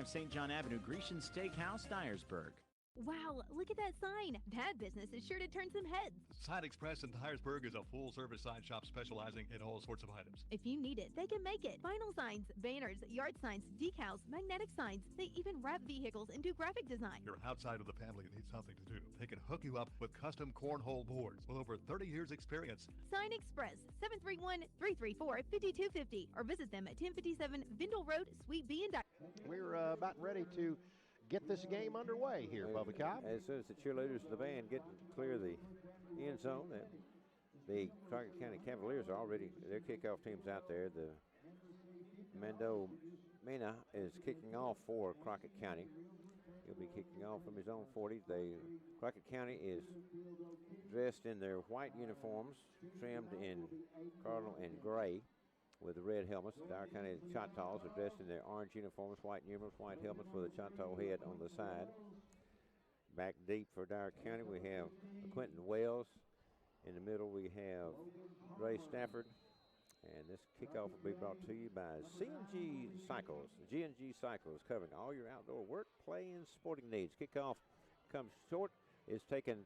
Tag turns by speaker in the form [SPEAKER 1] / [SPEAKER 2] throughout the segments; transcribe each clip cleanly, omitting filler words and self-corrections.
[SPEAKER 1] North St. John Avenue, Grecian Steakhouse, Dyersburg.
[SPEAKER 2] Wow, look at that sign. That business is sure to turn some heads.
[SPEAKER 3] Sign Express in Dyersburg is a full-service sign shop specializing in all sorts of items.
[SPEAKER 2] If you need it, they can make it. Vinyl signs, banners, yard signs, decals, magnetic signs. They even wrap vehicles and do graphic design.
[SPEAKER 3] You're outside of the family and need something to do. They can hook you up with custom cornhole boards with over 30 years experience.
[SPEAKER 2] Sign Express, 731-334-5250, or visit them at 1057 Vindle Road, Suite B in Dyer.
[SPEAKER 4] We're about ready to get this game underway here, Bubba Cobb.
[SPEAKER 5] As soon as the cheerleaders of the band get clear the end zone, the Crockett County Cavaliers are already, their kickoff team's out there. The Mando Mena is kicking off for Crockett County. He'll be kicking off from his own 40. Crockett County is dressed in their white uniforms, trimmed in cardinal and gray, with the red helmets. The Dyer County Choctaws are dressed in their orange uniforms, white numerals, white helmets with a Choctaw head on the side. Back deep for Dyer County, we have Quentin Wells. In the middle, we have Ray Stafford. And this kickoff will be brought to you by C&G Cycles. G&G Cycles, covering all your outdoor work, play, and sporting needs. Kickoff comes short, is taken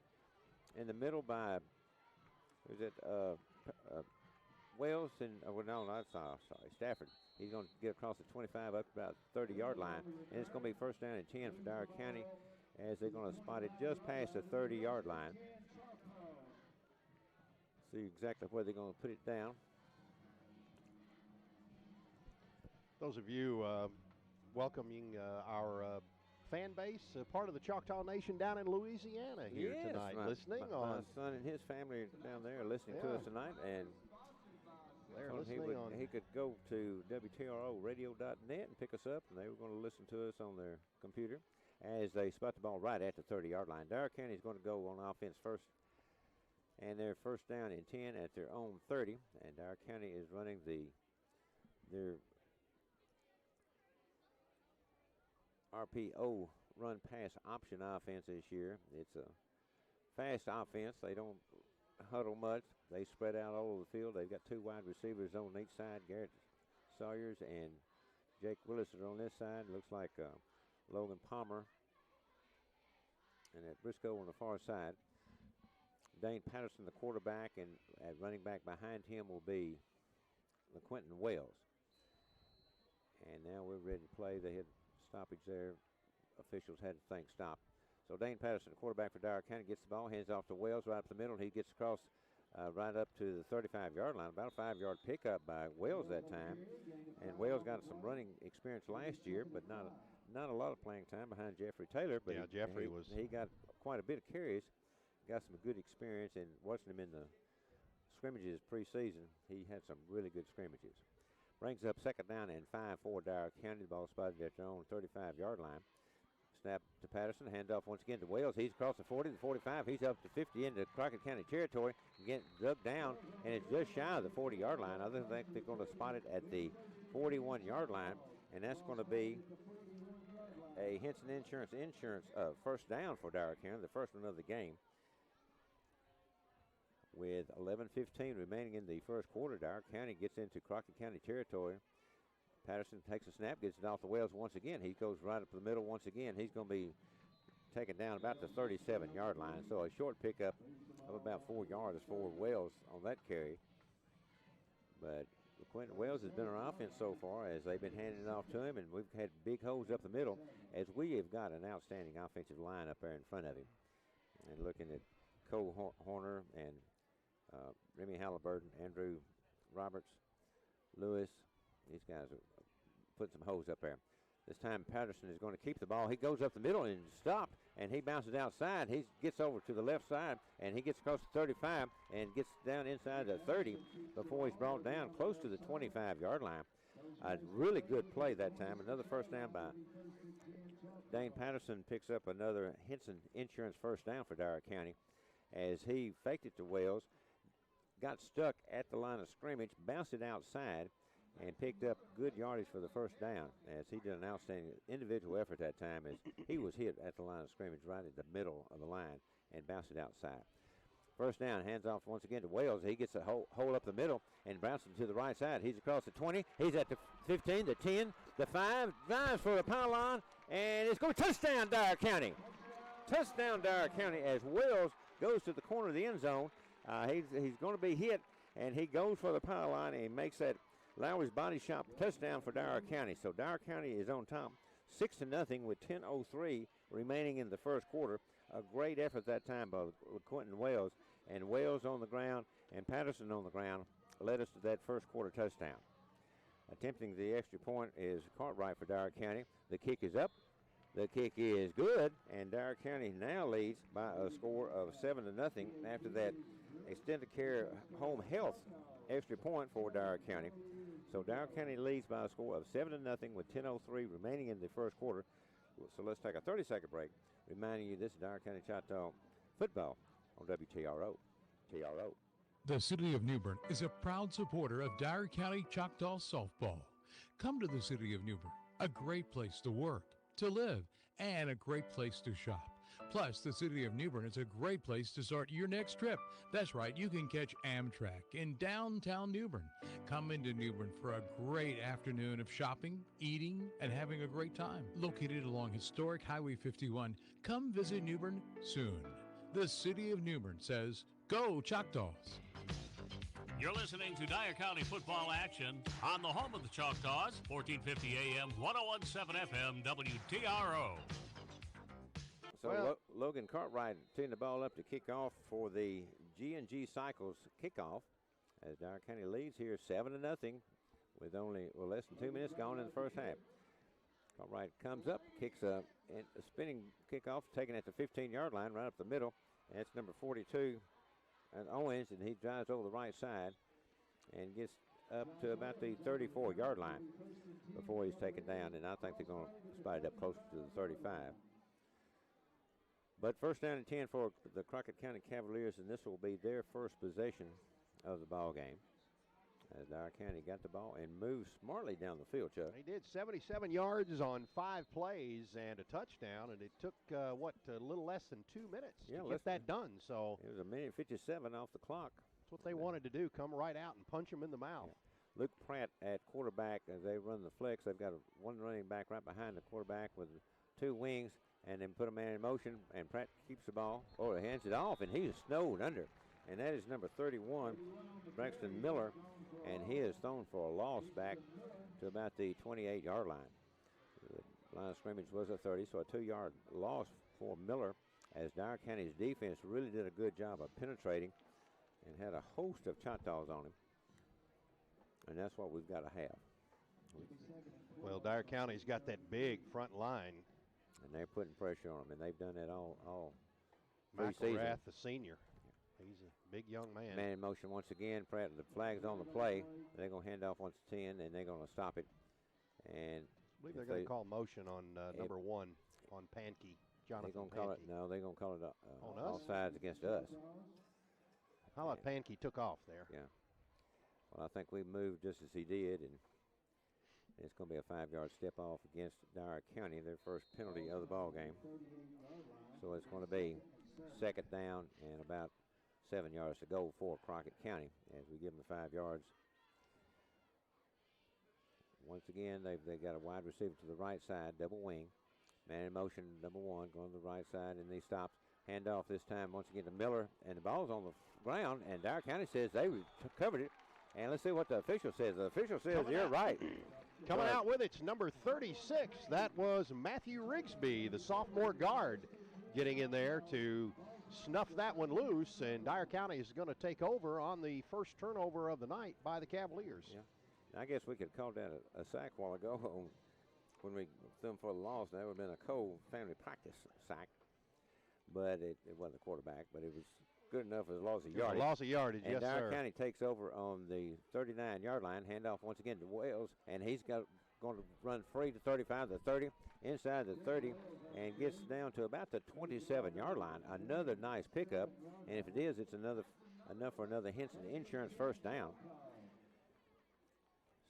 [SPEAKER 5] in the middle by, Wells and, Stafford. He's going to get across the 25 up about the 30-yard line, and it's going to be first down and 10 for Dyer County as they're going to spot it just past the 30-yard line. See exactly where they're going to put it down.
[SPEAKER 4] Those of you welcoming our fan base, part of the Choctaw Nation down in Louisiana here tonight, listening on.
[SPEAKER 5] My son and his family down there are listening to us tonight, and he could go to WTROradio.net and pick us up, and they were going to listen to us on their computer as they spot the ball right at the 30-yard line. Dyer County is going to go on offense first, and they're first down and 10 at their own 30, and Dyer County is running their RPO run pass option offense this year. It's a fast offense. They don't huddle much. They spread out all over the field. They've got two wide receivers on each side. Garrett Sawyers and Jake Willis are on this side. Looks like Logan Palmer and at Briscoe on the far side. Dane Patterson, the quarterback, and at running back behind him will be Quentin Wells. And now we're ready to play. They had stoppage there. Officials had to think stop. So Dane Patterson, the quarterback for Dyer County, gets the ball, hands off to Wells right up the middle. He gets across right up to the 35-yard line. About a 5-yard pickup by Wells that time. And Wells got some running experience last year, but not a lot of playing time behind Jeffrey Taylor. But he got quite a bit of carries, got some good experience, and watching him in the scrimmages preseason, he had some really good scrimmages. Brings up second down and 5 for Dyer County. The ball spotted at their own 35-yard line. Snap to Patterson, handoff once again to Wells. He's across the 40, the 45. He's up to 50 into Crockett County territory. Getting dug down, and it's just shy of the 40-yard line. I think they're going to spot it at the 41-yard line, and that's going to be a Henson Insurance first down for Dyer County, the first one of the game. With 11:15 remaining in the first quarter, Dyer County gets into Crockett County territory. Patterson takes a snap, gets it off the Wells once again. He goes right up the middle once again. He's going to be taken down about the 37-yard line. So a short pickup of about 4 yards for Wells on that carry. But Quentin Wells has been our offense so far as they've been handing it off to him, and we've had big holes up the middle as we have got an outstanding offensive line up there in front of him. And looking at Cole Horner and Remy Halliburton, Andrew Roberts, Lewis. These guys are putting some holes up there. This time Patterson is going to keep the ball. He goes up the middle and stopped, and he bounces outside. He gets over to the left side, and he gets across the 35 and gets down inside the 30 before he's brought down close to the 25-yard line. A really good play that time. Another first down by Dane Patterson. Picks up another Henson Insurance first down for Dyer County as he faked it to Wells, got stuck at the line of scrimmage, bounced it outside, and picked up good yardage for the first down as he did an outstanding individual effort that time as he was hit at the line of scrimmage right at the middle of the line and bounced it outside. First down, hands off once again to Wells. He gets a hole up the middle and bounces to the right side. He's across the 20. He's at the 15, the 10, the 5, drives for the pylon, and it's going to touchdown Dyer County. Touchdown Dyer County as Wells goes to the corner of the end zone. He's going to be hit, and he goes for the pylon and makes that Lowry's Body Shop touchdown for Dyer County. So Dyer County is on top, 6-0 with 10:03 remaining in the first quarter. A great effort that time by Quentin Wells, and Wells on the ground and Patterson on the ground led us to that first quarter touchdown. Attempting the extra point is Cartwright for Dyer County. The kick is up. The kick is good, and Dyer County now leads by a score of 7-0 after that extended care home health extra point for Dyer County. So Dyer County leads by a score of 7-0 with 10:03 remaining in the first quarter. So let's take a 30-second break, reminding you this is Dyer County Choctaw football on WTRO. TRO.
[SPEAKER 6] The City of New Bern is a proud supporter of Dyer County Choctaw softball. Come to the City of New Bern, a great place to work, to live, and a great place to shop. Plus, the City of New Bern is a great place to start your next trip. That's right, you can catch Amtrak in downtown New Bern. Come into New Bern for a great afternoon of shopping, eating, and having a great time. Located along historic Highway 51, come visit New Bern soon. The City of New Bern says, go Choctaws!
[SPEAKER 7] You're listening to Dyer County football action on the home of the Choctaws, 1450 AM, 1017 FM, WTRO.
[SPEAKER 5] So Logan Cartwright teeing the ball up to kick off for the G&G Cycles kickoff as Dyer County leads here 7-0 with only less than 2 minutes gone in the first half. Cartwright comes up, kicks a spinning kickoff taken at the 15-yard line right up the middle. And that's number 42, Owens, and he drives over the right side and gets up to about the 34-yard line before he's taken down. And I think they're going to spot it up closer to the 35. But first down and 10 for the Crockett County Cavaliers, and this will be their first possession of the ball game. As Dyer County got the ball and moved smartly down the field, Chuck.
[SPEAKER 4] They did 77 yards on 5 plays and a touchdown, and it took, a little less than 2 minutes to get that done. So
[SPEAKER 5] it was a minute 57 off the clock.
[SPEAKER 4] That's what they wanted to do, come right out and punch him in the mouth.
[SPEAKER 5] Yeah. Luke Pratt at quarterback as they run the flex. They've got one running back right behind the quarterback with 2 wings, and then put a man in motion, and Pratt keeps the ball, he hands it off, and he's snowed under. And that is number 31, Braxton Miller, and he is thrown for a loss back to about the 28-yard line. The line of scrimmage was a 30, so a 2-yard loss for Miller as Dyer County's defense really did a good job of penetrating and had a host of Choctaws on him. And that's what we've got to have.
[SPEAKER 4] Well, Dyer County's got that big front line.
[SPEAKER 5] And they're putting pressure on him, and they've done that all
[SPEAKER 4] McElrath, the senior. He's a big young man.
[SPEAKER 5] Man in motion once again. Pratt, the flag's on the play. They're going to hand off once to 10, and they're going to stop it. And
[SPEAKER 4] I believe they're going to call motion on number 1 on Pankey. Jonathan
[SPEAKER 5] they're going to call it. No, they're going to call it offsides against us.
[SPEAKER 4] How about Pankey took off there?
[SPEAKER 5] Yeah. Well, I think we moved just as he did, and it's going to be a 5-yard step off against Dyer County, their first penalty of the ball game. So it's going to be second down and about 7 yards to go for Crockett County as we give them the 5 yards. Once again, they've got a wide receiver to the right side, double wing. Man in motion, number 1, going to the right side, and he stops. Hand off this time once again to Miller, and the ball's on the ground, and Dyer County says they covered it. And let's see what the official says. The official says you're right.
[SPEAKER 4] Coming out with it's number 36. That was Matthew Rigsby, the sophomore guard, getting in there to snuff that one loose, and Dyer County is going to take over on the first turnover of the night by the Cavaliers.
[SPEAKER 5] Yeah. I guess we could call that a sack a while ago when we threw them for the loss. That would have been a Cole family practice sack. But it wasn't a quarterback, but it was good enough as a loss of yardage.
[SPEAKER 4] Loss of yardage, yes,
[SPEAKER 5] Dyer
[SPEAKER 4] sir.
[SPEAKER 5] County takes over on the 39-yard line, handoff once again to Wells, and he's going to run free to 35, to 30, inside the 30, and gets down to about the 27-yard line. Another nice pickup, and if it is, it's enough for another Henson Insurance first down.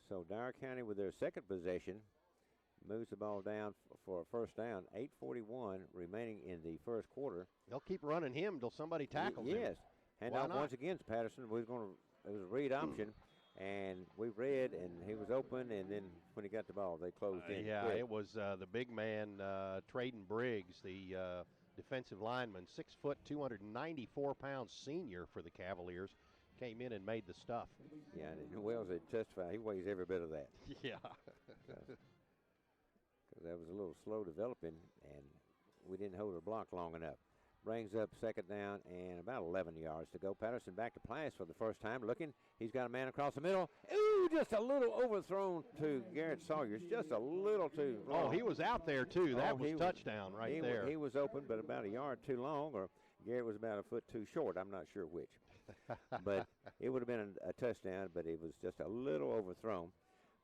[SPEAKER 5] So Dyer County with their second possession moves the ball down for a first down. 8:41 remaining in the first quarter.
[SPEAKER 4] They'll keep running him till somebody tackles him.
[SPEAKER 5] Yes. Hand off once again to Patterson. It was a read option, and we read, and he was open, and then when he got the ball. They closed in.
[SPEAKER 4] Yeah,
[SPEAKER 5] quick.
[SPEAKER 4] it was the big man, Traden Briggs, the defensive lineman, 6 foot, 294-pound senior for the Cavaliers, came in and made the stuff.
[SPEAKER 5] Yeah, and Wells had testified he weighs every bit of that.
[SPEAKER 4] Yeah.
[SPEAKER 5] Because that was a little slow developing, and we didn't hold our block long enough. Brings up second down and about 11 yards to go. Patterson back to pass for the first time. Looking, he's got a man across the middle. Ooh, just a little overthrown to Garrett Sawyers. Just a little too long.
[SPEAKER 4] Oh, he was out there, too. That was touchdown right there.
[SPEAKER 5] He was open, but about a yard too long, or Garrett was about a foot too short. I'm not sure which. But it would have been a touchdown, but it was just a little overthrown.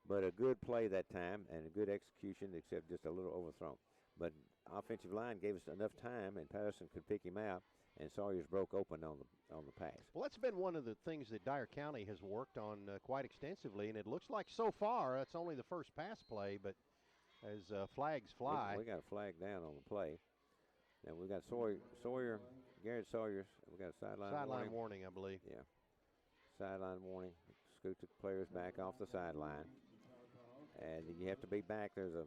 [SPEAKER 5] But a good play that time and a good execution, except just a little overthrown. But offensive line gave us enough time, and Patterson could pick him out, and Sawyers broke open on the pass.
[SPEAKER 4] Well, that's been one of the things that Dyer County has worked on quite extensively, and it looks like so far that's only the first pass play, but as flags fly.
[SPEAKER 5] We got a flag down on the play. And we got Sawyer, Garrett Sawyers. We got a sideline
[SPEAKER 4] warning, I believe.
[SPEAKER 5] Yeah, sideline warning. Scoot the players back off the sideline. And you have to be back. There's a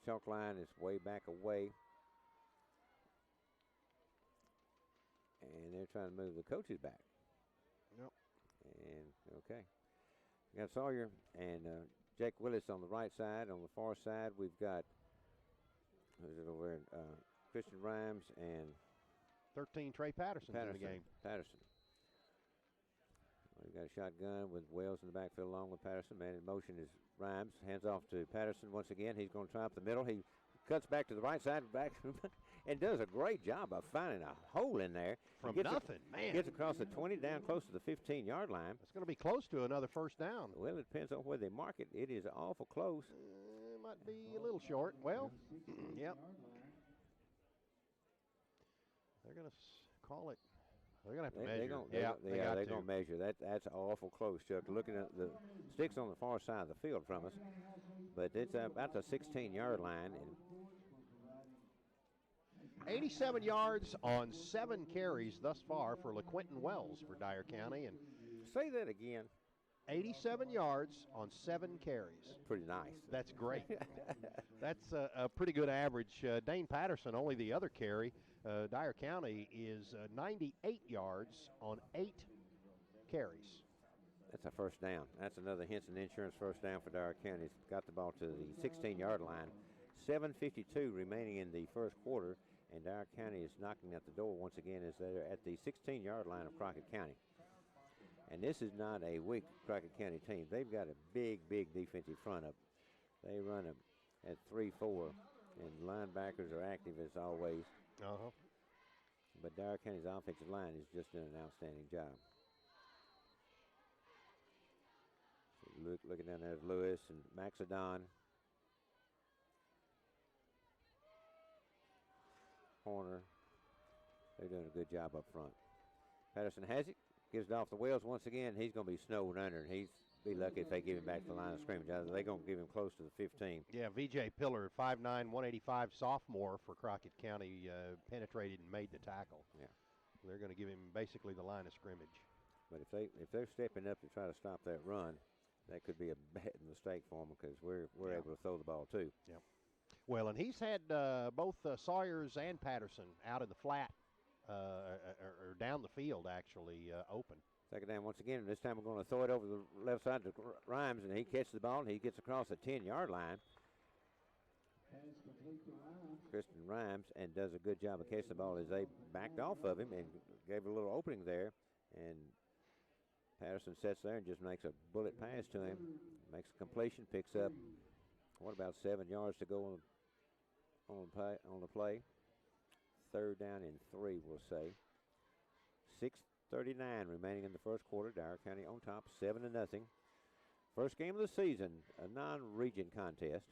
[SPEAKER 5] chalk line is way back away. And they're trying to move the coaches back.
[SPEAKER 4] Yep.
[SPEAKER 5] And, okay. We got Sawyer and Jake Willis on the right side. On the far side, we've got, who's it over there? Christian Rhymes and
[SPEAKER 4] 13, Trey Patterson in the game.
[SPEAKER 5] Patterson. We've got a shotgun with Wells in the backfield along with Patterson. Man in motion is Rhymes. Hands off to Patterson once again. He's going to try up the middle. He cuts back to the right side back and does a great job of finding a hole in there.
[SPEAKER 4] From nothing, man.
[SPEAKER 5] Gets across the 20 down close to the 15-yard line.
[SPEAKER 4] It's going to be close to another first down.
[SPEAKER 5] Well, it depends on where they mark it. It is awful close.
[SPEAKER 4] It might be a little short. Well, yep. They're going to call it. They're going to have to measure.
[SPEAKER 5] They're going to measure. That's awful close, Chuck. Looking at the sticks on the far side of the field from us. But it's about the 16-yard line. And
[SPEAKER 4] 87 yards on 7 carries thus far for LaQuinton Wells for Dyer County. And
[SPEAKER 5] say that again.
[SPEAKER 4] 87 yards on 7 carries.
[SPEAKER 5] Pretty nice.
[SPEAKER 4] That's great. That's a pretty good average. Dane Patterson, only the other carry. Dyer County is 98 yards on 8 carries.
[SPEAKER 5] That's a first down. That's another Henson Insurance first down for Dyer County. It's got the ball to the 16-yard line. 7:52 remaining in the first quarter, and Dyer County is knocking at the door once again as they're at the 16-yard line of Crockett County. And this is not a weak Crockett County team. They've got a big, big defensive front up. They run them at 3-4, and linebackers are active as always. But Dyer County's offensive line is just doing an outstanding job. So looking down there is Lewis and Maxedon. Corner. They're doing a good job up front. Patterson has it. Gives it off the Wells once again. He's going to be snowed under, and he's be lucky if they give him back to the line of scrimmage. They're going to give him close to the 15.
[SPEAKER 4] Yeah, V.J. Pillar, 5'9", 185 sophomore for Crockett County, penetrated and made the tackle.
[SPEAKER 5] Yeah,
[SPEAKER 4] they're going to give him basically the line of scrimmage.
[SPEAKER 5] But if they're stepping up to try to stop that run, that could be a bad mistake for them because we're able to throw the ball too.
[SPEAKER 4] Yeah. Well, and he's had both Sawyers and Patterson out in the flat or down the field actually open.
[SPEAKER 5] Second down once again, and this time we're going to throw it over the left side to Rhymes, and he catches the ball, and he gets across the 10-yard line. Christian Rhymes, and does a good job of catching the ball as they backed off of him and gave a little opening there. And Patterson sits there and just makes a bullet pass to him, makes a completion, picks up, what, about 7 yards to go on the play. Third down and 3, we'll say. 6:39 remaining in the first quarter. Dyer County on top, 7-0. First game of the season, a non-region contest.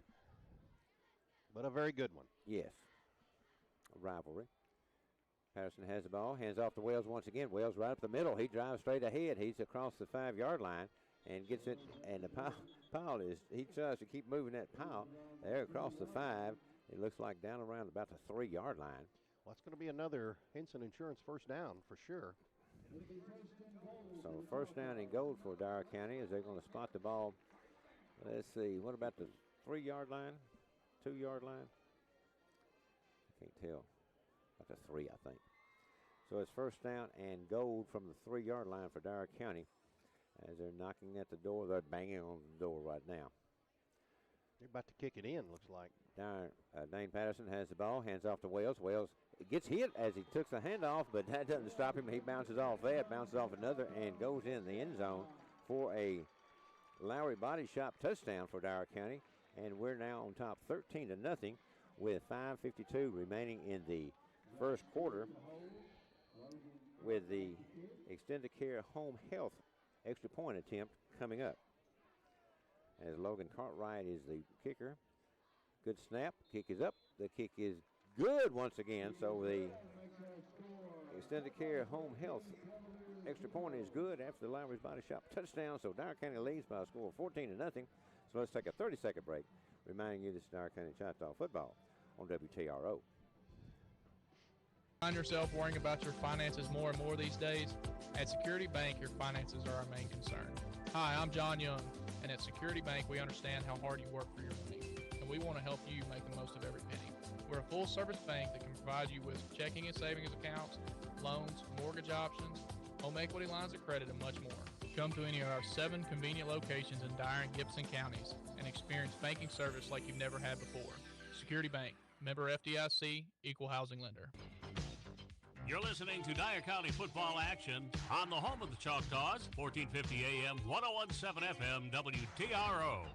[SPEAKER 4] But a very good one.
[SPEAKER 5] Yes, a rivalry. Patterson has the ball, hands off to Wells once again. Wells right up the middle. He drives straight ahead. He's across the 5-yard line and gets it. And the pile is, he tries to keep moving that pile there across the 5. It looks like down around about the 3-yard line.
[SPEAKER 4] Well, that's going to be another Henson Insurance first down for sure.
[SPEAKER 5] So first down and goal for Dyer County as they're going to spot the ball Let's see. What about the 3-yard line? 2-yard line? I can't tell. About the 3, I think. So it's first down and goal from the 3-yard line for Dyer County. As they're knocking at the door, they're banging on the door right now.
[SPEAKER 4] They're about to kick it in, looks like.
[SPEAKER 5] Dane Patterson has the ball, hands off to Wells. Wells gets hit as he took the handoff, but that doesn't stop him. He bounces off that, bounces off another, and goes in the end zone for a Lowry body shot touchdown for Dyer County. And we're now on top 13-0 with 5:52 remaining in the first quarter, with the extended care home health extra point attempt coming up. As Logan Cartwright is the kicker. Good snap. Kick is up. The kick is good once again. So the extended care home health extra point is good after the Lowry's body shot touchdown. So Dyer County leads by a score of 14-0. So let's take a 30-second break. Reminding you this is Dyer County Choctaw football on WTRO.
[SPEAKER 8] Find yourself worrying about your finances more and more these days? At Security Bank, your finances are our main concern. Hi, I'm John Young, and at Security Bank, we understand how hard you work for your money, and we want to help you make the most of every penny. We're a full-service bank that can provide you with checking and savings accounts, loans, mortgage options, home equity lines of credit, and much more. Come to any of our 7 convenient locations in Dyer and Gibson counties and experience banking service like you've never had before. Security Bank, member FDIC, equal housing lender.
[SPEAKER 7] You're listening to Dyer County football action on the home of the Choctaws, 1450 AM, 1017 FM, WTRO.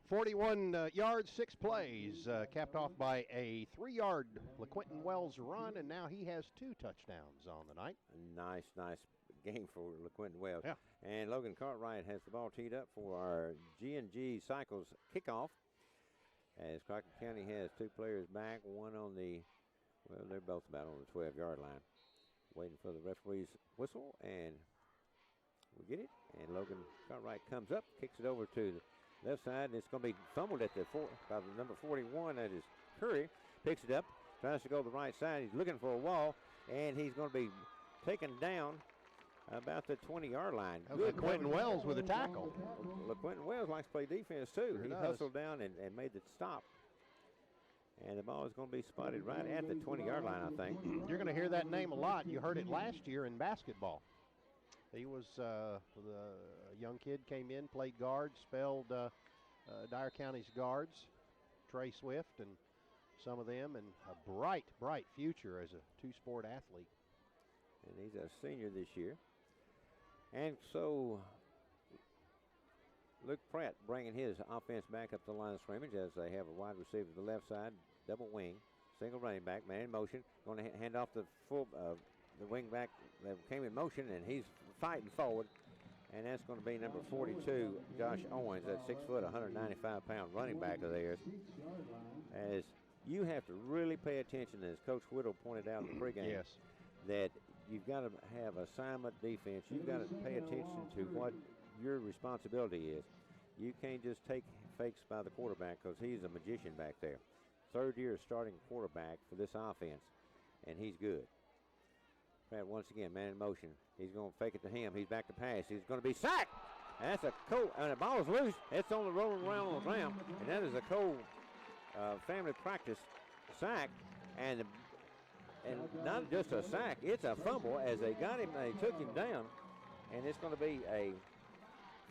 [SPEAKER 4] 41 yards, 6 plays, capped off by a 3-yard LaQuinton Wells run, and now he has 2 touchdowns on the night.
[SPEAKER 5] Nice game for LaQuinton Wells.
[SPEAKER 4] Yeah.
[SPEAKER 5] And Logan Cartwright has the ball teed up for our G&G Cycles kickoff. As Crockett County has 2 players back, one on the, well, they're both about on the 12-yard line. Waiting for the referee's whistle, and we get it. And Logan Cartwright comes up, kicks it over to the left side, and it's going to be fumbled at the by the number 41. That is Curry. Picks it up, tries to go to the right side. He's looking for a wall, and he's going to be taken down about the 20-yard line.
[SPEAKER 4] Good LaQuinton Wells with a tackle.
[SPEAKER 5] LaQuinton Wells likes to play defense, too.
[SPEAKER 4] Sure
[SPEAKER 5] he
[SPEAKER 4] does.
[SPEAKER 5] hustled down and made the stop. And the ball is going to be spotted right at the 20-yard line, I think.
[SPEAKER 4] You're going to hear that name a lot. You heard it last year in basketball. He was a young kid, came in, played guard, spelled Dyer County's guards, Trey Swift and some of them, and a bright future as a 2-sport athlete.
[SPEAKER 5] And he's a senior this year. And so Luke Pratt bringing his offense back up the line of scrimmage as they have a wide receiver to the left side, double wing, single running back, man in motion, going to hand off the wing back that came in motion, and he's fighting forward, and that's going to be number 42, Josh Owens, that 6 foot, 195-pound running back of theirs. As you have to really pay attention, as Coach Whittle pointed out in the pregame,
[SPEAKER 4] Yes.
[SPEAKER 5] that you've got to have assignment defense. You've got to pay attention to what your responsibility is. You can't just take fakes by the quarterback because he's a magician back there. 3rd year starting quarterback for this offense, and he's good. Pratt once again, man in motion. He's going to fake it to him. He's back to pass. He's going to be sacked. And that's a Cole, and the ball is loose. It's only rolling around on the ground, and that is a Cole family practice sack, and not just a sack, it's a fumble as they got him, they took him down, and it's going to be a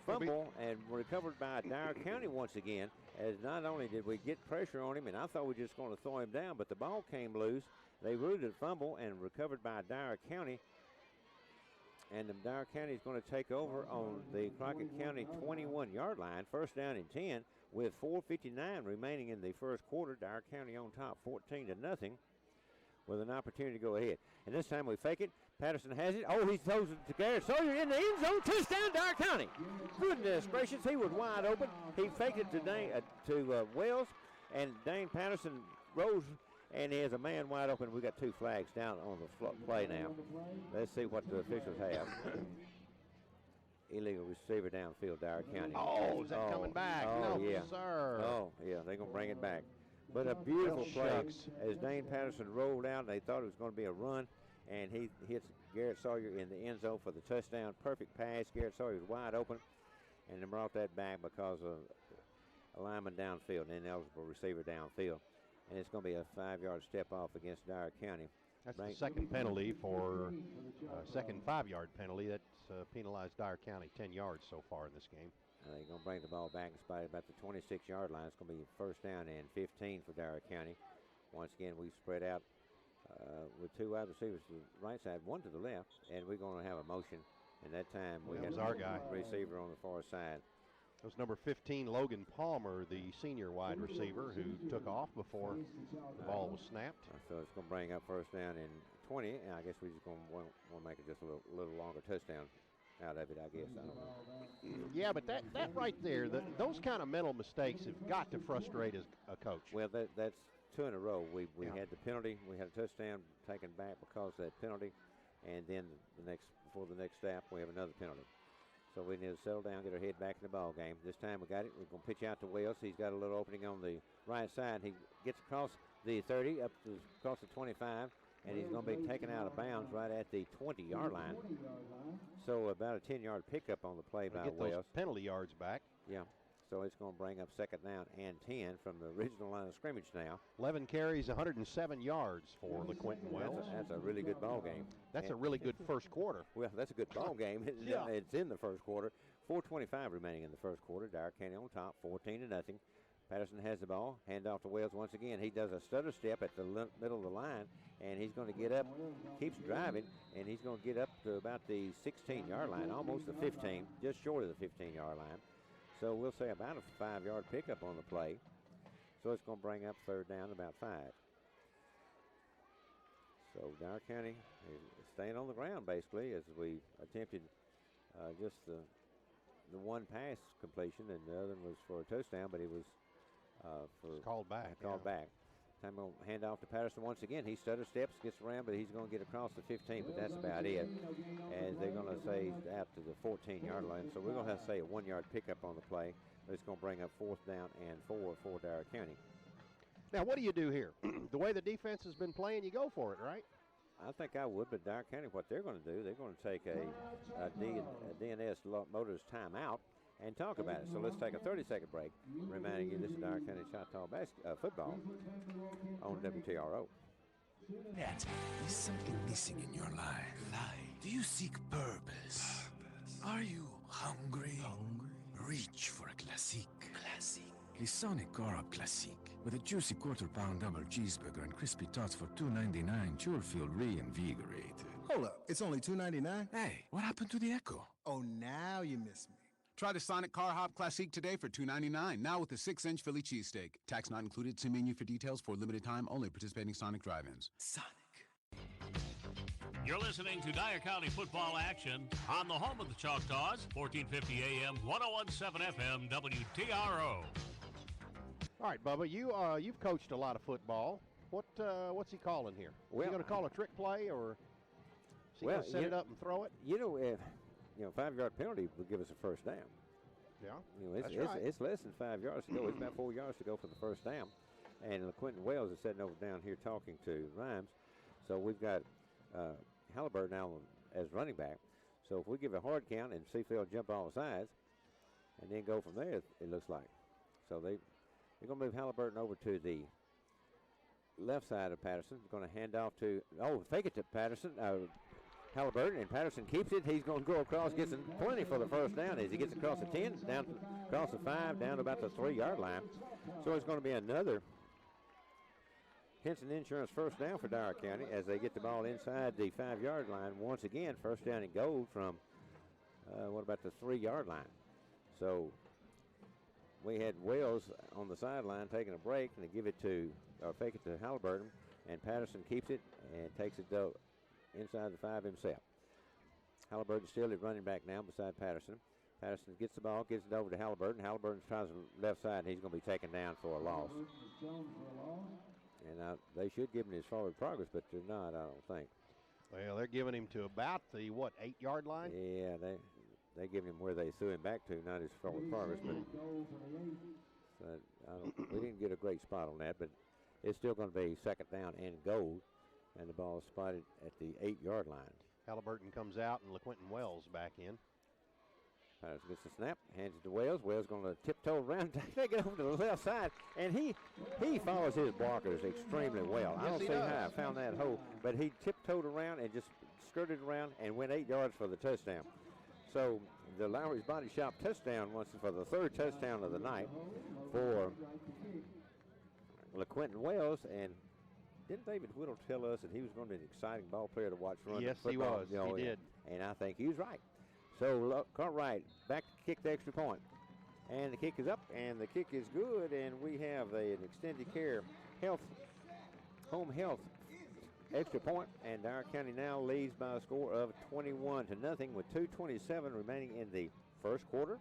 [SPEAKER 5] fumble and recovered by Dyer County once again, as not only did we get pressure on him, and I thought we were just going to throw him down, but the ball came loose. They ruled it fumble and recovered by Dyer County, and the Dyer County is going to take over on the Crockett County 21-yard line, first down and 10, with 4:59 remaining in the first quarter. Dyer County on top 14-0 with an opportunity to go ahead. And this time we fake it. Patterson has it. Oh, he throws it to Garrett Sawyer in the end zone. Touchdown, Dyer County. Goodness gracious, he was wide open. He faked it to Wells, and Dane Patterson rose, and he has a man wide open. We got 2 flags down on the play now. Let's see what the officials have. Illegal receiver downfield, Dyer County.
[SPEAKER 4] Oh, is that coming back?
[SPEAKER 5] Oh,
[SPEAKER 4] no,
[SPEAKER 5] yeah.
[SPEAKER 4] sir.
[SPEAKER 5] Oh, yeah, they're going to bring it back. But a beautiful play
[SPEAKER 4] shucks.
[SPEAKER 5] as Dane Patterson rolled out. They thought it was going to be a run, and he hits Garrett Sawyer in the end zone for the touchdown. Perfect pass. Garrett Sawyer was wide open, and they brought that back because of a lineman downfield, an ineligible receiver downfield. And it's going to be a 5-yard step off against Dyer County.
[SPEAKER 4] That's the second penalty for second 5-yard penalty. That's penalized Dyer County 10 yards so far in this game.
[SPEAKER 5] They're going to bring the ball back and spot it about the 26-yard line. It's going to be first down and 15 for Dyer County. Once again, we spread out with 2 wide receivers to the right side, 1 to the left, and we're going to have a motion. And that time we had
[SPEAKER 4] our guy,
[SPEAKER 5] receiver on the far side.
[SPEAKER 4] It was number 15, Logan Palmer, the senior wide receiver, who took off before the ball was snapped.
[SPEAKER 5] So it's going to bring up first down and 20. And I guess we're just going to want to make it just a little longer touchdown out of it, I guess. I don't know.
[SPEAKER 4] Yeah, but that right there, those kind of mental mistakes have got to frustrate a coach.
[SPEAKER 5] Well, that's 2 in a row. We had the penalty. We had a touchdown taken back because of that penalty. And then before the next snap, we have another penalty. So we need to settle down, get our head back in the ball game. This time we got it. We're going to pitch out to Wells. He's got a little opening on the right side. He gets across the 30, across the 25, and he's going to be taken out of bounds right at the 20-yard line. So about a 10-yard pickup on the play by
[SPEAKER 4] get
[SPEAKER 5] Wells.
[SPEAKER 4] Those penalty yards back.
[SPEAKER 5] Yeah. So it's going to bring up second down and 10 from the original line of scrimmage now.
[SPEAKER 4] 11 carries, 107 yards for LeQuentin Wells.
[SPEAKER 5] That's a really good ball game.
[SPEAKER 4] That's a really good first quarter.
[SPEAKER 5] Well, that's a good ball game. It's in the first quarter. 4:25 remaining in the first quarter. Dyer County on top, 14-0. Patterson has the ball. Hand off to Wells once again. He does a stutter step at the middle of the line, and he's going to get up, keeps driving, and he's going to get up to about the 16-yard line, almost the 15, just short of the 15-yard line. So we'll say about a 5-yard pickup on the play. So it's going to bring up third down about 5. So Dyer County is staying on the ground basically as we attempted just the one pass completion, and the other one was for a touchdown, but it was
[SPEAKER 4] called back.
[SPEAKER 5] Back. Time we'll hand off to Patterson once again. He stutter steps, gets around, but he's going to get across the 15, but that's about it. As they're going to say out to the 14-yard line. So we're going to have to say a 1-yard pickup on the play. But it's going to bring up fourth down and 4 for Dyer County.
[SPEAKER 4] Now, what do you do here? The way the defense has been playing, you go for it, right?
[SPEAKER 5] I think I would, but Dyer County, what they're going to do, they're going to take a DNS Motors timeout and talk about it. So let's take a 30-second break. Reminding you, this is Dyer County Choctaw football on WTRO.
[SPEAKER 9] That is something missing in your life. Do you seek purpose? Are you hungry? Reach for a classique. The Sonic Corrupt Classique. With a juicy quarter-pound double cheeseburger and crispy tots for $2.99, you'll feel reinvigorated.
[SPEAKER 10] Hold up, it's only $2.99?
[SPEAKER 9] Hey, what happened to the Echo?
[SPEAKER 10] Oh, now you miss me.
[SPEAKER 11] Try the Sonic Car Hop Classique today for $2.99, now with a 6-inch Philly cheesesteak. Tax not included. See menu for details. For limited time only. Participating Sonic drive-ins.
[SPEAKER 9] Sonic.
[SPEAKER 7] You're listening to Dyer County football action on the home of the Choctaws, 1450 AM, 1017 FM, WTRO.
[SPEAKER 4] All right, Bubba, you've coached a lot of football. What's he calling here? Is he going to call a trick play, or is he going to set it up and throw it?
[SPEAKER 5] You know, if 5-yard penalty would give us a first down.
[SPEAKER 4] Yeah,
[SPEAKER 5] it's less than 5 yards to go. It's about 4 yards to go for the first down. And LeQuentin Wells is sitting over down here talking to Rhymes. So we've got Halliburton now as running back. So if we give a hard count and see if they'll jump all sides and then go from there, it looks like. So they're going to move Halliburton over to the left side of Patterson. Going to hand off to, fake it to Patterson. Halliburton, and Patterson keeps it. He's going to go across, gets plenty for the first down as he gets across the 10, down across the 5, down to about the 3-yard line. So it's going to be another Henson Insurance first down for Dyer County as they get the ball inside the 5-yard line. Once again, first down and goal from, what about the 3-yard line? So we had Wells on the sideline taking a break, and they give it to, or fake it to Halliburton, and Patterson keeps it and takes it inside the 5 himself. Halliburton still at running back now beside Patterson. Patterson gets the ball, gives it over to Halliburton. Halliburton tries the left side, and he's going to be taken down for a loss. And they should give him his forward progress, but they're not, I don't think.
[SPEAKER 4] Well, they're giving him to about the, 8-yard line?
[SPEAKER 5] Yeah, they give him where they threw him back to, not his forward progress. But we didn't get a great spot on that, but it's still going to be second down and goal. And the ball is spotted at the 8-yard line.
[SPEAKER 4] Halliburton comes out and LeQuentin Wells back in.
[SPEAKER 5] Powers gets the snap, hands it to Wells. Wells going to tiptoe around, take it over to the left side, and he follows his blockers extremely well. I don't see how I found that hole, but he tiptoed around and just skirted around and went 8 yards for the touchdown. So the Lowry's Body Shop touchdown was for the 3rd touchdown of the night for LaQuentin Wells. And didn't David Whittle tell us that he was going to be an exciting ball player to watch run?
[SPEAKER 4] Yes,
[SPEAKER 5] football?
[SPEAKER 4] he was. He did.
[SPEAKER 5] And I think he was right. So Cartwright back to kick the extra point. And the kick is up, and the kick is good, and we have an extended care home health extra point, and Dyer County now leads by a score of 21-0 with 2:27 remaining in the first quarter.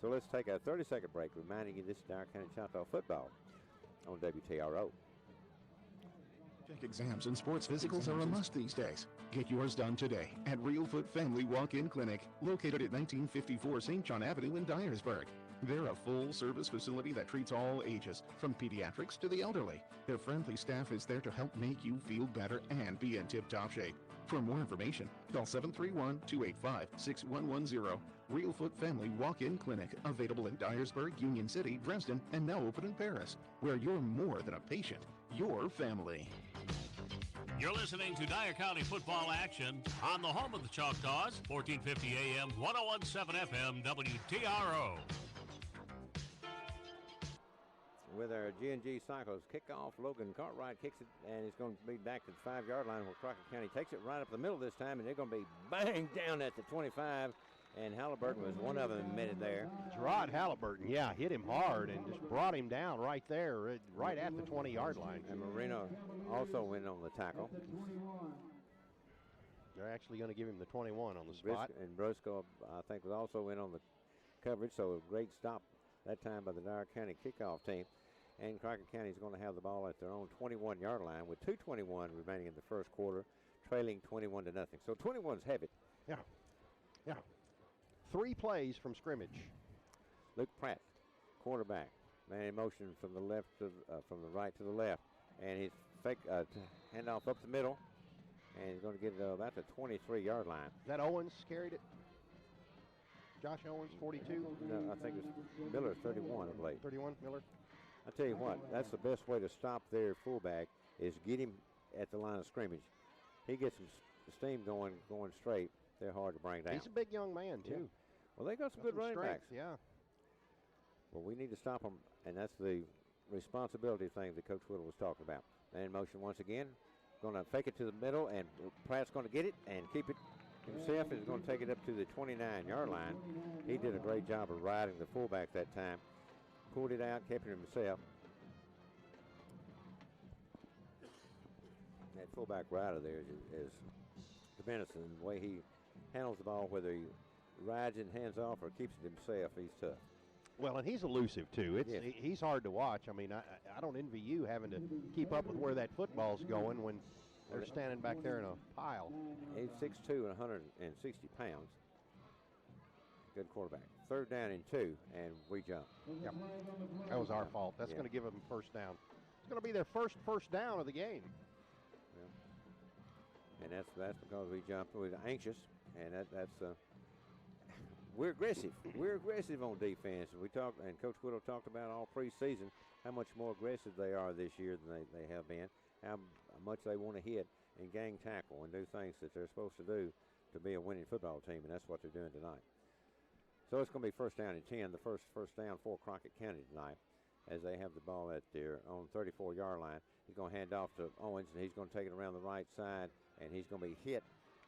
[SPEAKER 5] So let's take a 30-second break, reminding you this is Dyer County Choctaw football on WTRO.
[SPEAKER 12] Check exams and sports physicals are a must these days. Get yours done today at Real Foot Family Walk-In Clinic, located at 1954 St. John Avenue in Dyersburg. They're a full-service facility that treats all ages, from pediatrics to the elderly. Their friendly staff is there to help make you feel better and be in tip-top shape. For more information, call 731-285-6110. Real Foot Family Walk-In Clinic, available in Dyersburg, Union City, Dresden, and now open in Paris, where you're more than a patient, you're family.
[SPEAKER 7] You're listening to Dyer County football action on the home of the Choctaws, 1450 AM, 1017 FM, WTRO.
[SPEAKER 5] With our G&G Cycles kickoff, Logan Cartwright kicks it, and it's going to be back to the 5-yard line where Crockett County takes it right up the middle this time, and they're going to be banged down at the 25, and Halliburton was one of them admitted there.
[SPEAKER 4] Gerard Halliburton, yeah, hit him hard and just brought him down right there, right at the 20-yard line.
[SPEAKER 5] And Marino also went on the tackle.
[SPEAKER 4] They're actually going to give him the 21 on the spot.
[SPEAKER 5] And Brosco, I think, was also in on the coverage, so a great stop that time by the Dyer County kickoff team. And Crockett County is going to have the ball at their own 21-yard line with 2:21 remaining in the first quarter, trailing 21-0. So 21's heavy.
[SPEAKER 4] Yeah. 3 plays from scrimmage.
[SPEAKER 5] Luke Pratt, quarterback, man in motion from the left to from the right to the left, and he's fake handoff up the middle, and he's going to get it about the 23-yard line.
[SPEAKER 4] That Owens carried it. Josh Owens, 42.
[SPEAKER 5] No, I think it's Miller, 31, I believe.
[SPEAKER 4] 31, Miller.
[SPEAKER 5] I tell you what, that's the best way to stop their fullback is get him at the line of scrimmage. He gets some steam going straight. They're hard to bring down.
[SPEAKER 4] He's a big young man, too.
[SPEAKER 5] Yeah. Well, they got some good running backs.
[SPEAKER 4] Yeah.
[SPEAKER 5] Well, we need to stop them, and that's the responsibility thing that Coach Whittle was talking about. Man in motion once again. Going to fake it to the middle, and Pratt's going to get it and keep it himself. Is going to take it up to the 29-yard line. He did a great job of riding the fullback that time. Pulled it out, kept it himself. That fullback rider there is tremendous in the way he handles the ball, whether he rides and hands off or keeps it himself. He's tough.
[SPEAKER 4] Well, and he's elusive, too. He's hard to watch. I mean, I don't envy you having to keep up with where that football's going when they're standing back there in a pile.
[SPEAKER 5] He's 6'2" and 160 pounds. Good quarterback. 3rd down and 2, and we jump.
[SPEAKER 4] Yep. That was our fault. That's going to give them first down. It's going to be their first down of the game.
[SPEAKER 5] Yeah. And that's because we jumped. We're anxious, and that's we're aggressive. We're aggressive on defense. We talked, and Coach Whittle talked about all preseason how much more aggressive they are this year than they have been, how much they want to hit and gang tackle and do things that they're supposed to do to be a winning football team, and that's what they're doing tonight. So it's going to be 1st down and 10, the first down for Crockett County tonight, as they have the ball at their own 34-yard line. He's going to hand off to Owens, and he's going to take it around the right side, and he's going to be hit,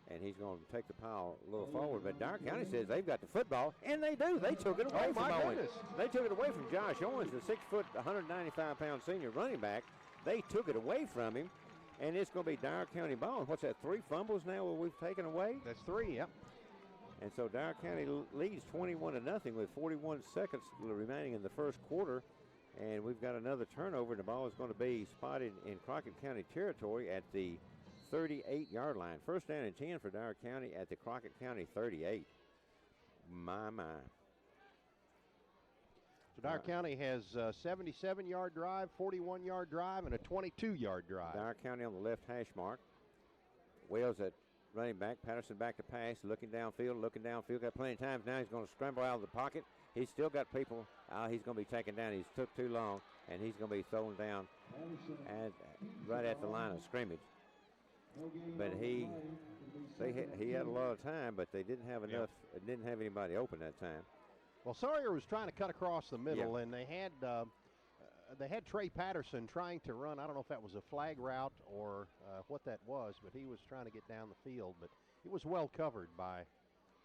[SPEAKER 5] and he's going to take the pile a little forward. But Dyer County says they've got the football, and they do. They took it away from Owens. They took it away from Josh Owens, the 6', 195-pound senior running back. They took it away from him, and it's going to be Dyer County ball. What's that, 3 fumbles now we've taken away?
[SPEAKER 4] That's 3, yep.
[SPEAKER 5] And so Dyer County leads 21-0 with 41 seconds remaining in the first quarter. And we've got another turnover, and the ball is going to be spotted in Crockett County territory at the 38-yard line. 1st down and 10 for Dyer County at the Crockett County 38. My.
[SPEAKER 4] So Dyer County has a 77-yard drive, 41-yard drive, and a 22-yard drive.
[SPEAKER 5] Dyer County on the left hash mark. Wells at running back. Patterson back to pass, looking downfield. Got plenty of time. Now he's going to scramble out of the pocket. He's still got people. He's going to be taken down. He's took too long, and he's going to be thrown down right at the line of scrimmage. But he had a lot of time, but they didn't have enough. Didn't have anybody open that time.
[SPEAKER 4] Well, Sawyer was trying to cut across the middle, and they had Trey Patterson trying to run. I don't know if that was a flag route or what that was, but he was trying to get down the field. But it was well covered by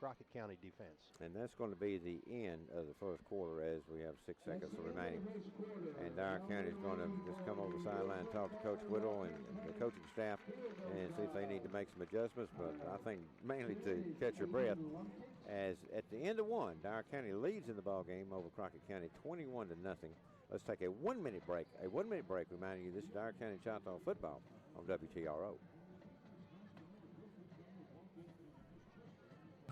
[SPEAKER 4] Crockett County defense.
[SPEAKER 5] And that's going to be the end of the first quarter as we have 6 seconds remaining. And Dyer County is going to just come over the sideline and talk to Coach Whittle and the coaching staff and see if they need to make some adjustments. But I think mainly to catch your breath, as at the end of one, Dyer County leads in the ball game over Crockett County 21-0. Let's take a 1 minute break. A 1 minute break, reminding you this is Dyer County Choctaw football on WTRO.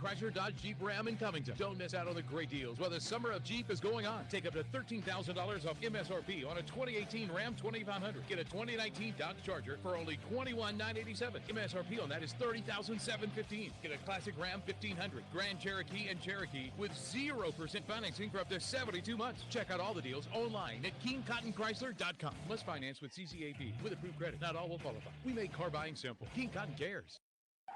[SPEAKER 6] Chrysler, Dodge, Jeep, Ram in Covington. Don't miss out on the great deals while the summer of Jeep is going on. Take up to $13,000 off MSRP on a 2018 Ram 2500. Get a 2019 Dodge Charger for only $21,987. MSRP on that is $30,715. Get a classic Ram 1500, Grand Cherokee, and Cherokee with 0% financing for up to 72 months. Check out all the deals online at KeenCottonChrysler.com. Must finance with CCAP with approved credit. Not all will qualify. We make car buying simple. King Cotton cares.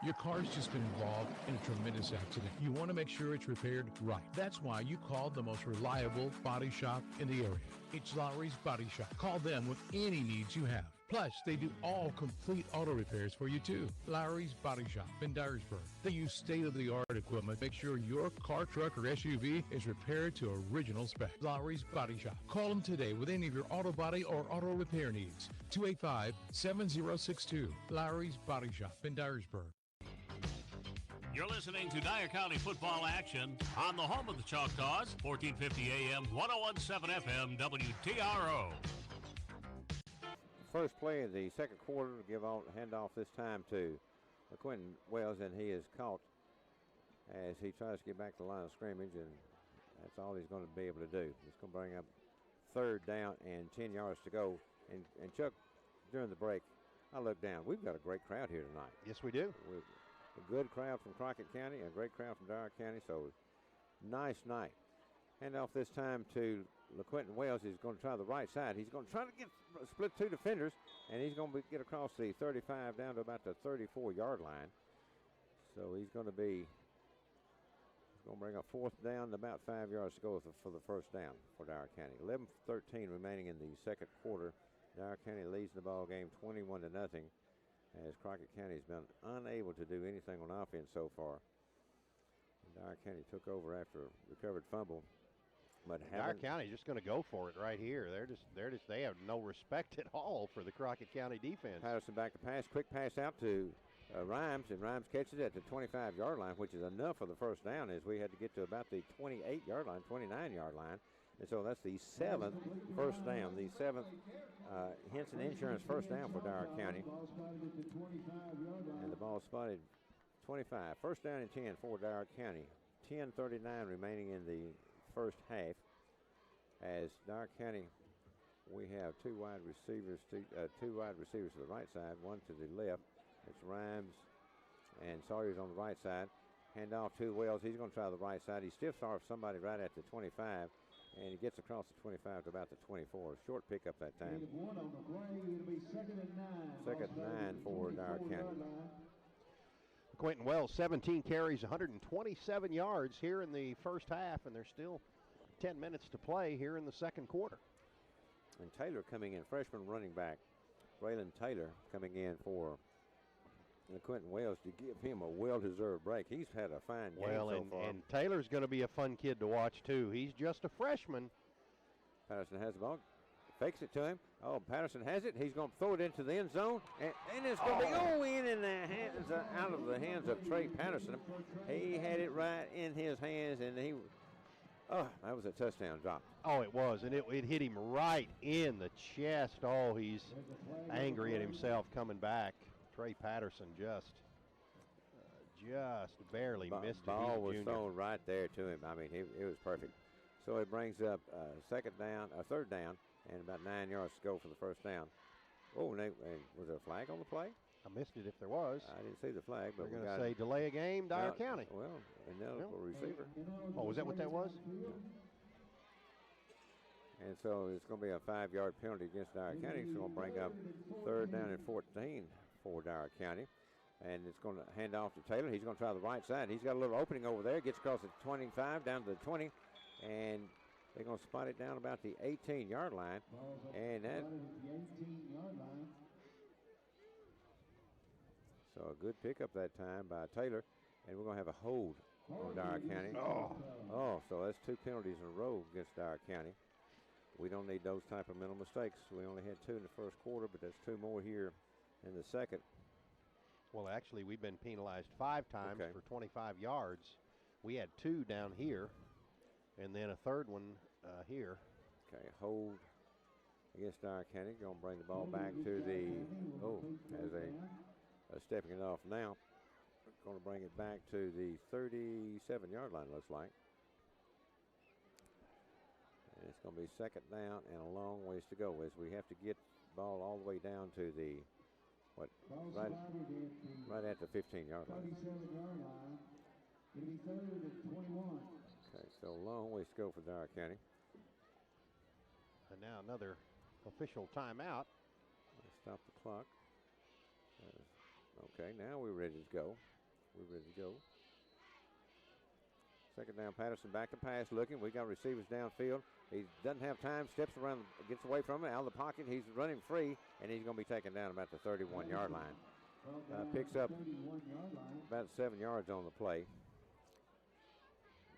[SPEAKER 6] Your car's just been involved in a tremendous accident. You want to make sure it's repaired right. That's why you called the most reliable body shop in the area. It's Lowry's Body Shop. Call them with any needs you have. Plus, they do all complete auto repairs for you too. Lowry's Body Shop in Dyersburg. They use state-of-the-art equipment to make sure your car, truck, or SUV is repaired to original spec. Lowry's Body Shop. Call them today with any of your auto body or auto repair needs. 285-7062. Lowry's Body Shop in Dyersburg.
[SPEAKER 7] You're listening to Dyer County football action on the home of the Choctaws, 1450 AM, 1017 FM, WTRO.
[SPEAKER 5] First play of the second quarter, handoff this time to Quentin Wells, and he is caught as he tries to get back to the line of scrimmage, and that's all he's going to be able to do. He's going to bring up third down and 10 yards to go. And Chuck, during the break, I looked down. We've got a great crowd here tonight.
[SPEAKER 4] Yes, we do.
[SPEAKER 5] A good crowd from Crockett County, a great crowd from Dyer County, so nice night. Hand off this time to LaQuentin Wells. He's going to try the right side. He's going to try to split two defenders, and he's going to get across the 35 down to about the 34-yard line. So he's going to bring a fourth down to about 5 yards to go for the first down for Dyer County. 11-13 remaining in the second quarter. Dyer County leads the ball game 21-0. As Crockett County has been unable to do anything on offense so far. Dyer County took over after a recovered fumble. But
[SPEAKER 4] Dyer County just going to go for it right here. They have no respect at all for the Crockett County defense.
[SPEAKER 5] Patterson back to pass, quick pass out to Rhymes, and Rhymes catches it at the 25-yard line, which is enough for the first down, as we had to get to about the 28-yard line, 29-yard line. And so that's the seventh first down, the seventh Henson Insurance first down for Dyer County. And the ball spotted 25. First down and 10 for Dyer County. 10:39 remaining in the first half. As Dyer County, we have two wide receivers to the right side, one to the left. It's Rhymes and Sawyer's on the right side. Hand off to Wells. He's going to try the right side. He stiff arms somebody right at the 25. And he gets across the 25 to about the 24. Short pickup that time. Second and 9 for Dyer County.
[SPEAKER 4] Quentin Wells, 17 carries, 127 yards here in the first half, and there's still 10 minutes to play here in the second quarter.
[SPEAKER 5] And Taylor coming in, freshman running back. Braylon Taylor coming in for Quentin Wells to give him a well-deserved break. He's had a fine game so far.
[SPEAKER 4] And Taylor's going to be a fun kid to watch, too. He's just a freshman.
[SPEAKER 5] Patterson has the ball. Fakes it to him. Oh, Patterson has it. He's going to throw it into the end zone. And it's going to go in the hands, out of the hands of Trey Patterson. He had it right in his hands, and that was a touchdown drop.
[SPEAKER 4] Oh, it was, and it hit him right in the chest. Oh, he's angry at himself coming back. Trey Patterson just barely missed it.
[SPEAKER 5] Ball was thrown right there to him. I mean, it was perfect. So it brings up third down, and about 9 yards to go for the first down. Oh, was there a flag on the play?
[SPEAKER 4] I missed it if there was.
[SPEAKER 5] I didn't see the flag, but
[SPEAKER 4] we're going to say delay a game, Dyer County.
[SPEAKER 5] Well, ineligible receiver.
[SPEAKER 4] Oh, was that what that was?
[SPEAKER 5] And so it's going to be a 5-yard penalty against Dyer County. It's going to bring up 3rd down and 14 for Dyer County. And it's going to hand off to Taylor. He's going to try the right side. He's got a little opening over there. Gets across the 25, down to the 20. And they're going to spot it down about the 18-yard line. And that. So a good pickup that time by Taylor. And we're going to have a hold on Dyer County. Oh, so that's 2 penalties in a row against Dyer County. We don't need those type of mental mistakes. We only had 2 in the first quarter, but that's 2 more here in the second.
[SPEAKER 4] Well, actually, we've been penalized 5 times for 25 yards. We had 2 down here, and then a 3rd one here.
[SPEAKER 5] Okay, hold against Dyer County. Going to bring the ball back to the, as a stepping it off now. Going to bring it back to the 37-yard line, looks like. And it's going to be 2nd down and a long ways to go as we have to get the ball all the way down to the, right at the 15-yard line. Okay, so a long ways to go for Dyer County.
[SPEAKER 4] And now another official timeout.
[SPEAKER 5] Let's stop the clock. Okay, now we're ready to go. Second down, Patterson back to pass looking. We got receivers downfield. He doesn't have time, steps around, gets away from it, out of the pocket. He's running free, and he's going to be taken down about the 31-yard line. Picks up about 7 yards on the play.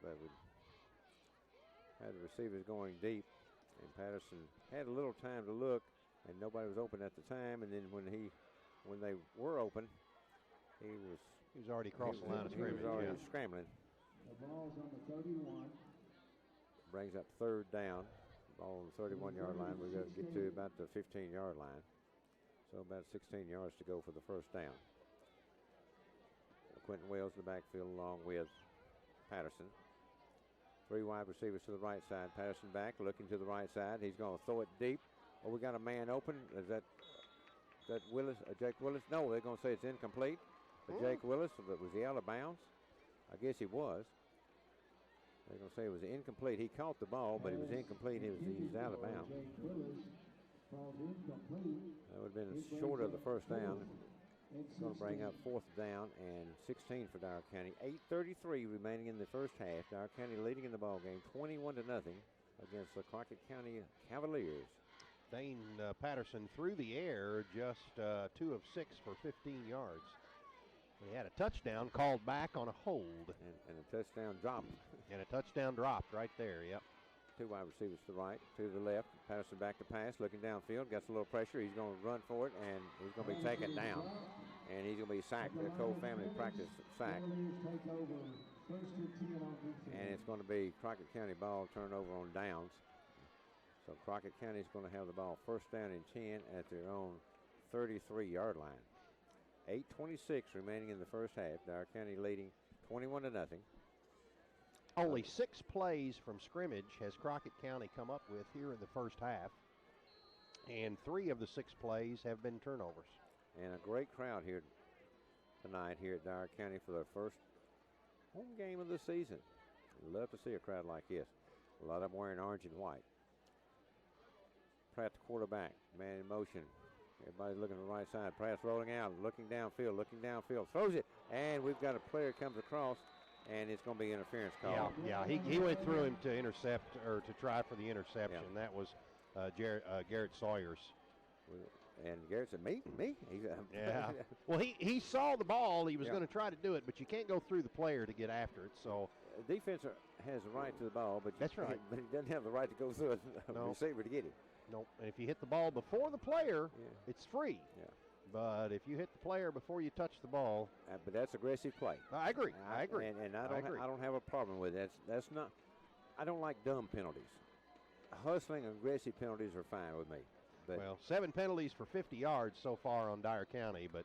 [SPEAKER 5] But we had the receivers going deep, and Patterson had a little time to look, and nobody was open at the time. And then when they were open, he was already across the line of scrimmage. He was already scrambling.
[SPEAKER 13] The ball's on the 31.
[SPEAKER 5] Brings up 3rd down. Ball on the 31-yard line. We're going to get to about the 15-yard line. So about 16 yards to go for the 1st down. Quentin Wells in the backfield along with Patterson. 3 wide receivers to the right side. Patterson back, looking to the right side. He's going to throw it deep. Oh, we got a man open. Is that Willis? Jake Willis? No, they're going to say it's incomplete. But Jake Willis, was he out of bounds? I guess he was. They're going to say it was incomplete. He caught the ball, but it was incomplete. He was out of bounds. That would have been short of the 1st down. It's going to bring up 4th down and 16 for Dyer County. 8:33 remaining in the first half. Dyer County leading in the ball game, 21-0 against the Crockett County Cavaliers.
[SPEAKER 4] Dane Patterson through the air, just 2 of 6 for 15 yards. He had a touchdown called back on a hold.
[SPEAKER 5] And a touchdown dropped.
[SPEAKER 4] And a touchdown dropped right there, yep.
[SPEAKER 5] 2 wide receivers to the right, 2 to the left. Patterson back to pass, looking downfield, gets a little pressure. He's going to run for it, and he's going to be taken down. And he's going to be sacked, a Cole family practice sack. And it's going to be Crockett County ball turnover on downs. So Crockett County is going to have the ball 1st down and 10 at their own 33-yard line. 8:26 remaining in the first half. Dyer County leading 21-0.
[SPEAKER 4] Only 6 plays from scrimmage has Crockett County come up with here in the first half. And 3 of the 6 plays have been turnovers.
[SPEAKER 5] And a great crowd here tonight here at Dyer County for their first home game of the season. Love to see a crowd like this. A lot of them wearing orange and white. Pratt, the quarterback, man in motion. Everybody's looking to the right side. Pratt's rolling out, looking downfield, throws it, and we've got a player comes across, and it's going to be interference call.
[SPEAKER 4] Yeah, he went through him to intercept, or to try for the interception. Yeah. That was Garrett Sawyers.
[SPEAKER 5] And Garrett said, me?
[SPEAKER 4] Yeah. Well, he saw the ball. He was going to try to do it, but you can't go through the player to get after it. So
[SPEAKER 5] defense has the right to the ball, but
[SPEAKER 4] that's right.
[SPEAKER 5] But he doesn't have the right to go through a receiver to get him.
[SPEAKER 4] Nope. And if you hit the ball before the player, it's free.
[SPEAKER 5] Yeah.
[SPEAKER 4] But if you hit the player before you touch the ball,
[SPEAKER 5] but that's aggressive play.
[SPEAKER 4] I agree. I agree.
[SPEAKER 5] And I don't have a problem with it. That's not. I don't like dumb penalties. Hustling and aggressive penalties are fine with me. But
[SPEAKER 4] well, 7 penalties for 50 yards so far on Dyer County, but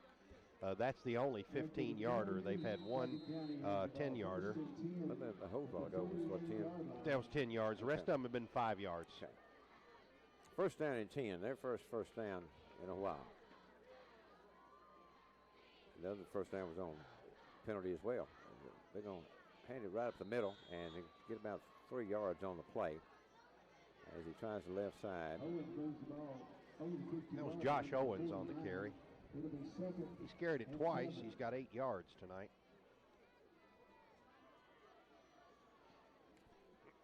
[SPEAKER 4] that's the only 15-yarder. They've had one 10-yarder.
[SPEAKER 5] But the whole ball ago was what, 10?
[SPEAKER 4] That was 10 yards. The rest of them have been 5 yards.
[SPEAKER 5] Okay. 1st down and 10. Their first down in a while. The other first down was on penalty as well. They're going to hand it right up the middle and they get about 3 yards on the play as he tries the left side.
[SPEAKER 4] That was Josh Owens on the carry. He's carried it twice. He's got 8 yards tonight.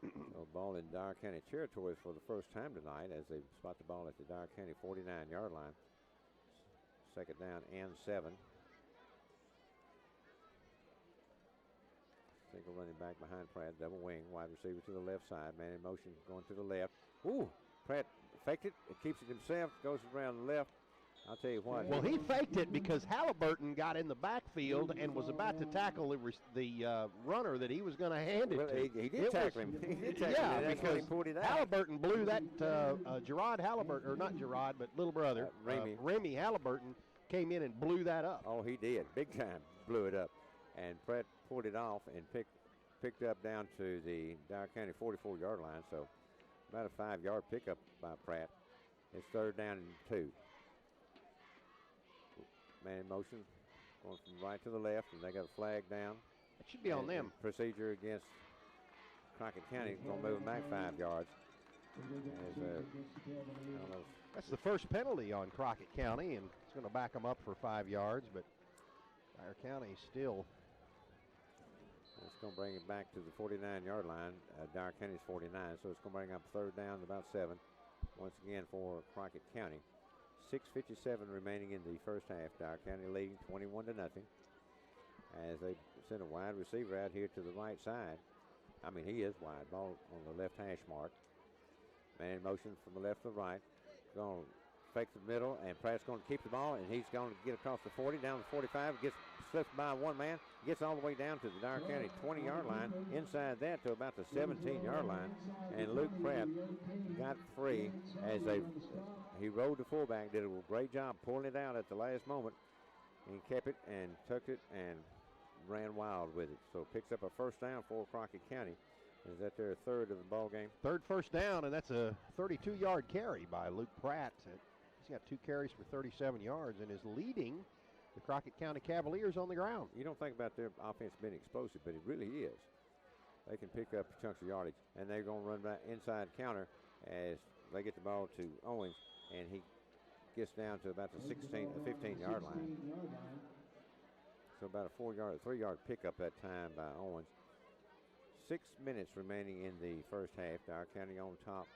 [SPEAKER 5] So ball in Dyer County territory for the first time tonight as they spot the ball at the Dyer County 49-yard line. Second down and 7. Single running back behind Pratt, double wing, wide receiver to the left side, man in motion going to the left. Ooh, Pratt faked it, keeps it himself, goes around the left. I'll tell you what.
[SPEAKER 4] Well, he faked it because Halliburton got in the backfield and was about to tackle the runner that he was going to hand it to.
[SPEAKER 5] He did tackle him. He did tackle him.
[SPEAKER 4] Yeah, because
[SPEAKER 5] he pulled it out.
[SPEAKER 4] Halliburton blew that, Gerard Halliburton, or not Gerard, but little brother, Remy Halliburton came in and blew that up.
[SPEAKER 5] Oh, he did. Big time blew it up. And Pratt pulled it off and picked up down to the Dyer County 44-yard line. So about a 5-yard pickup by Pratt. It's third down and 2. Man in motion, going from right to the left, and they got a flag down.
[SPEAKER 4] It should be on them.
[SPEAKER 5] Procedure against Crockett County, going to move them back 5 yards.
[SPEAKER 4] That's the first penalty on Crockett County, and it's going to back them up for 5 yards, but Dyer County still.
[SPEAKER 5] It's going to bring it back to the 49-yard line. Dyer County's 49, so it's going to bring up third down to about 7. Once again for Crockett County. 6:57 remaining in the first half. Dyer County leading 21-0 as they send a wide receiver out here to the right side. I mean, he is wide. Ball on the left hash mark. Man in motion from the left to the right. Going to fake the middle, and Pratt's going to keep the ball, and he's going to get across the 40, down the 45, slips by one man, gets all the way down to the Dyer County 20-yard line, inside that to about the 17-yard line, and Luke Pratt got free as he rode the fullback, did a great job pulling it out at the last moment, and kept it and tucked it and ran wild with it. So picks up a first down for Crockett County. Is that their third of the ball game?
[SPEAKER 4] Third first down, and that's a 32-yard carry by Luke Pratt. He's got 2 carries for 37 yards and is leading the Crockett County Cavaliers on the ground.
[SPEAKER 5] You don't think about their offense being explosive, but it really is. They can pick up chunks of yardage, and they're going to run back inside counter as they get the ball to Owens, and he gets down to about the 15-yard line. So about a 3-yard pickup that time by Owens. 6 minutes remaining in the first half. Dyer County on top,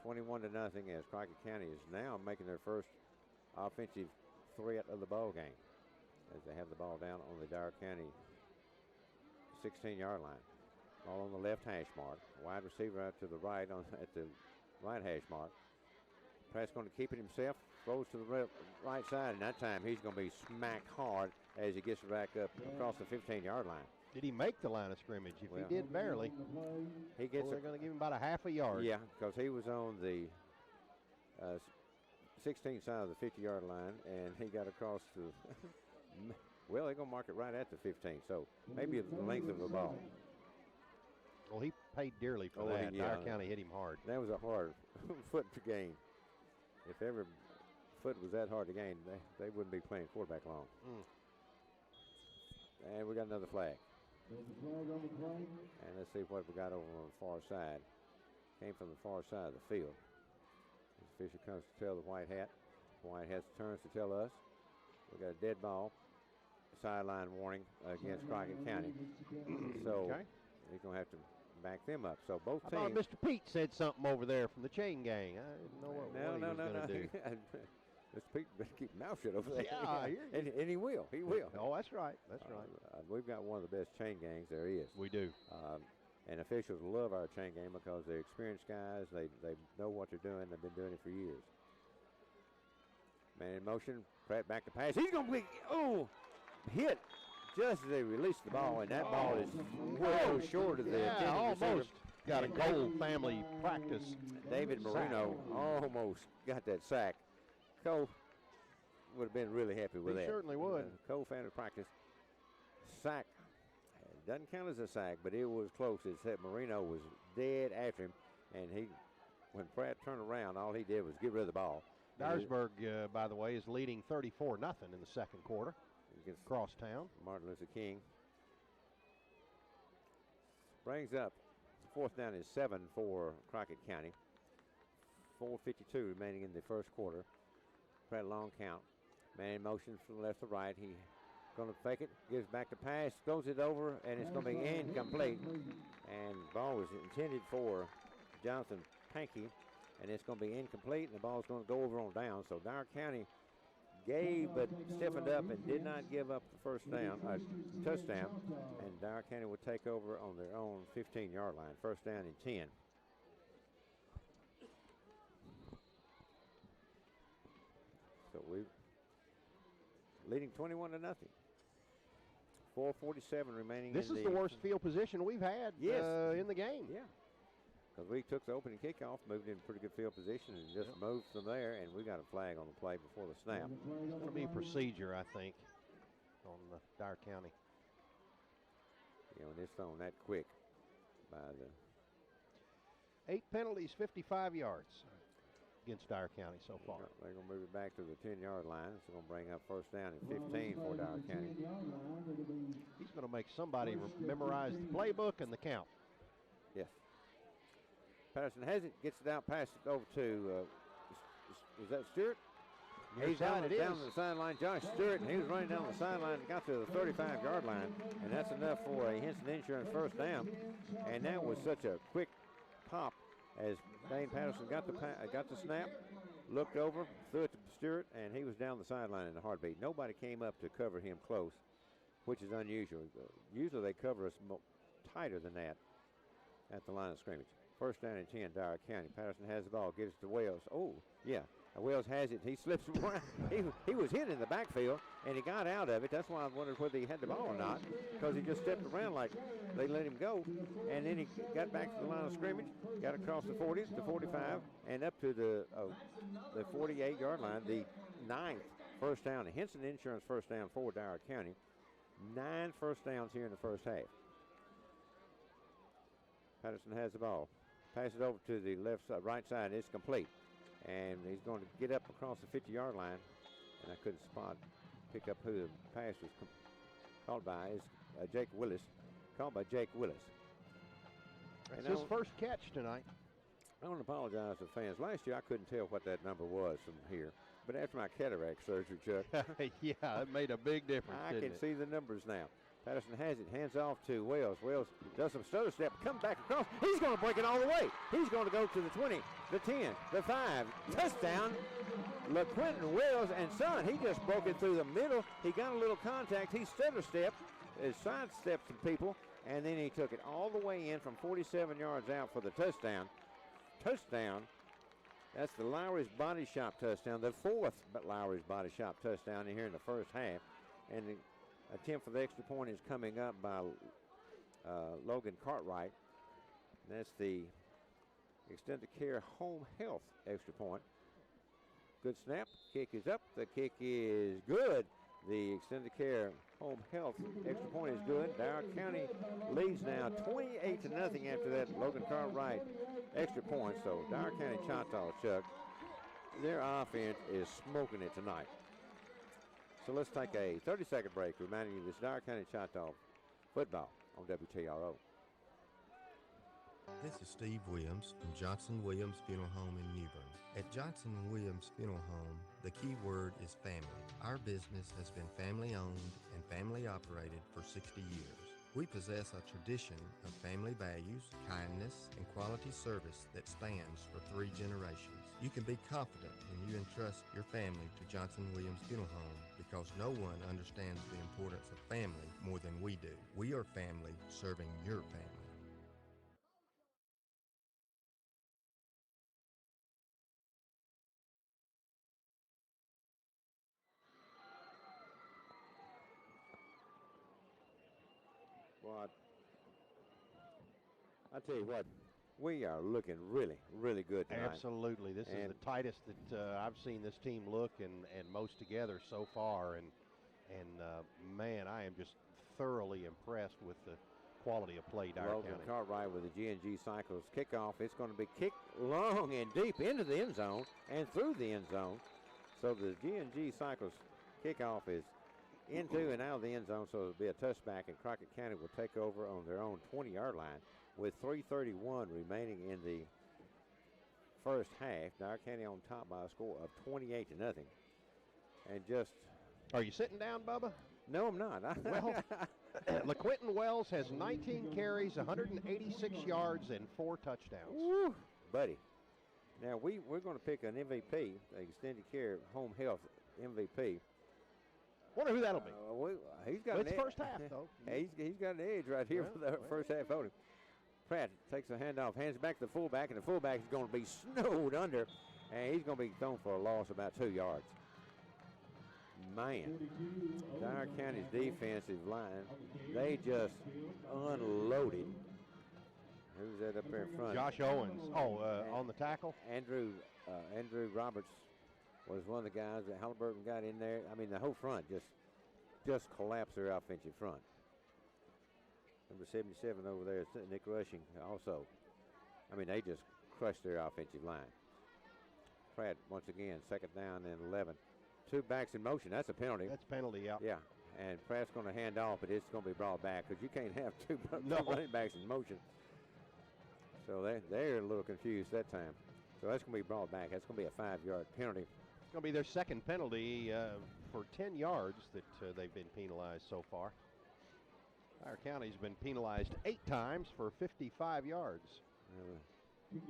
[SPEAKER 5] 21-0, as Crockett County is now making their first offensive threat of the ball game as they have the ball down on the Dyer County 16-yard line. Ball on the left hash mark. Wide receiver out to the right at the right hash mark. Pratt's going to keep it himself. Throws to the right side, and that time he's going to be smacked hard as he gets back up across the 15-yard line.
[SPEAKER 4] Did he make the line of scrimmage? If he did, barely.
[SPEAKER 5] He gets.
[SPEAKER 4] They're going to give him about a half a yard.
[SPEAKER 5] Yeah, because he was on the 16th side of the 50-yard line, and he got across to. Well, they're going to mark it right at the 15, so maybe the length of the ball.
[SPEAKER 4] Well, he paid dearly for that. Dyer County hit him hard.
[SPEAKER 5] That was a hard foot to gain. If ever foot was that hard to gain, they wouldn't be playing quarterback long. And we got another flag. And let's see what we got over on the far side. Came from the far side of the field. This official comes to tell the White Hat. White Hat turns to tell us. We got a dead ball. Sideline warning against Crockett County. So he's going to have to back them up. So both teams.
[SPEAKER 4] I thought Mr. Pete said something over there from the chain gang. I didn't know what he was going to do.
[SPEAKER 5] Mr. Pete better keep his mouth shut over there.
[SPEAKER 4] Yeah, I hear you.
[SPEAKER 5] And he will. He will.
[SPEAKER 4] Oh, that's right. That's right.
[SPEAKER 5] We've got one of the best chain gangs there is.
[SPEAKER 4] We do.
[SPEAKER 5] And officials love our chain gang because they're experienced guys. They know what they're doing. They've been doing it for years. Man in motion. Pratt back to pass. He's going to be hit just as they release the ball, and that ball is well short of the intended
[SPEAKER 4] almost
[SPEAKER 5] receiver.
[SPEAKER 4] Got a gold family practice.
[SPEAKER 5] David Marino almost got that sack. Cole would have been really happy with that.
[SPEAKER 4] He certainly would.
[SPEAKER 5] Cole family practice. Sack. Doesn't count as a sack, but it was close. Except Marino was dead after him, and when Pratt turned around, all he did was get rid of the ball.
[SPEAKER 4] Dyersburg, by the way, is leading 34-0 in the second quarter.
[SPEAKER 5] against
[SPEAKER 4] Crosstown.
[SPEAKER 5] Martin Luther King. Brings up 4th down is 7 for Crockett County. 4:52 remaining in the first quarter. Play a long count. Man in motion from left to right. He going to fake it, gives back the pass, throws it over, and it's going to be incomplete. And the ball was intended for Jonathan Pankey, and it's going to be incomplete, and the ball's going to go over on down. So Dyer County gave but stiffened up and did not give up the first down, touchdown, and Dyer County will take over on their own 15-yard line. First down and 10. So we're leading 21-0. 4:47 remaining.
[SPEAKER 4] This is the worst field position we've had in the game.
[SPEAKER 5] Yeah. Because we took the opening kickoff, moved in pretty good field position, and just moved from there, and we got a flag on the play before the snap.
[SPEAKER 4] It's going to be procedure, I think, on Dyer County.
[SPEAKER 5] You know, and it's thrown that quick by the
[SPEAKER 4] 8 penalties, 55 yards against Dyer County so far.
[SPEAKER 5] They're going to move it back to the 10-yard line. It's going to bring up first down and 15 for Dyer County.
[SPEAKER 4] He's going to make somebody memorize the playbook and the count.
[SPEAKER 5] Yes. Patterson has it, gets it out, passes it over to, is that Stewart? He's down the sideline, Josh Stewart, and he was running down the sideline and got to the 35-yard line, and that's enough for a Henson Insurance first down. And that was such a quick pop as Dane Patterson got the snap, looked over, threw it to Stewart, and he was down the sideline in a heartbeat. Nobody came up to cover him close, which is unusual. Usually they cover us tighter than that at the line of scrimmage. First down and 10, Dyer County. Patterson has the ball, gives it to Wells. Oh, yeah. Wells has it. He slips around. He was hit in the backfield, and he got out of it. That's why I wondered whether he had the ball or not, because he just stepped around like they let him go. And then he got back to the line of scrimmage, got across the 40, the 45, and up to the 48-yard line, the 9th first down. Henson Insurance first down for Dyer County. 9 first downs here in the first half. Patterson has the ball. Pass it over to the right side. It's complete. And he's going to get up across the 50-yard line. And I couldn't pick up who the pass was called by. It's Jake Willis. Called by Jake Willis.
[SPEAKER 4] That's his first catch tonight.
[SPEAKER 5] I want to apologize to fans. Last year I couldn't tell what that number was from here. But after my cataract surgery, Chuck.
[SPEAKER 4] Yeah, it made a big difference.
[SPEAKER 5] I can see the numbers now. Patterson has it, hands off to Wells. Wells does some stutter step, comes back across. He's going to break it all the way. He's going to go to the 20, the 10, the 5. Touchdown, LaQuinton Wells and son. He just broke it through the middle. He got a little contact. He stutter stepped, sidestepped some people, and then he took it all the way in from 47 yards out for the touchdown. Touchdown. That's the Lowry's Body Shop touchdown, the 4th Lowry's Body Shop touchdown here in the first half. And the attempt for the extra point is coming up by Logan Cartwright. That's the Extended Care Home Health extra point. Good snap. Kick is up. The kick is good. The Extended Care Home Health extra point is good. Dyer County leads now 28-0 after that Logan Cartwright extra point. So Dyer County Choctaw, Chuck, their offense is smoking it tonight. So let's take a 30-second break, reminding you this Dyer County Choctaw football on WTRO.
[SPEAKER 14] This is Steve Williams from Johnson Williams Funeral Home in New Bern. At Johnson Williams Funeral Home, the key word is family. Our business has been family-owned and family-operated for 60 years. We possess a tradition of family values, kindness, and quality service that spans for 3 generations. You can be confident when you entrust your family to Johnson Williams Funeral Home because no one understands the importance of family more than we do. We are family serving your family.
[SPEAKER 5] Well, I tell you what, we are looking really, really good tonight.
[SPEAKER 4] Absolutely. This is the tightest that I've seen this team look and most together so far. And man, I am just thoroughly impressed with the quality of play Dyer
[SPEAKER 5] Logan
[SPEAKER 4] County.
[SPEAKER 5] Cartwright with the G&G Cycles kickoff. It's going to be kicked long and deep into the end zone and through the end zone. So the G&G Cycles kickoff is into and out of the end zone, so it'll be a touchback, and Crockett County will take over on their own 20-yard line with 3:31 remaining in the first half. Dyer County on top by a score of 28-0. And just...
[SPEAKER 4] Are you sitting down, Bubba?
[SPEAKER 5] No, I'm not.
[SPEAKER 4] Well, LaQuinton Wells has 19 carries, 186 yards, and 4 touchdowns.
[SPEAKER 5] Woo, buddy. Now, we're going to pick an MVP, extended care home health MVP.
[SPEAKER 4] Wonder who that'll be.
[SPEAKER 5] He's got
[SPEAKER 4] it's first half, though.
[SPEAKER 5] He's got an edge right here for the first half voting. Pratt takes the handoff, hands it back to the fullback, and the fullback is going to be snowed under, and he's going to be thrown for a loss of about 2 yards. Man, Dyer County's defensive line, they just unloaded. Who's that up there in front?
[SPEAKER 4] Josh Owens. On the tackle?
[SPEAKER 5] Andrew Roberts was one of the guys that Halliburton got in there. I mean, the whole front just collapsed their offensive front. Number 77 over there is Nick Rushing also. I mean, they just crushed their offensive line. Pratt, once again, second down and 11. 2 backs in motion. That's a penalty.
[SPEAKER 4] That's a penalty, yeah.
[SPEAKER 5] Yeah, and Pratt's going to hand off, but it's going to be brought back because you can't have two running backs in motion. So they're a little confused that time. So that's going to be brought back. That's going to be a 5-yard penalty.
[SPEAKER 4] It's going to be their second penalty for 10 yards that they've been penalized so far. Dyer County's been penalized 8 times for 55 yards.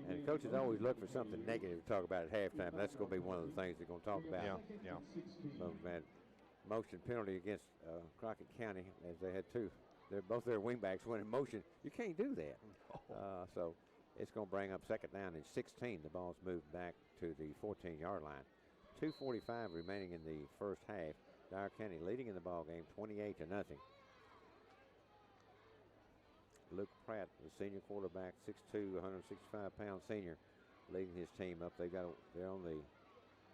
[SPEAKER 5] And coaches always look for something negative to talk about at halftime. That's going to be one of the things they're going to talk about.
[SPEAKER 4] Yeah.
[SPEAKER 5] So, man, motion penalty against Crockett County, as they had 2. Both their wingbacks went in motion. You can't do that. So it's going to bring up second down and 16. The ball's moved back to the 14-yard line. 2:45 remaining in the first half. Dyer County leading in the ball game, 28-0. Luke Pratt, the senior quarterback, 6'2", 165-pound senior, leading his team up. They're right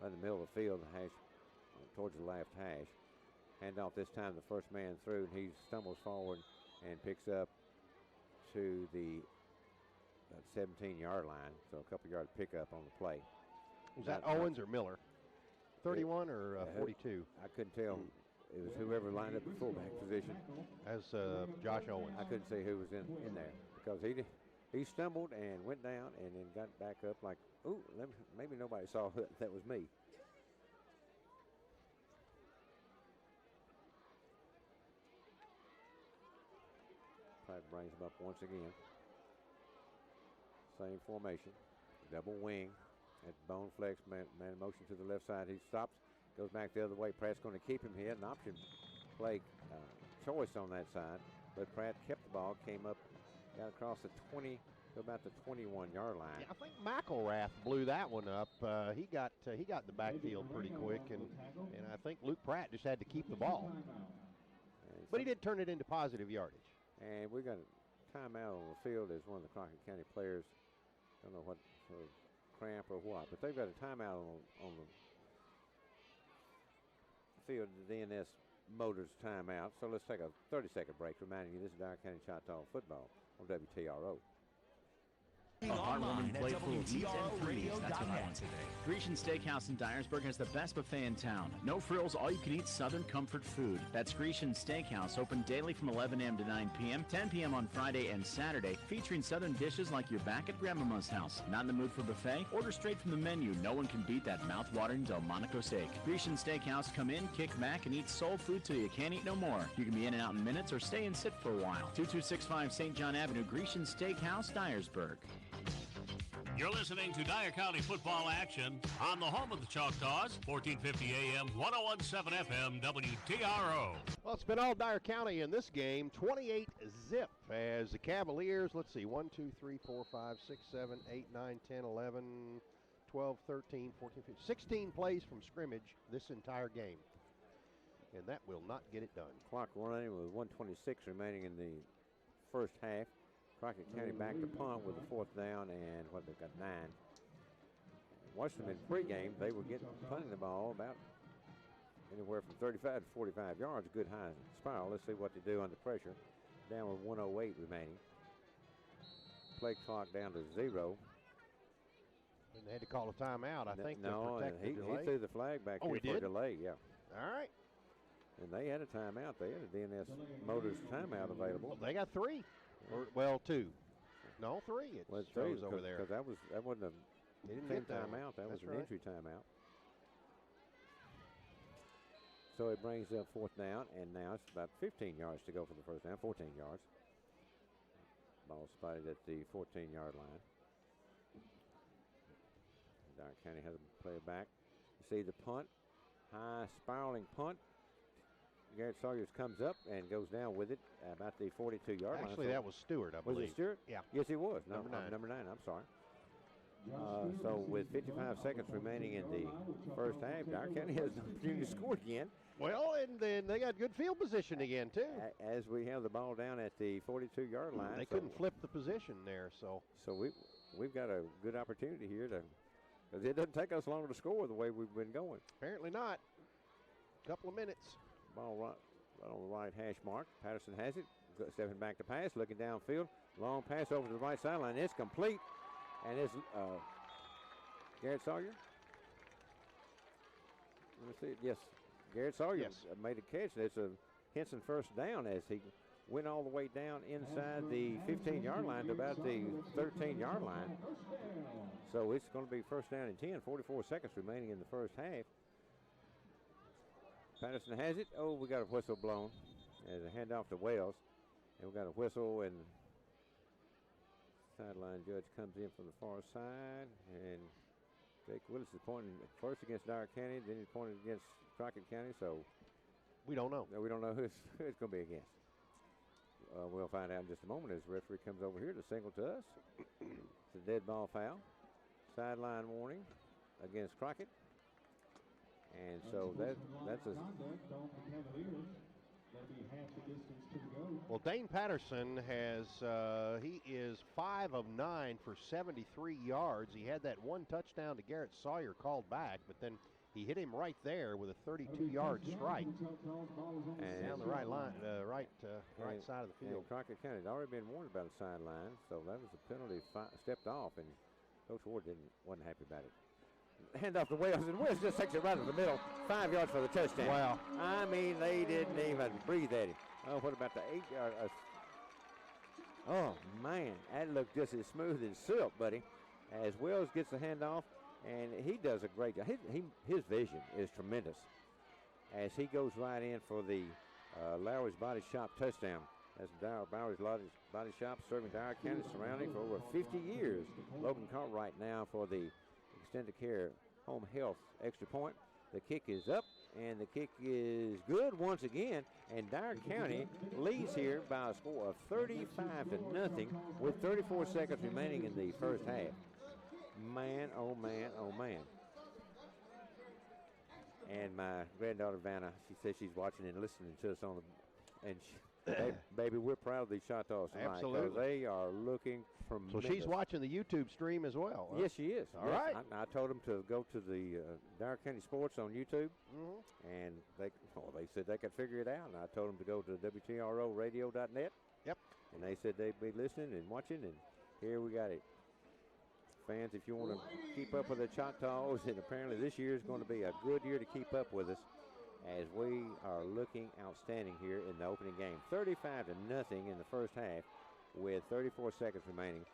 [SPEAKER 5] in the middle of the field, hash towards the left hash. Handoff this time, the first man through, and he stumbles forward and picks up to the 17-yard line. So a couple yard pickup on the play.
[SPEAKER 4] Was that Owens or Miller? 31 or 42?
[SPEAKER 5] I couldn't tell. It was whoever lined up the fullback position.
[SPEAKER 4] As Josh Owens.
[SPEAKER 5] I couldn't see who was in there because he stumbled and went down and then got back up like, ooh, maybe nobody saw that was me. Pratt brings him up once again. Same formation, double wing at bone flex, man motion to the left side. He stops. Goes back the other way. Pratt's going to keep him. He had an option play choice on that side, but Pratt kept the ball, came up, got across the 20 to about the 21-yard line.
[SPEAKER 4] Yeah, I think McElrath blew that one up. He got the backfield pretty quick, and I think Luke Pratt just had to keep the ball. But he did turn it into positive yardage.
[SPEAKER 5] And we got a timeout on the field as one of the Crockett County players. I don't know what for cramp or what, but they've got a timeout on the field, the DNS Motors timeout. So let's take a 30-second break, reminding you this is Dyer County Choctaw football on WTRO.
[SPEAKER 1] A heartwarming plate full of meats and freeze. That's what I want today. Grecian Steakhouse in Dyersburg has the best buffet in town. No frills, all-you-can-eat Southern comfort food. That's Grecian Steakhouse, open daily from 11 a.m. to 9 p.m., 10 p.m. on Friday and Saturday, featuring Southern dishes like you're back at Grandmama's house. Not in the mood for buffet? Order straight from the menu. No one can beat that mouth-watering Delmonico steak. Grecian Steakhouse, come in, kick back, and eat soul food till you can't eat no more. You can be in and out in minutes or stay and sit for a while. 2265 St. John Avenue, Grecian Steakhouse, Dyersburg.
[SPEAKER 7] You're listening to Dyer County football action on the home of the Choctaws, 1450 AM, 1017 FM, WTRO.
[SPEAKER 4] Well, it's been all Dyer County in this game, 28-zip, as the Cavaliers, let's see, 1, 2, 3, 4, 5, 6, 7, 8, 9, 10, 11, 12, 13, 14, 15, 16 plays from scrimmage this entire game. And that will not get it done.
[SPEAKER 5] Clock running with 1:26 remaining in the first half. Crockett County back to punt with a fourth down and they've got 9. Watched them in pregame. They were punting the ball about anywhere from 35 to 45 yards. Good high spiral. Let's see what they do under pressure. Down with 1:08 remaining. Play clock down to 0.
[SPEAKER 4] And they had to call a timeout, I think,
[SPEAKER 5] no,
[SPEAKER 4] to protect the delay.
[SPEAKER 5] He threw the flag back here for a delay, yeah.
[SPEAKER 4] All right.
[SPEAKER 5] And they had a timeout. They had a DNS Motors timeout available.
[SPEAKER 4] Well, they got 3. Or, 2. No, 3. It shows over there.
[SPEAKER 5] Because that wasn't a
[SPEAKER 4] they didn't get that
[SPEAKER 5] timeout. That was
[SPEAKER 4] That's
[SPEAKER 5] an
[SPEAKER 4] right.
[SPEAKER 5] entry timeout. So it brings up 4th down, and now it's about 15 yards to go for the first down, 14 yards. Ball spotted at the 14-yard line. Dyer County has a player back. You see the punt, high spiraling punt. Garrett Sawyers comes up and goes down with it about the 42-yard line.
[SPEAKER 4] Actually, that was Stewart, I believe.
[SPEAKER 5] Was it Stewart?
[SPEAKER 4] Yeah.
[SPEAKER 5] Yes, it was.
[SPEAKER 4] Number 9.
[SPEAKER 5] Number 9, I'm sorry. So with 55 seconds remaining in the first half, Dyer County has an opportunity to score again.
[SPEAKER 4] Well, and then they got good field position again, too.
[SPEAKER 5] As we have the ball down at the 42-yard line.
[SPEAKER 4] They couldn't flip the position there, so.
[SPEAKER 5] So we've got a good opportunity here to, because it doesn't take us long to score the way we've been going.
[SPEAKER 4] Apparently not. Couple of minutes.
[SPEAKER 5] Ball right on the right hash mark. Patterson has it. Stepping back to pass, looking downfield. Long pass over to the right sideline. It's complete. And it's Garrett Sawyer. Let me see it. Yes, Garrett Sawyer made a catch. It's a Henson first down as he went all the way down inside the 15-yard line to about the 13-yard line. So it's going to be first down and 10, 44 seconds remaining in the first half. Patterson has it. Oh, we got a whistle blown as a handoff to Wells. And we got a whistle, and sideline judge comes in from the far side, and Jake Willis is pointing first against Dyer County, then he's pointing against Crockett County, so
[SPEAKER 4] we don't know.
[SPEAKER 5] We don't know who it's going to be against. We'll find out in just a moment as the referee comes over here to signal to us. It's a dead ball foul. Sideline warning against Crockett. And so that's a...
[SPEAKER 4] Well, Dane Patterson has, he is 5 of 9 for 73 yards. He had that one touchdown to Garrett Sawyer called back, but then he hit him right there with a 32-yard strike. And down the right line, right side of the field.
[SPEAKER 5] Crockett County had already been warned about the sideline, so that was a penalty stepped off, and Coach Ward wasn't happy about it. Hand off to Wells, and Wells just takes it right in the middle. 5 yards for the touchdown.
[SPEAKER 4] Wow.
[SPEAKER 5] I mean, they didn't even breathe at him. Oh, what about the 8-yard? Oh, man, that looked just as smooth as silk, buddy. As Wells gets the handoff, and he does a great job. His vision is tremendous as he goes right in for the Lowry's Body Shop touchdown. That's Lowry's Body Shop serving Dyer County surrounding for over 50 years. Logan Cartwright now for the Extended Care Home Health extra point. The kick is up, and the kick is good once again, and Dyer County leads here by a score of 35-0 with 34 seconds remaining in the first half. Man, oh man, oh man. And my granddaughter Vanna, she says she's watching and listening to us on the, and baby, we're proud of these Choctaws tonight.
[SPEAKER 4] Absolutely.
[SPEAKER 5] They are looking tremendous.
[SPEAKER 4] So she's watching the YouTube stream as well. Huh?
[SPEAKER 5] Yes, she is.
[SPEAKER 4] All right.
[SPEAKER 5] I told them to go to the Dyer County Sports on YouTube, and they said they could figure it out. And I told them to go to WTROradio.net.
[SPEAKER 4] Yep.
[SPEAKER 5] And they said they'd be listening and watching, and here we got it. Fans, if you want to keep up with the Choctaws, and apparently this year is going to be a good year to keep up with us, as we are looking outstanding here in the opening game. 35-0 in the first half with 34 seconds remaining.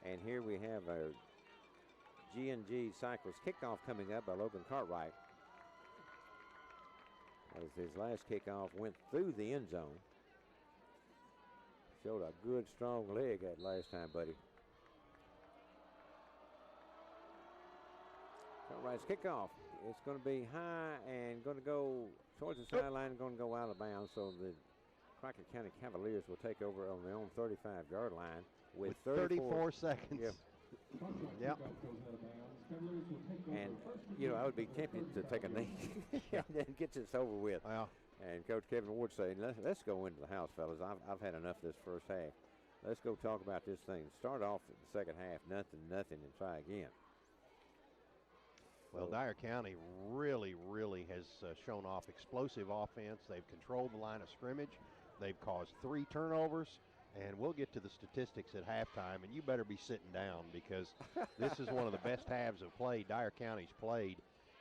[SPEAKER 5] And here we have our G&G Cycles kickoff coming up by Logan Cartwright. As his last kickoff went through the end zone. Showed a good, strong leg that last time, buddy. Cartwright's kickoff. It's going to be high and going to go towards the sideline and going to go out of bounds. So the Crockett County Cavaliers will take over on their own 35-yard line with
[SPEAKER 4] 34 seconds.
[SPEAKER 5] Yep. And, you know, I would be tempted to take a knee and then get this over with.
[SPEAKER 4] Wow.
[SPEAKER 5] And Coach Kevin Ward saying, let's go into the house, fellas. I've had enough this first half. Let's go talk about this thing. Start off in the second half, nothing, and try again.
[SPEAKER 4] Well, Dyer County really has shown off explosive offense. They've controlled the line of scrimmage. They've caused 3 turnovers, and we'll get to the statistics at halftime, and you better be sitting down because this is one of the best halves of play Dyer County's played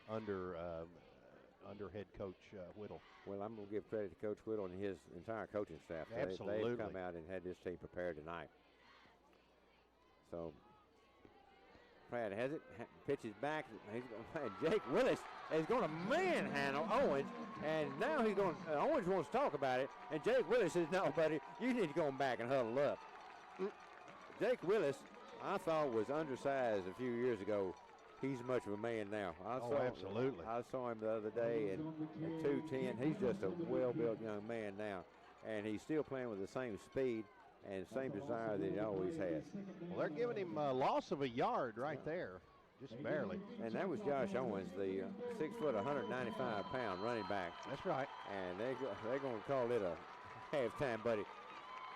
[SPEAKER 4] under under head coach Whittle.
[SPEAKER 5] Well, I'm going to give credit to Coach Whittle and his entire coaching staff.
[SPEAKER 4] Absolutely.
[SPEAKER 5] They've come out and had this team prepared tonight. So Pratt has it, pitches back. He's going to Jake Willis is going to manhandle Owens, and now he's going. Owens wants to talk about it, and Jake Willis says, "No, buddy, you need to go back and huddle up." Jake Willis, I thought was undersized a few years ago. He's much of a man now.
[SPEAKER 4] Absolutely.
[SPEAKER 5] I saw him the other day at 210. He's just a well-built young man now, and he's still playing with the same speed and same desire that he always has.
[SPEAKER 4] Well, they're giving him a loss of a yard right there, just barely.
[SPEAKER 5] And that was Josh Owens, the 6 foot, 195-pound running back.
[SPEAKER 4] That's right.
[SPEAKER 5] And they're going to call it a halftime, buddy.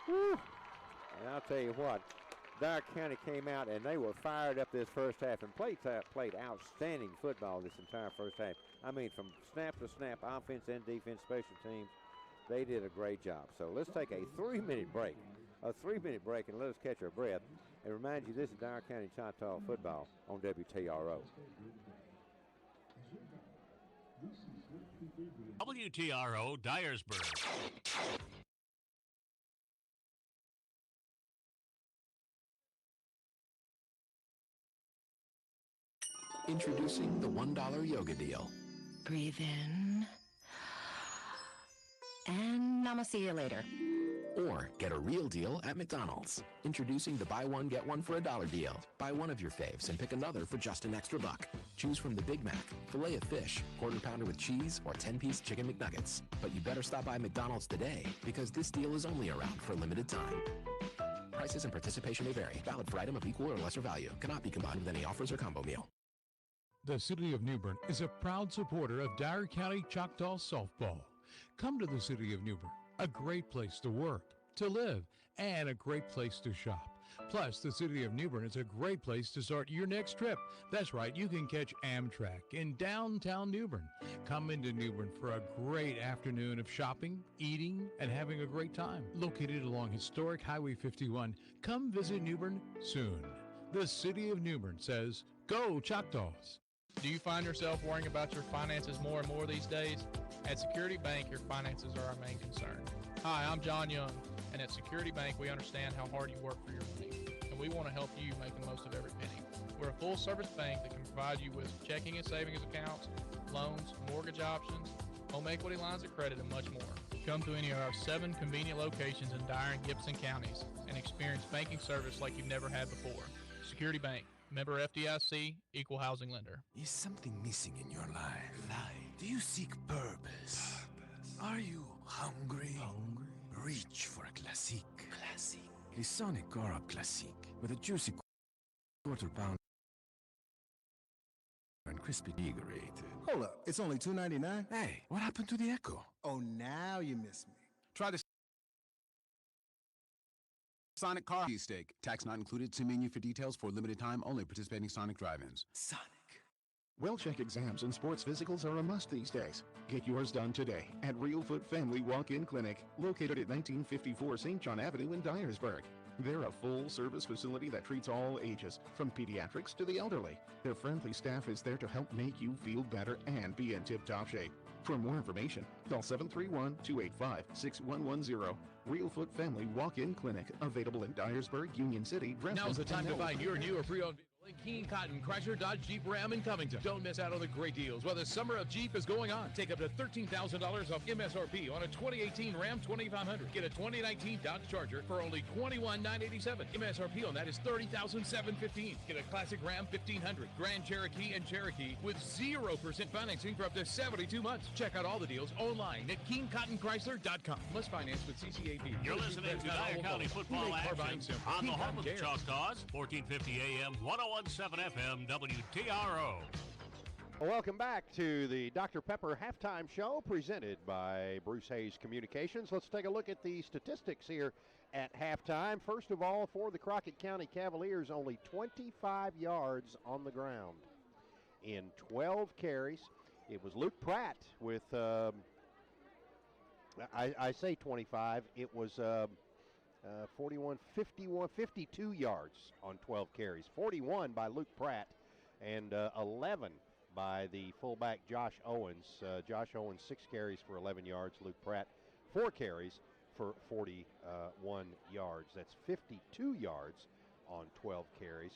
[SPEAKER 5] Woo! And I'll tell you what, Dyer County came out and they were fired up this first half and played outstanding football this entire first half. I mean, from snap to snap, offense and defense, special teams, they did a great job. So let's take a 3-minute break. A 3-minute break, and let us catch our breath and remind you this is Dyer County Choctaw football on WTRO.
[SPEAKER 7] WTRO Dyersburg.
[SPEAKER 15] Introducing the $1 yoga deal.
[SPEAKER 16] Breathe in. And I'ma see you later.
[SPEAKER 15] Or get a real deal at McDonald's. Introducing the buy one, get one for $1 deal. Buy one of your faves and pick another for just an extra buck. Choose from the Big Mac, filet of fish, quarter pounder with cheese, or 10-piece chicken McNuggets. But you better stop by McDonald's today because this deal is only around for a limited time. Prices and participation may vary. Valid for item of equal or lesser value. Cannot be combined with any offers or combo meal.
[SPEAKER 6] The City of New Bern is a proud supporter of Dyer County Choctaw softball. Come to the City of New Bern, a great place to work, to live, and a great place to shop. Plus, the City of New Bern is a great place to start your next trip. That's right, you can catch Amtrak in downtown New Bern. Come into New Bern for a great afternoon of shopping, eating, and having a great time. Located along historic Highway 51, come visit New Bern soon. The City of New Bern says, go Choctaws!
[SPEAKER 8] Do you find yourself worrying about your finances more and more these days? At Security Bank, your finances are our main concern. Hi, I'm John Young, and at Security Bank, we understand how hard you work for your money, and we want to help you make the most of every penny. We're a full-service bank that can provide you with checking and savings accounts, loans, mortgage options, home equity lines of credit, and much more. Come to any of our 7 convenient locations in Dyer and Gibson counties and experience banking service like you've never had before. Security Bank. Member FDIC, equal housing lender.
[SPEAKER 9] Is something missing in your life? Do you seek purpose? Are you hungry? Reach for a classic. A Sonic Garab Classic with a juicy quarter pounder and crispy dehydrated.
[SPEAKER 10] Hold up, it's only $2.99?
[SPEAKER 9] Hey, what happened to the Echo?
[SPEAKER 10] Oh, now you miss me.
[SPEAKER 11] Try this Sonic car steak. Tax not included. See menu for details for limited time only. Participating Sonic drive-ins.
[SPEAKER 12] Sonic. Well-check exams and sports physicals are a must these days. Get yours done today at Real Foot Family Walk-In Clinic, located at 1954 St. John Avenue in Dyersburg. They're a full-service facility that treats all ages, from pediatrics to the elderly. Their friendly staff is there to help make you feel better and be in tip-top shape. For more information, call 731-285-6110. Real Foot Family Walk-In Clinic, available in Dyersburg, Union City, Dresden.
[SPEAKER 6] Now's the time to find your new or pre-owned vehicle in Keene, Cotton, Chrysler, Dodge, Jeep, Ram, and Covington. Don't miss out on the great deals while the summer of Jeep is going on. Take up to $13,000 off MSRP on a 2018 Ram 2500. Get a 2019 Dodge Charger for only $21,987. MSRP on that is $30,715. Get a classic Ram 1500, Grand Cherokee, and Cherokee with 0% financing for up to 72 months. Check out all the deals online at KeenCottonChrysler.com. Must finance with CCAP.
[SPEAKER 7] You're listening to Dyer County Football Action on the home of the Choctaws, 1450 AM, 1017 FM, WTRO.
[SPEAKER 4] Welcome back to the Dr. Pepper Halftime Show presented by Bruce Hayes Communications. Let's take a look at the statistics here at halftime. First of all, for the Crockett County Cavaliers, only 25 yards on the ground in 12 carries. It was Luke Pratt with, I say 25, it was 41, 51, 52 yards on 12 carries. 41 by Luke Pratt and 11 by the fullback Josh Owens. Josh Owens 6 carries for 11 yards. Luke Pratt 4 carries for 41 yards. That's 52 yards on 12 carries.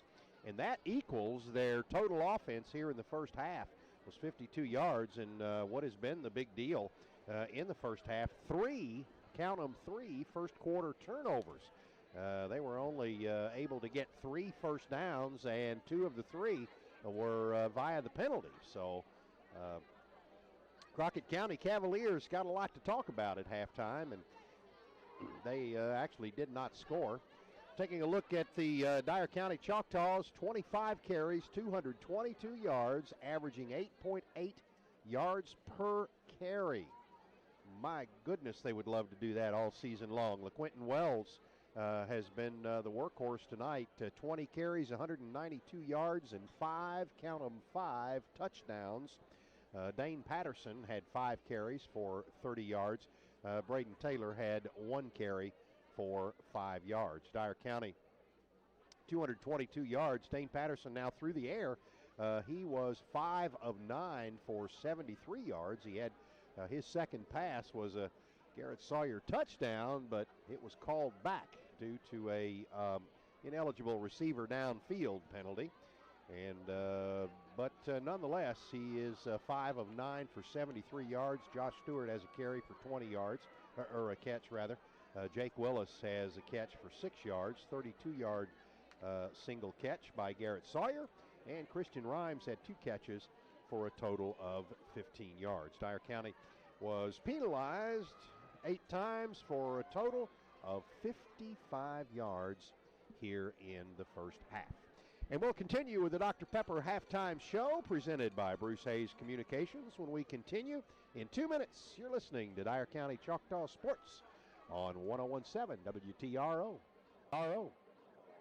[SPEAKER 4] And that equals their total offense here in the first half was 52 yards. And what has been the big deal in the first half, 3 first quarter turnovers. They were only able to get 3 first downs, and 2 of the 3 were via the penalty. So Crockett County Cavaliers got a lot to talk about at halftime, and they actually did not score. Taking a look at the Dyer County Choctaws, 25 carries, 222 yards, averaging 8.8 yards per carry. My goodness, they would love to do that all season long. LaQuinton Wells has been the workhorse tonight. 20 carries, 192 yards, and 5 touchdowns. Dane Patterson had 5 carries for 30 yards. Braden Taylor had 1 carry for 5 yards. Dyer County, 222 yards. Dane Patterson now through the air. He was 5 of 9 for 73 yards. He had his second pass was a Garrett Sawyer touchdown, but it was called back due to a ineligible receiver downfield penalty. And but nonetheless, he is 5 of 9 for 73 yards. Josh Stewart has a carry for 20 yards, or a catch rather. Jake Willis has a catch for 6 yards, 32-yard single catch by Garrett Sawyer. And Christian Rhymes had 2 catches for a total of 15 yards. Dyer County was penalized 8 times for a total of 55 yards here in the first half. And we'll continue with the Dr. Pepper halftime show presented by Bruce Hayes Communications when we continue in 2 minutes. You're listening to Dyer County Choctaw Sports on 101.7 WTRO.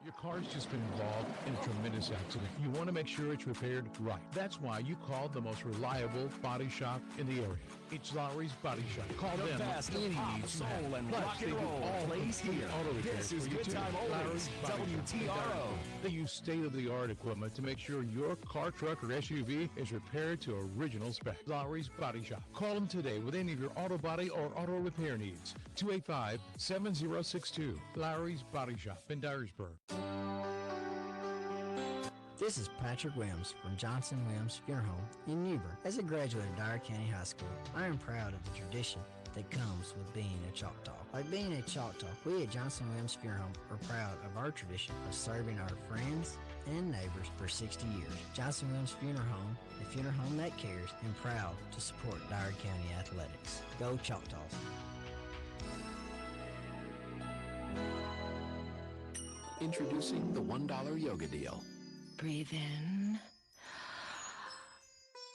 [SPEAKER 6] Your car's just been involved in a tremendous accident. You want to make sure it's repaired right. That's why you called the most reliable body shop in the area. It's Lowry's Body Shop. Call
[SPEAKER 9] The
[SPEAKER 6] them
[SPEAKER 9] best
[SPEAKER 6] any
[SPEAKER 9] of pop,
[SPEAKER 6] needs you
[SPEAKER 9] soul,
[SPEAKER 6] have.
[SPEAKER 9] and
[SPEAKER 6] Plus,
[SPEAKER 9] rock
[SPEAKER 6] they
[SPEAKER 9] and
[SPEAKER 6] do
[SPEAKER 9] roll
[SPEAKER 6] all
[SPEAKER 9] plays
[SPEAKER 6] complete
[SPEAKER 9] here.
[SPEAKER 6] auto repairs
[SPEAKER 9] This is
[SPEAKER 6] for you,
[SPEAKER 9] Good
[SPEAKER 6] too.
[SPEAKER 9] Time Always,
[SPEAKER 6] Lowry's Body Shop.
[SPEAKER 9] WTRO.
[SPEAKER 6] They use state-of-the-art equipment to make sure your car, truck, or SUV is repaired to original spec. Lowry's Body Shop. Call them today with any of your auto body or auto repair needs. 285-7062. Lowry's Body Shop in Dyersburg.
[SPEAKER 17] This is Patrick Williams from Johnson Williams Funeral Home in Newbern. As a graduate of Dyer County High School, I am proud of the tradition that comes with being a Choctaw. Like being a Choctaw, we at Johnson Williams Funeral Home are proud of our tradition of serving our friends and neighbors for 60 years. Johnson Williams Funeral Home, the funeral home that cares, and proud to support Dyer County athletics. Go Choctaws.
[SPEAKER 15] Introducing the $1 yoga deal.
[SPEAKER 16] Breathe in.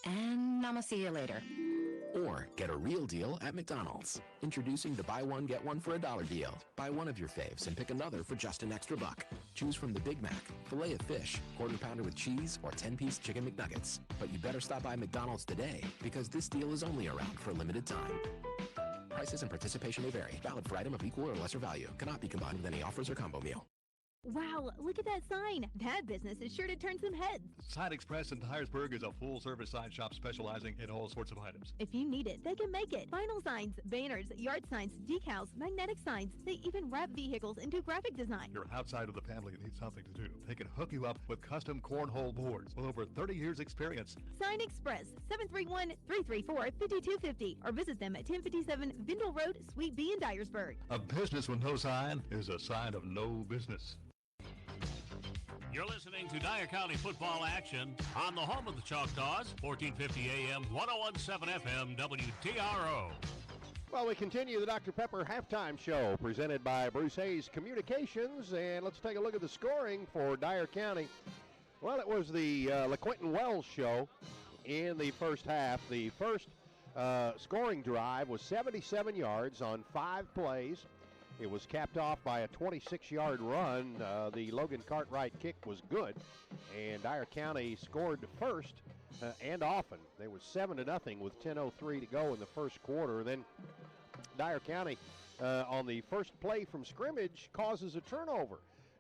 [SPEAKER 16] And I'ma see you later.
[SPEAKER 15] Or get a real deal at McDonald's. Introducing the buy one, get one for $1 deal. Buy one of your faves and pick another for just an extra buck. Choose from the Big Mac, filet of fish, quarter pounder with cheese, or 10-piece chicken McNuggets. But you better stop by McDonald's today, because this deal is only around for a limited time. Prices and participation may vary. Valid for item of equal or lesser value. Cannot be combined with any offers or combo meal.
[SPEAKER 2] Wow, look at that sign. That business is sure to turn some heads.
[SPEAKER 3] Sign Express in Dyersburg is a full-service sign shop specializing in all sorts of items.
[SPEAKER 2] If you need it, they can make it. Vinyl signs, banners, yard signs, decals, magnetic signs. They even wrap vehicles into graphic design.
[SPEAKER 3] You're outside of the family and need something to do. They can hook you up with custom cornhole boards with over 30 years experience.
[SPEAKER 2] Sign Express, 731-334-5250, or visit them at 1057 Vindle Road, Suite B in Dyersburg.
[SPEAKER 3] A business with no sign is a sign of no business.
[SPEAKER 7] You're listening to Dyer County football action on the home of the Choctaws, 1450 AM, 101.7 FM, WTRO.
[SPEAKER 4] Well, we continue the Dr. Pepper halftime show presented by Bruce Hayes Communications, and let's take a look at the scoring for Dyer County. Well, it was the LaQuinton Wells show in the first half. The first scoring drive was 77 yards on 5 plays. It was capped off by a 26-yard run. The Logan Cartwright kick was good, and Dyer County scored first and often. They were 7-0 with 10:03 to go in the first quarter. Then Dyer County, on the first play from scrimmage, causes a turnover.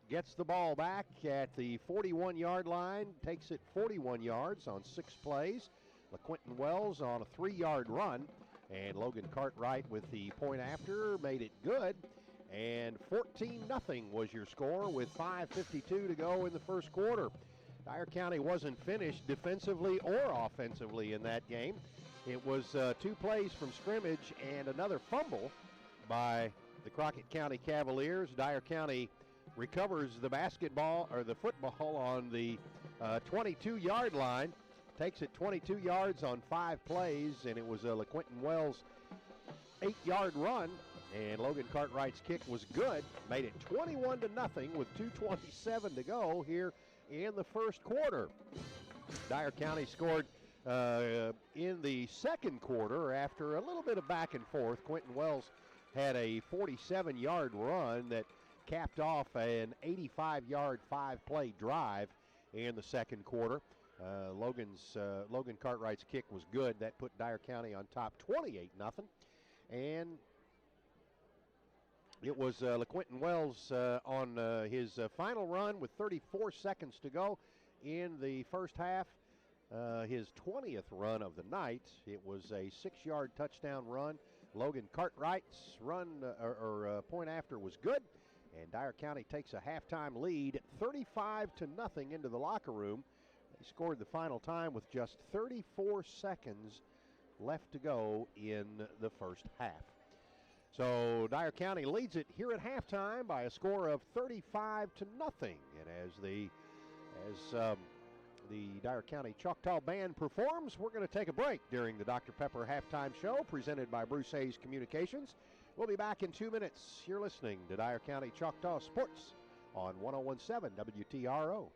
[SPEAKER 4] Gets the ball back at the 41-yard line, takes it 41 yards on 6 plays. LaQuinton Wells on a 3-yard run, and Logan Cartwright with the point after made it good. And 14-0 was your score with 5:52 to go in the first quarter. Dyer County wasn't finished defensively or offensively in that game. It was 2 plays from scrimmage and another fumble by the Crockett County Cavaliers. Dyer County recovers the basketball or the football on the 22-yard line, takes it 22 yards on 5 plays, and it was a LaQuinton Wells 8-yard run, and Logan Cartwright's kick was good, made it 21-0 with 2:27 to go here in the first quarter. Dyer County scored in the second quarter after a little bit of back and forth. Quentin Wells had a 47-yard run that capped off an 85-yard 5-play drive in the second quarter. Logan Cartwright's kick was good. That put Dyer County on top 28-0. And it was LaQuinton Wells on his final run with 34 seconds to go in the first half. His 20th run of the night. It was a 6-yard touchdown run. Logan Cartwright's run point after was good, and Dyer County takes a halftime lead, 35-0 into the locker room. They scored the final time with just 34 seconds left to go in the first half. So Dyer County leads it here at halftime by a score of 35-0. And as the Dyer County Choctaw Band performs, we're going to take a break during the Dr. Pepper halftime show presented by Bruce Hayes Communications. We'll be back in 2 minutes. You're listening to Dyer County Choctaw Sports on 101.7 WTRO.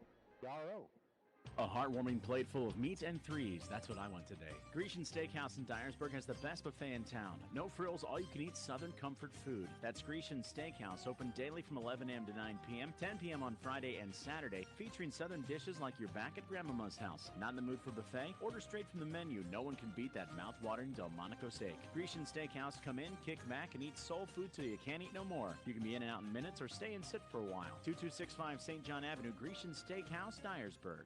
[SPEAKER 1] A heartwarming plate full of meats and threes. That's what I want today. Grecian Steakhouse in Dyersburg has the best buffet in town. No frills, all-you-can-eat Southern comfort food. That's Grecian Steakhouse, open daily from 11 a.m. to 9 p.m., 10 p.m. on Friday and Saturday, featuring Southern dishes like you're back at Grandmama's house. Not in the mood for buffet? Order straight from the menu. No one can beat that mouth-watering Delmonico steak. Grecian Steakhouse, come in, kick back, and eat soul food till you can't eat no more. You can be in and out in minutes or stay and sit for a while. 2265 St. John Avenue, Grecian Steakhouse, Dyersburg.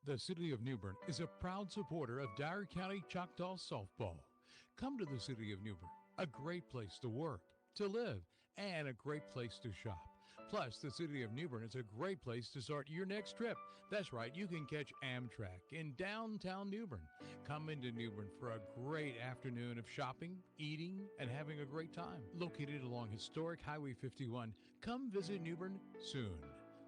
[SPEAKER 6] The City of New Bern is a proud supporter of Dyer County Choctaw softball. Come to the City of New Bern, a great place to work, to live, and a great place to shop. Plus, the City of New Bern is a great place to start your next trip. That's right, you can catch Amtrak in downtown New Bern. Come into New Bern for a great afternoon of shopping, eating, and having a great time. Located along historic Highway 51, come visit New Bern soon.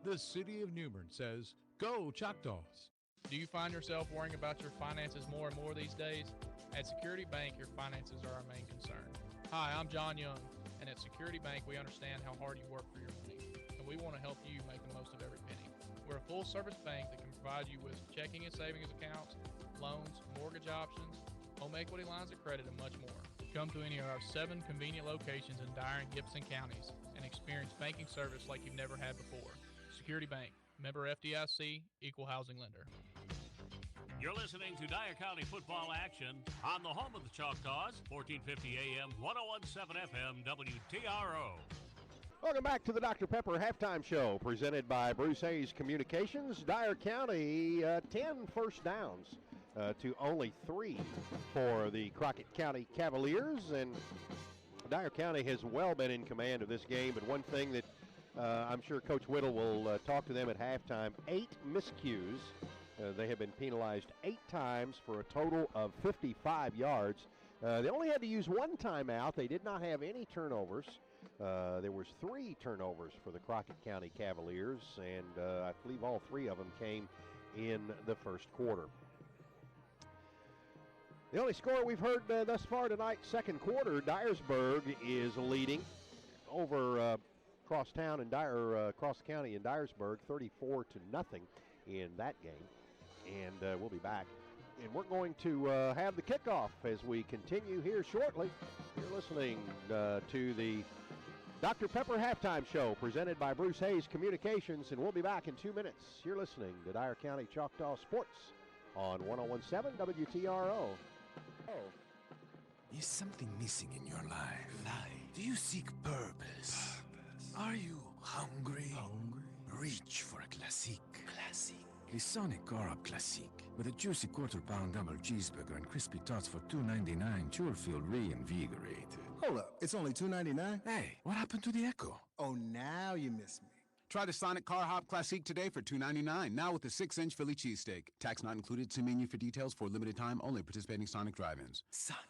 [SPEAKER 6] The City of New Bern says, go Choctaws!
[SPEAKER 8] Do you find yourself worrying about your finances more and more these days? At Security Bank, your finances are our main concern. Hi, I'm John Young, and at Security Bank, we understand how hard you work for your money, and we want to help you make the most of every penny. We're a full-service bank that can provide you with checking and savings accounts, loans, mortgage options, home equity lines of credit, and much more. Come to any of our 7 convenient locations in Dyer and Gibson counties and experience banking service like you've never had before. Security Bank, member FDIC, equal housing lender.
[SPEAKER 7] You're listening to Dyer County football action on the home of the Choctaws, 1450 AM, 101.7 FM, WTRO.
[SPEAKER 4] Welcome back to the Dr. Pepper halftime show presented by Bruce Hayes Communications. Dyer County, 10 first downs to only 3 for the Crockett County Cavaliers. And Dyer County has well been in command of this game. But one thing that I'm sure Coach Whittle will talk to them at halftime, 8 miscues. They have been penalized 8 times for a total of 55 yards. They only had to use 1 timeout. They did not have any turnovers. There was 3 turnovers for the Crockett County Cavaliers, and I believe all 3 of them came in the first quarter. The only score we've heard thus far tonight, second quarter, Dyersburg is leading over Cross County in Dyersburg, 34-0 in that game. And we'll be back. And we're going to have the kickoff as we continue here shortly. You're listening to the Dr. Pepper halftime show presented by Bruce Hayes Communications, and we'll be back in 2 minutes. You're listening to Dyer County Choctaw Sports on 101.7 WTRO.
[SPEAKER 9] Is something missing in your life? Do you seek purpose? Are you hungry? Reach for a classic. Les Sonic Carb Classique. With a juicy quarter-pound double cheeseburger and crispy tots for $2.99, you'll feel reinvigorated.
[SPEAKER 10] Hold up, it's only $2.99?
[SPEAKER 9] Hey, what happened to the Echo?
[SPEAKER 10] Oh, now you miss me.
[SPEAKER 11] Try the Sonic Car Hop Classique today for $2.99, now with a 6-inch Philly cheesesteak. Tax not included. See menu for details. For limited time only. Participating Sonic drive-ins.
[SPEAKER 9] Sonic.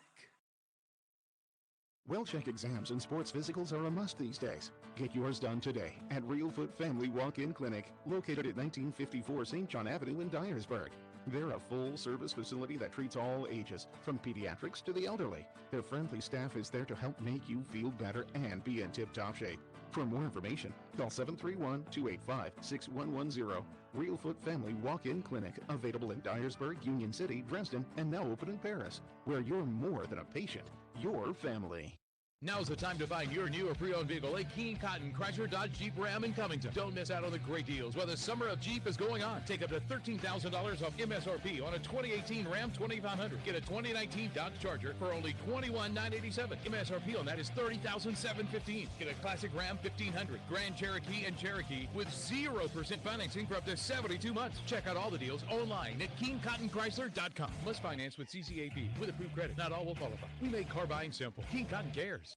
[SPEAKER 12] Well-check exams and sports physicals are a must these days. Get yours done today at Real Foot Family Walk-In Clinic, located at 1954 St. John Avenue in Dyersburg. They're a full-service facility that treats all ages, from pediatrics to the elderly. Their friendly staff is there to help make you feel better and be in tip-top shape. For more information, call 731-285-6110. Real Foot Family Walk-In Clinic, available in Dyersburg, Union City, Dresden, and now open in Paris, where you're more than a patient, you're family.
[SPEAKER 6] Now's the time to find your new or pre-owned vehicle at Keene Cotton, Chrysler, Dodge, Jeep, Ram, and Covington. Don't miss out on the great deals while the summer of Jeep is going on. Take up to $13,000 off MSRP on a 2018 Ram 2500. Get a 2019 Dodge Charger for only $21,987. MSRP on that is $30,715. Get a classic Ram 1500, Grand Cherokee, and Cherokee with 0% financing for up to 72 months. Check out all the deals online at KeenCottonChrysler.com. Must finance with CCAP with approved credit. Not all will qualify. We make car buying simple. Keene Cotton cares.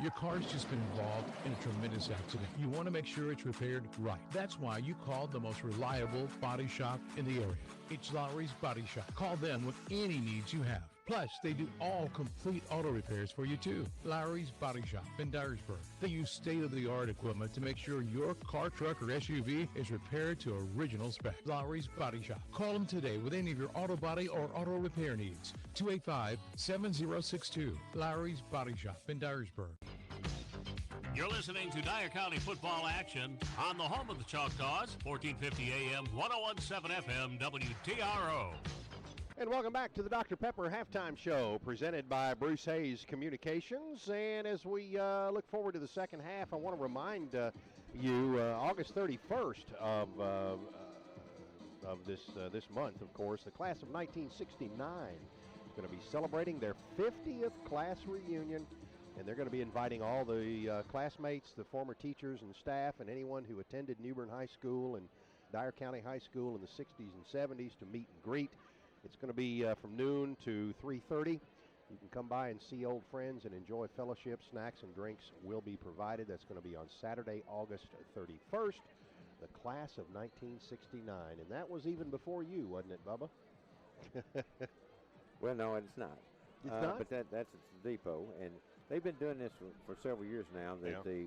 [SPEAKER 6] Your car's just been involved in a tremendous accident. You want to make sure it's repaired right. That's why you called the most reliable body shop in the area. It's Lowry's Body Shop. Call them with any needs you have. Plus, they do all complete auto repairs for you too. Lowry's Body Shop in Dyersburg. They use state-of-the-art equipment to make sure your car, truck, or SUV is repaired to original spec. Lowry's Body Shop. Call them today with any of your auto body or auto repair needs. 285-7062. Lowry's Body Shop in Dyersburg.
[SPEAKER 7] You're listening to Dyer County football action on the home of the Choctaws, 1450 AM, 1017 FM, WTRO.
[SPEAKER 4] And welcome back to the Dr. Pepper Halftime Show, presented by Bruce Hayes Communications. And as we look forward to the second half, I want to remind you, August 31st of this month, of course, the class of 1969 is going to be celebrating their 50th class reunion. And they're going to be inviting all the classmates, the former teachers and staff, and anyone who attended Newbern High School and Dyer County High School in the 60s and 70s to meet and greet. It's going to be from noon to 3:30. You can come by and see old friends and enjoy fellowship. Snacks and drinks will be provided. That's going to be on Saturday, August 31st, the class of 1969. And that was even before you, wasn't it, Bubba?
[SPEAKER 5] Well, no, it's not.
[SPEAKER 4] It's not?
[SPEAKER 5] But that's at the depot. And they've been doing this for several years now, that the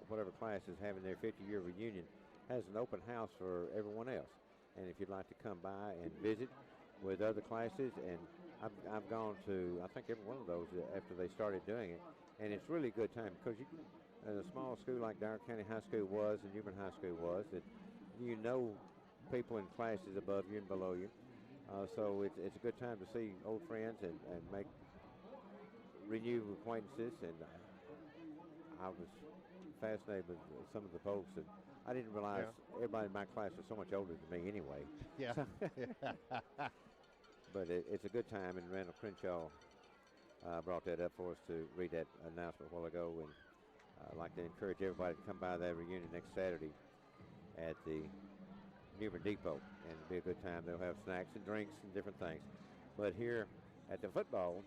[SPEAKER 5] whatever class is having their 50-year reunion has an open house for everyone else. And if you'd like to come by and visit with other classes, and I've gone to, I think, every one of those after they started doing it, and it's really a good time because you, at a small school like Dyer County High School was and Newbern High School was, that you know people in classes above you and below you. So it's a good time to see old friends and renew acquaintances, and I was fascinated with some of the folks, and I didn't realize everybody in my class was so much older than me anyway.
[SPEAKER 4] Yeah.
[SPEAKER 5] But it's a good time, and Randall Crenshaw brought that up for us to read that announcement a while ago, and I'd like to encourage everybody to come by that reunion next Saturday at the Newbern Depot, and it'll be a good time. They'll have snacks and drinks and different things. But here at the football,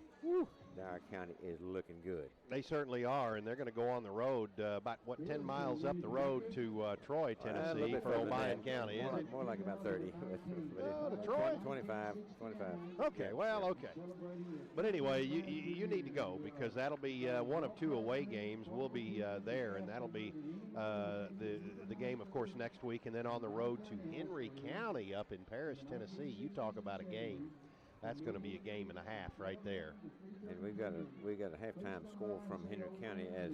[SPEAKER 5] Dyer County is looking good.
[SPEAKER 4] They certainly are, and they're going to go on the road about, 10 miles up the road to Troy, Tennessee for Obion County, isn't it?
[SPEAKER 5] More like about 30.
[SPEAKER 4] To Troy?
[SPEAKER 5] 25.
[SPEAKER 4] Okay, well, okay. But anyway, you need to go because that'll be one of two away games. We'll be there, and that'll be the game, of course, next week, and then on the road to Henry County up in Paris, Tennessee. You talk about a game. That's going to be a game and a half right there.
[SPEAKER 5] And we got a halftime score from Henry County as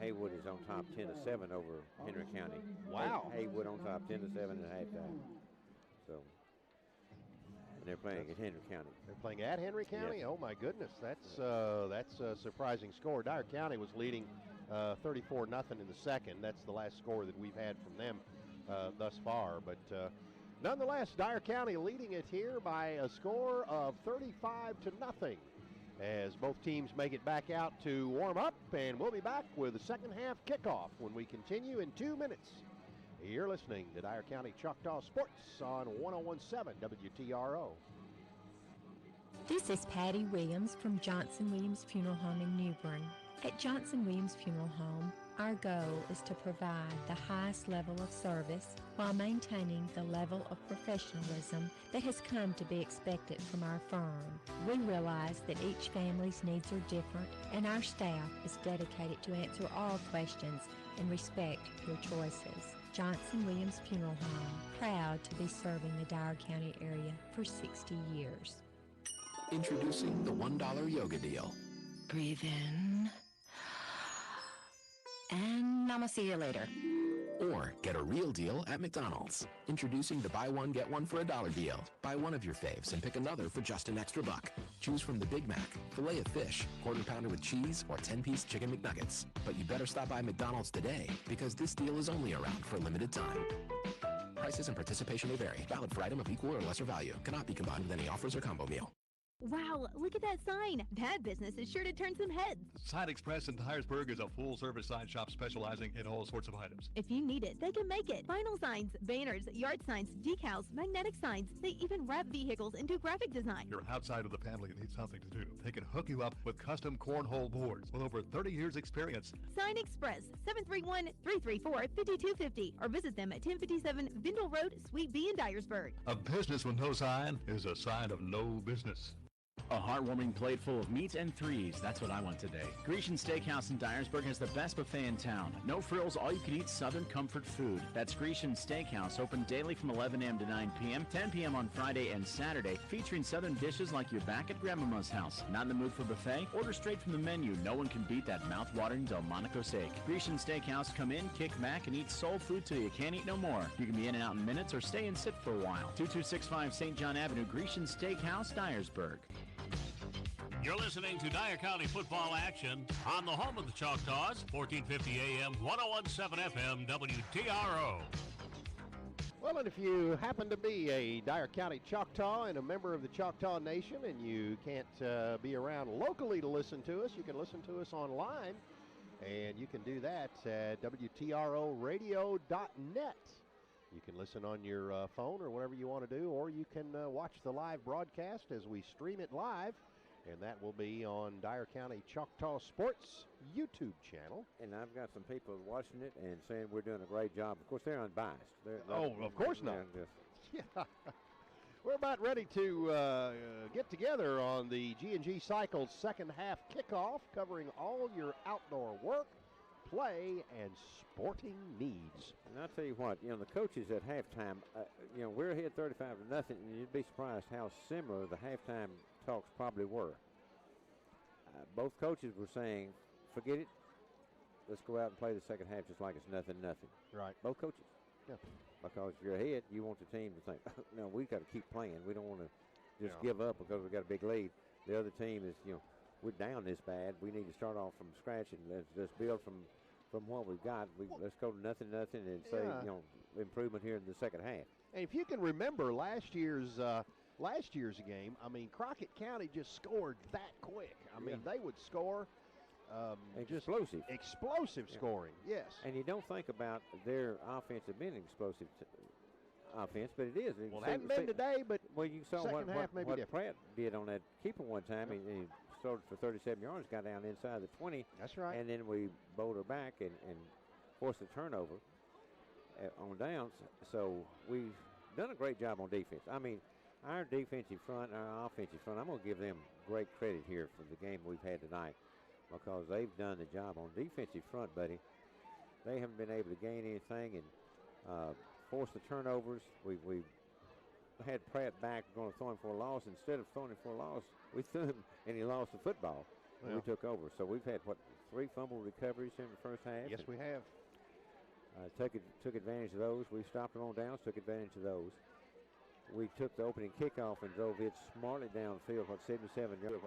[SPEAKER 5] Haywood is on top 10-7 over Henry County.
[SPEAKER 4] Wow.
[SPEAKER 5] Haywood on top 10-7 at halftime. So, and they're playing at Henry County.
[SPEAKER 4] They're playing at Henry County? Yes. Oh my goodness, that's a surprising score. Dyer County was leading 34-0 in the second. That's the last score that we've had from them thus far, but nonetheless, Dyer County leading it here by a score of 35-0 as both teams make it back out to warm up, and we'll be back with the second half kickoff when we continue in 2 minutes You're listening to Dyer County Choctaw Sports on 101.7 WTRO.
[SPEAKER 18] This is Patty Williams from Johnson Williams Funeral Home in New Bern. At Johnson Williams Funeral Home, our goal is to provide the highest level of service while maintaining the level of professionalism that has come to be expected from our firm. We realize that each family's needs are different, and our staff is dedicated to answer all questions and respect your choices. Johnson Williams Funeral Home, proud to be serving the Dyer County area for 60 years.
[SPEAKER 15] Introducing the $1 yoga deal.
[SPEAKER 16] Breathe in. And I'ma see you later.
[SPEAKER 15] Or get a real deal at McDonald's. Introducing the buy one, get one for $1 deal. Buy one of your faves and pick another for just an extra $1. Choose from the Big Mac, filet of fish, quarter pounder with cheese, or 10-piece chicken McNuggets. But you better stop by McDonald's today, because this deal is only around for a limited time. Prices and participation may vary. Valid for item of equal or lesser value. Cannot be combined with any offers or combo meal.
[SPEAKER 2] Wow, look at that sign. That business is sure to turn some heads.
[SPEAKER 3] Sign Express in Dyersburg is a full-service sign shop specializing in all sorts of items.
[SPEAKER 2] If you need it, they can make it. Vinyl signs, banners, yard signs, decals, magnetic signs. They even wrap vehicles into graphic design.
[SPEAKER 3] You're outside of the family and need something to do. They can hook you up with custom cornhole boards with over 30 years experience.
[SPEAKER 2] Sign Express, 731-334-5250, or visit them at 1057 Vindle Road, Suite B in Dyersburg.
[SPEAKER 3] A business with no sign is a sign of no business.
[SPEAKER 1] A heartwarming plate full of meats and threes. That's what I want today. Grecian Steakhouse in Dyersburg has the best buffet in town. No frills, all-you-can-eat Southern comfort food. That's Grecian Steakhouse, open daily from 11 a.m. to 9 p.m., 10 p.m. on Friday and Saturday, featuring Southern dishes like you're back at Grandmama's house. Not in the mood for buffet? Order straight from the menu. No one can beat that mouth-watering Delmonico steak. Grecian Steakhouse, come in, kick back, and eat soul food till you can't eat no more. You can be in and out in minutes or stay and sit for a while. 2265 St. John Avenue, Grecian Steakhouse, Dyersburg.
[SPEAKER 7] You're listening to Dyer County football action on the home of the Choctaws, 1450 AM, 101.7 FM, WTRO.
[SPEAKER 4] Well, and if you happen to be a Dyer County Choctaw and a member of the Choctaw Nation and you can't be around locally to listen to us, you can listen to us online, and you can do that at WTROradio.net. You can listen on your phone or whatever you want to do, or you can watch the live broadcast as we stream it live. And that will be on Dyer County Choctaw Sports YouTube channel.
[SPEAKER 5] And I've got some people watching it and saying we're doing a great job. Of course, they're unbiased.
[SPEAKER 4] Of course not. Yeah. We're about ready to get together on the G&G Cycles second half kickoff, covering all your outdoor work, play, and sporting needs.
[SPEAKER 5] And I'll tell you what, the coaches at halftime, we're ahead 35-0, and you'd be surprised how similar the halftime talks probably were. Both coaches were saying, forget it, let's go out and play the second half just like it's nothing.
[SPEAKER 4] Right.
[SPEAKER 5] Both coaches.
[SPEAKER 4] Yeah.
[SPEAKER 5] Because if you're ahead, you want the team to think, no, we've got to keep playing. We don't want to just give up because we've got a big lead. The other team is, we're down this bad. We need to start off from scratch and let's build from what we've got. Let's go to nothing and say, improvement here in the second half.
[SPEAKER 4] And if you can remember last year's game, Crockett County just scored that quick. They would score explosive scoring, yes.
[SPEAKER 5] And you don't think about their offense being an explosive offense, but it is.
[SPEAKER 4] Well, it hasn't been today, but
[SPEAKER 5] you saw
[SPEAKER 4] second half maybe
[SPEAKER 5] what
[SPEAKER 4] different.
[SPEAKER 5] Pratt did on that keeper one time. He started for 37 yards, got down inside the 20.
[SPEAKER 4] That's right.
[SPEAKER 5] And then we bowled her back and forced a turnover on downs. So we've done a great job on defense. Our defensive front, our offensive front, I'm going to give them great credit here for the game we've had tonight because they've done the job on defensive front, buddy. They haven't been able to gain anything and force the turnovers. We had Pratt back, going to throw him for a loss. Instead of throwing him for a loss, we threw him and he lost the football. And we took over. So we've had, 3 fumble recoveries in the first half?
[SPEAKER 4] Yes, we have.
[SPEAKER 5] Took advantage of those. We stopped them on downs, took advantage of those. We took the opening kickoff and drove it smartly downfield, 77 yards,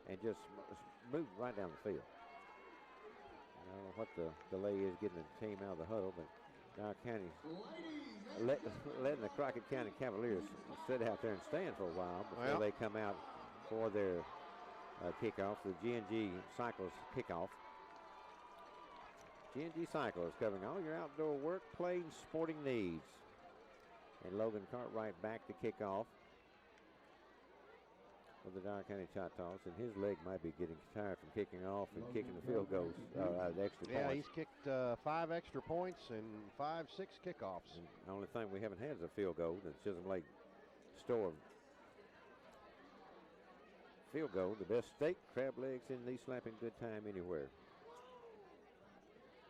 [SPEAKER 5] and just moved right down the field. I don't know what the delay is getting the team out of the huddle, but Dyer County letting the Crockett County Cavaliers sit out there and stand for a while before they come out for their kickoff, the G&G Cycles kickoff. G&G Cycle is covering all your outdoor work, play, and sporting needs. And Logan Cartwright back to kick off for the Dyer County Choctaws, and his leg might be getting tired from kicking off and kicking the field goals, the extra
[SPEAKER 4] Yeah,
[SPEAKER 5] points.
[SPEAKER 4] he's kicked 5 extra points and 5, 6 kickoffs.
[SPEAKER 5] And the only thing we haven't had is a field goal. The Chisholm Lake store field goal, the best steak, crab legs in the slapping good time anywhere.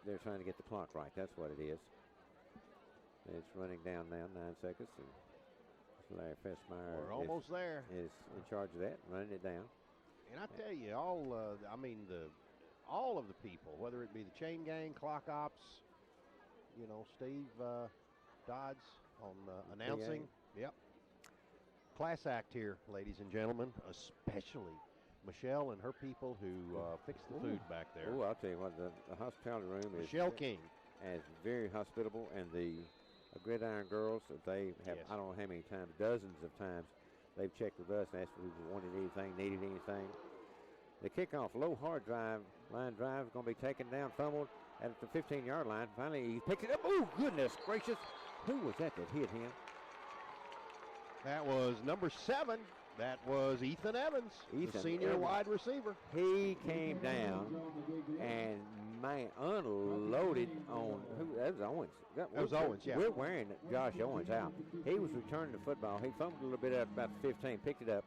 [SPEAKER 5] They're trying to get the clock right. That's what it is. It's running down now, 9 seconds. And Larry Fessmeyer
[SPEAKER 4] We're almost there.
[SPEAKER 5] Is in charge of that, running it down.
[SPEAKER 4] And I tell you, all of the people, whether it be the chain gang, clock ops, Steve Dodds on announcing. Yep. Class act here, ladies and gentlemen, especially Michelle and her people who fix the food back there.
[SPEAKER 5] Oh, I'll tell you what, the hospitality room is
[SPEAKER 4] Michelle King.
[SPEAKER 5] Is very hospitable, and the Gridiron girls, they have, I don't know how many times, dozens of times, they've checked with us and asked if we wanted anything, needed anything. The kickoff, low hard drive, line drive is going to be taken down, fumbled at the 15-yard line. Finally, he picked it up. Oh, goodness gracious. Who was that hit him?
[SPEAKER 4] That was number 7. That was Ethan Evans, the senior wide receiver.
[SPEAKER 5] He came down and, man, unloaded on that was Owens.
[SPEAKER 4] That was Owens, yeah.
[SPEAKER 5] We're wearing Josh Owens out. He was returning the football. He fumbled a little bit at about the 15, picked it up,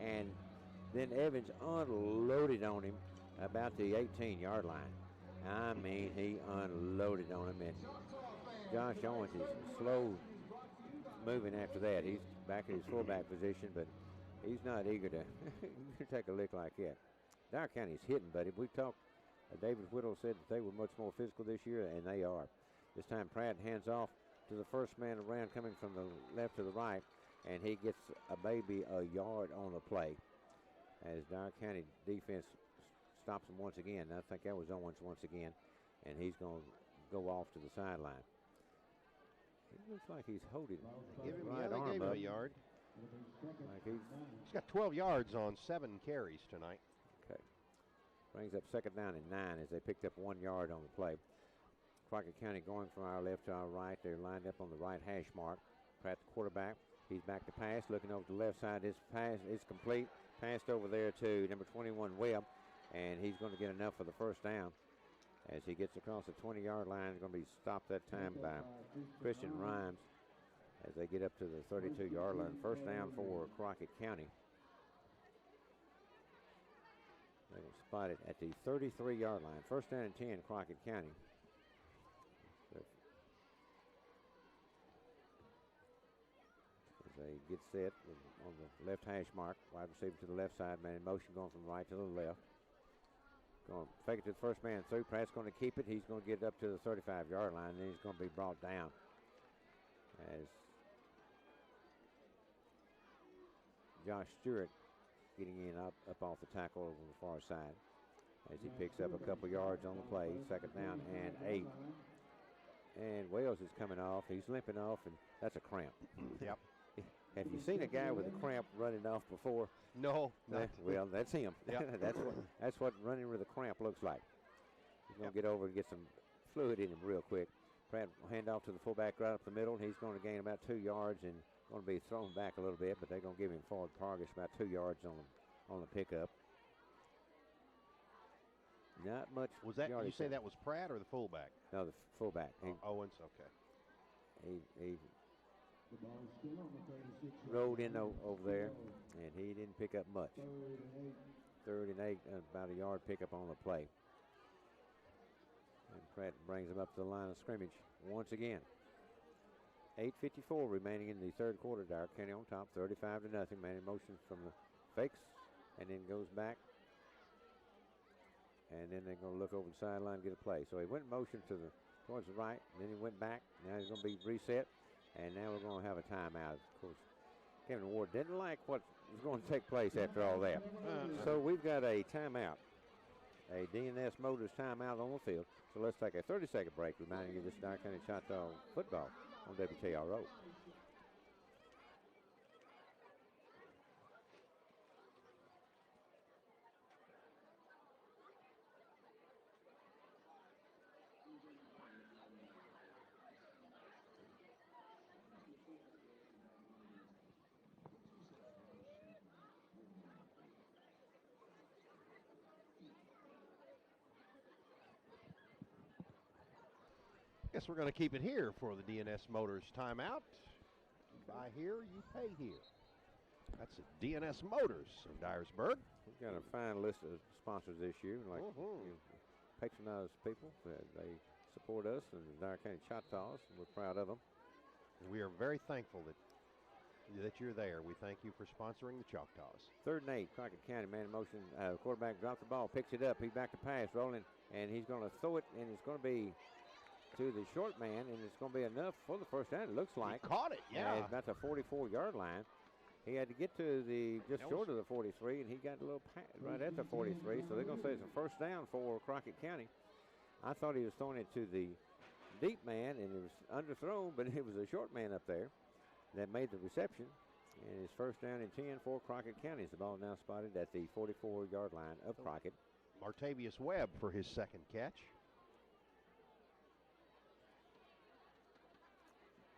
[SPEAKER 5] and then Evans unloaded on him about the 18-yard line. I mean, he unloaded on him, and Josh Owens is slow moving after that. He's back in his fullback position, but he's not eager to take a lick like that. Dyer County's hitting, buddy. We talked. David Whittle said that they were much more physical this year, and they are. This time Pratt hands off to the first man around coming from the left to the right, and he gets a yard on the play as Dyer County defense stops him once again. I think that was Owens once again, and he's going to go off to the sideline. It looks like he's holding his right arm
[SPEAKER 4] gave
[SPEAKER 5] up.
[SPEAKER 4] him a yard.
[SPEAKER 5] Like
[SPEAKER 4] he's got 12 yards on 7 carries tonight.
[SPEAKER 5] Okay. Brings up second down and 9 as they picked up 1 yard on the play. Crockett County going from our left to our right. They're lined up on the right hash mark. Pratt, the quarterback. He's back to pass. Looking over to the left side. His pass is complete. Passed over there to number 21, Webb. And he's going to get enough for the first down. As he gets across the 20-yard line, he's going to be stopped that time by Christian Rhymes as they get up to the 32-yard line. First down for Crockett County. They will spot it at the 33-yard line. First down and 10, Crockett County. As they get set on the left hash mark, wide receiver to the left side, man in motion going from right to the left. Going to fake it to the first man through. Pratt's going to keep it. He's going to get it up to the 35-yard line, and then he's going to be brought down. As Josh Stewart getting in up off the tackle on the far side. As he picks up a couple yards on the play. Second down and 8. And Wells is coming off. He's limping off, and that's a cramp.
[SPEAKER 4] Yep.
[SPEAKER 5] Have you seen a guy with a cramp running off before?
[SPEAKER 4] No.
[SPEAKER 5] Well, that's him.
[SPEAKER 4] Yep.
[SPEAKER 5] that's what running with a cramp looks like. He's going to get over and get some fluid in him real quick. Pratt will hand off to the fullback right up the middle, and he's going to gain about 2 yards and going to be thrown back a little bit, but they're going to give him forward progress about 2 yards on the pickup. Not much.
[SPEAKER 4] Was that you say that was Pratt or the fullback?
[SPEAKER 5] No, the fullback.
[SPEAKER 4] Owens. Okay.
[SPEAKER 5] He rolled in over there, and he didn't pick up much. 3rd and 8, about a yard pickup on the play. And Pratt brings him up to the line of scrimmage once again. 8:54 remaining in the third quarter. Dyer County on top, 35-0. Man in motion from the fakes, and then goes back. And then they're going to look over the sideline and get a play. So he went in motion towards the right, and then he went back. Now he's going to be reset, and now we're going to have a timeout. Of course, Kevin Ward didn't like what was going to take place after all that. So we've got a timeout, a DNS Motors timeout on the field. So let's take a 30-second break, reminding you this is Dyer County Choctaw football on WTRO.
[SPEAKER 4] Guess we're going to keep it here for the DNS Motors timeout. You buy here, you pay here. That's DNS Motors in Dyersburg.
[SPEAKER 5] We've got a fine list of sponsors this year. Like patronize people. They support us and the Dyer County Choctaws. And we're proud of them.
[SPEAKER 4] We are very thankful that you're there. We thank you for sponsoring the Choctaws.
[SPEAKER 5] 3rd and 8, Crockett County, man in motion. Quarterback drops the ball, picks it up. He's back to pass, rolling, and he's going to throw it, and it's going to be to the short man, and it's going to be enough for the first down. It looks like.
[SPEAKER 4] He caught it, yeah.
[SPEAKER 5] About the 44-yard line. He had to get to just short of the 43, and he got a little pass right at the 43. So they're going to say it's a first down for Crockett County. I thought he was throwing it to the deep man, and it was underthrown, but it was a short man up there that made the reception. And it's first down and 10 for Crockett County. The ball now spotted at the 44-yard line of Crockett.
[SPEAKER 4] Martavius Webb for his second catch.